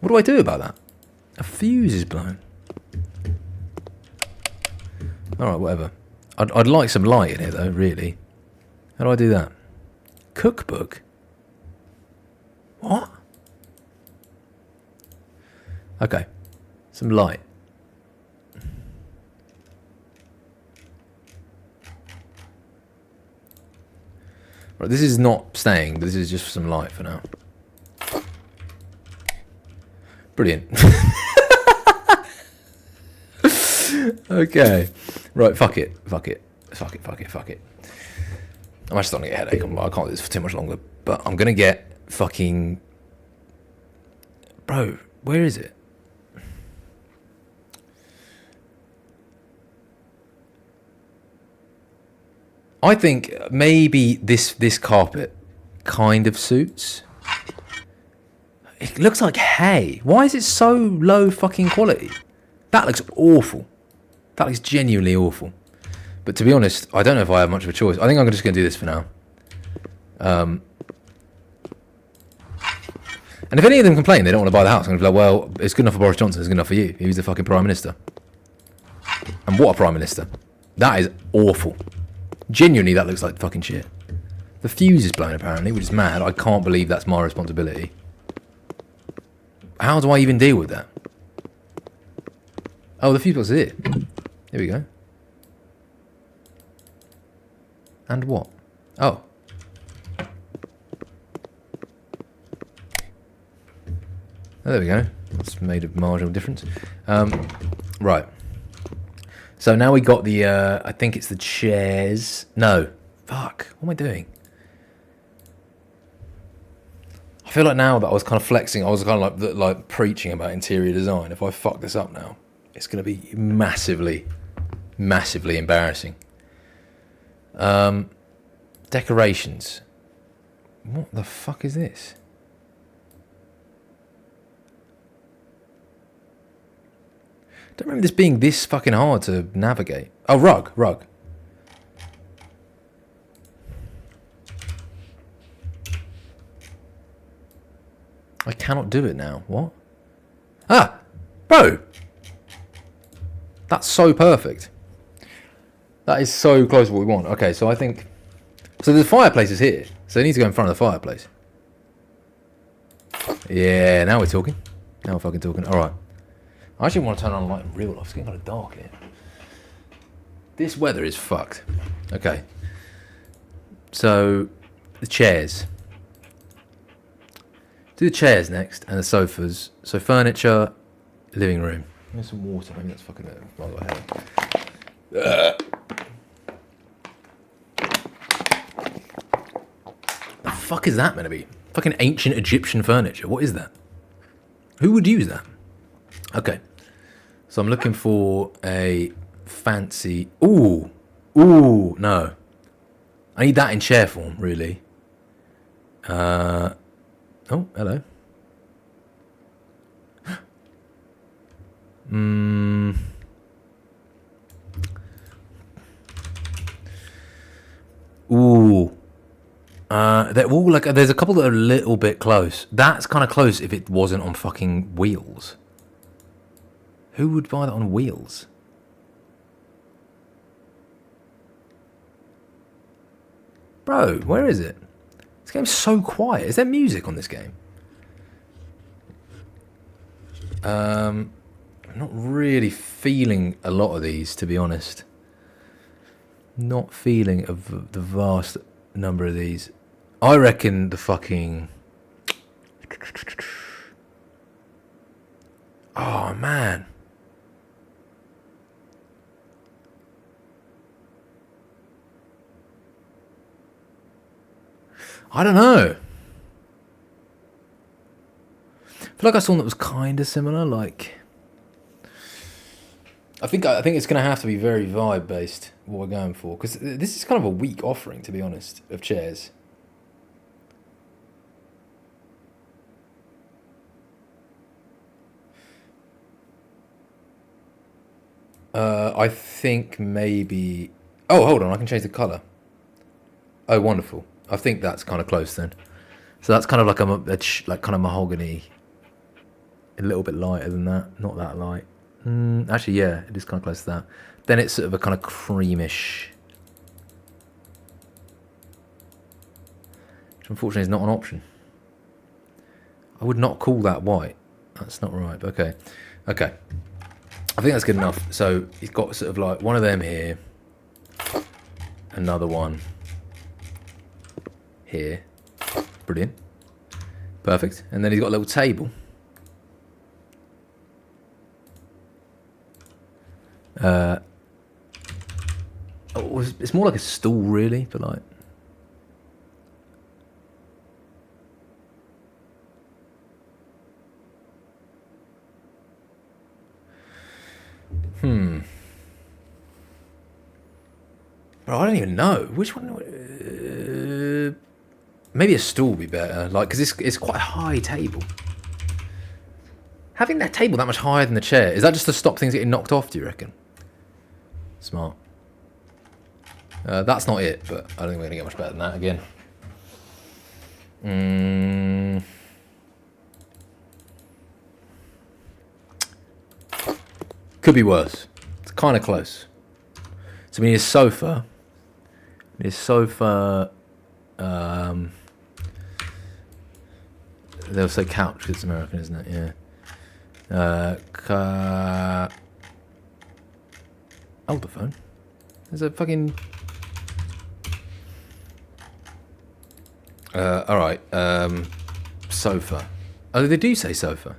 What do I do about that? A fuse is blown. Alright, whatever. I'd like some light in here though, really. How do I do that? Cookbook? What? Okay. Some light. Right, this is not staying, but this is just some light for now. Brilliant. Okay. Right, fuck it. I'm actually starting to get a headache. I can't do this for too much longer. But I'm going to get fucking... Bro, where is it? I think maybe this carpet kind of suits. It looks like hay. Why is it so low fucking quality? That looks awful. That looks genuinely awful. But to be honest, I don't know if I have much of a choice. I think I'm just going to do this for now. And if any of them complain they don't want to buy the house, I'm going to be like, well, it's good enough for Boris Johnson, it's good enough for you. He was the fucking Prime Minister. And what a Prime Minister. That is awful. Genuinely, that looks like fucking shit. The fuse is blown, apparently, which is mad. I can't believe that's my responsibility. How do I even deal with that? Oh, the fuse box is here. Here we go. And what? Oh. Oh, there we go. It's made a marginal difference. Right. So now we got the, I think it's the chairs. No. Fuck. What am I doing? I feel like now that I was kind of flexing, I was kind of like preaching about interior design. If I fuck this up now, it's going to be massively embarrassing. Decorations. What the fuck is this? Don't remember this being this fucking hard to navigate. Oh, rug. I cannot do it now. What? Ah! Bro! That's so perfect. That is so close to what we want. Okay, so I think... So the fireplace is here. So they need to go in front of the fireplace. Yeah, now we're talking. Now we're fucking talking. Alright. I actually want to turn on the light in real life. It's getting kind of dark here. This weather is fucked. Okay. So, the chairs. Do the chairs next and the sofas. So furniture, living room. There's some water. Maybe that's fucking it. The fuck is that meant to be? Fucking ancient Egyptian furniture. What is that? Who would use that? Okay. So I'm looking for a fancy... Ooh. Ooh, no. I need that in chair form, really. Oh, hello. Ooh. They're all like... There's a couple that are a little bit close. That's kind of close if it wasn't on fucking wheels. Who would buy that on wheels? Bro, where is it? This game's so quiet. Is there music on this game? I'm not really feeling a lot of these, to be honest. Not feeling of the vast number of these. I reckon the fucking... Oh, man. I don't know. I feel like I saw one that was kind of similar. Like, I think it's going to have to be very vibe based. What we're going for, because this is kind of a weak offering, to be honest, of chairs. I think maybe. Oh, hold on, I can change the color. Oh, wonderful. I think that's kind of close then. So that's kind of like like kind of mahogany. A little bit lighter than that. Not that light. Actually, yeah, it is kind of close to that. Then it's sort of a kind of creamish. Which unfortunately is not an option. I would not call that white. That's not right. But okay. Okay. I think that's good enough. So he's got sort of like one of them here. Another one here. Brilliant. Perfect. And then he's got a little table. It's more like a stool, really, but like... Bro, I don't even know. Which one... maybe a stool would be better, like, because it's quite a high table. Having that table that much higher than the chair, is that just to stop things getting knocked off, do you reckon? Smart. That's not it, but I don't think we're going to get much better than that again. Could be worse. It's kind of close. So we need a sofa. We need a sofa. They'll say couch because it's American, isn't it? Yeah. Hold the phone. There's a fucking... alright. Sofa. Oh, they do say sofa.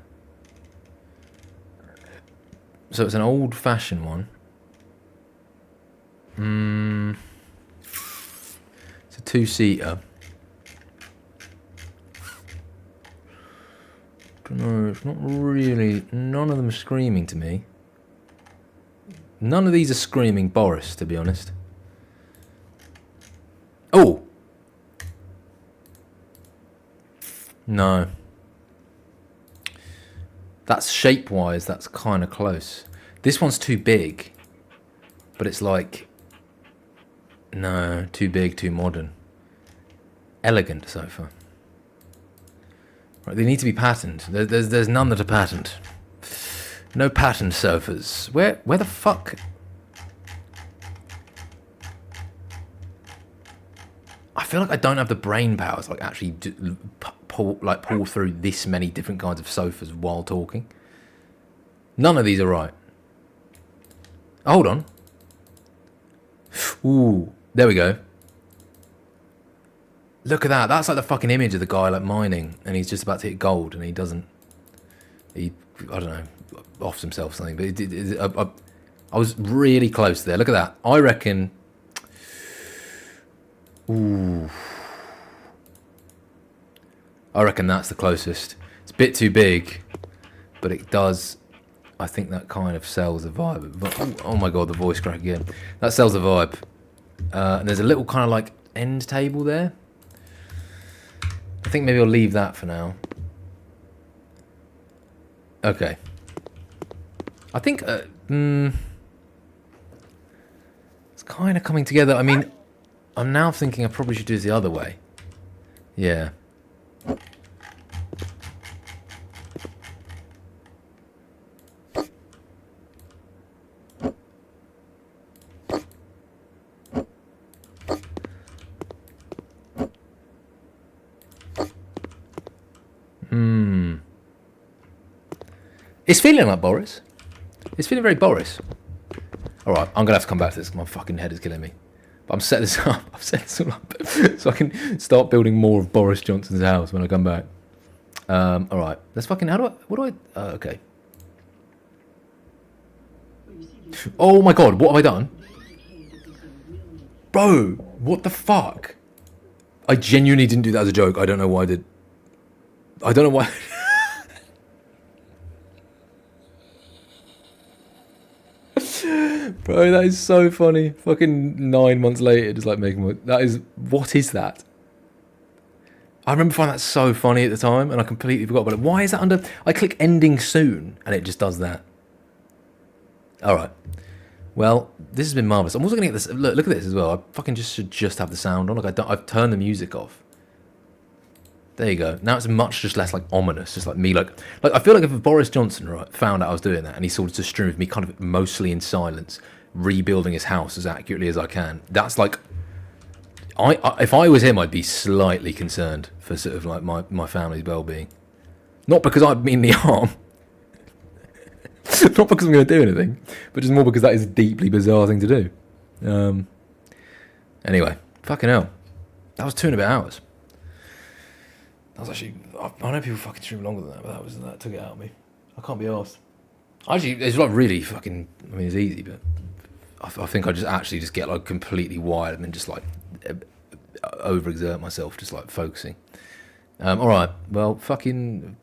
So it's an old-fashioned one. It's a two-seater. No, it's not really... None of them are screaming to me. None of these are screaming Boris, to be honest. Oh! No. That's shape-wise, that's kind of close. This one's too big. But it's like... No, too big, too modern. Elegant sofa. Right, they need to be patterned. There's none that are patterned. No patterned sofas. Where the fuck? I feel like I don't have the brain power to like actually pull through this many different kinds of sofas while talking. None of these are right. Oh, hold on. Ooh, there we go. Look at that. That's like the fucking image of the guy like mining, and he's just about to hit gold, and he doesn't. He, I don't know, offs himself or something. But I was really close there. Look at that. I reckon. Ooh. I reckon that's the closest. It's a bit too big, but it does. I think that kind of sells the vibe. Oh my god, the voice crack again. That sells the vibe. And there's a little kind of like end table there. I think maybe I'll leave that for now. Okay. I think it's kind of coming together. I mean, I'm now thinking I probably should do this the other way. Yeah. It's feeling like Boris. It's feeling very Boris. Alright, I'm going to have to come back to this. My fucking head is killing me. But I'm setting this up. I've set this all up so I can start building more of Boris Johnson's house when I come back. Alright, let's fucking... okay. Oh my god, what have I done? Bro, what the fuck? I genuinely didn't do that as a joke. I don't know why I did. I don't know why... Bro, that is so funny. Fucking 9 months later, just like making that is. What is that? I remember finding that so funny at the time, and I completely forgot about it. Why is that under? I click ending soon, and it just does that. All right. Well, this has been marvelous. I'm also gonna get this. Look at this as well. I fucking should just have the sound on. Like I've turned the music off. There you go. Now it's much just less like ominous, just like me like I feel like if Boris Johnson found out I was doing that and he saw just stream of me kind of mostly in silence, rebuilding his house as accurately as I can. That's like if I was him, I'd be slightly concerned for sort of like my family's well-being. Not because I mean the harm. Not because I'm going to do anything, but just more because that is a deeply bizarre thing to do. Anyway, fucking hell. That was 2.5 hours. That was actually... I know people fucking stream longer than that, but that took it out of me. I can't be arsed. Actually, it's like really fucking... I mean, it's easy, but... I think I just get like completely wired and then just like... overexert myself, just like focusing. Alright, well, fucking...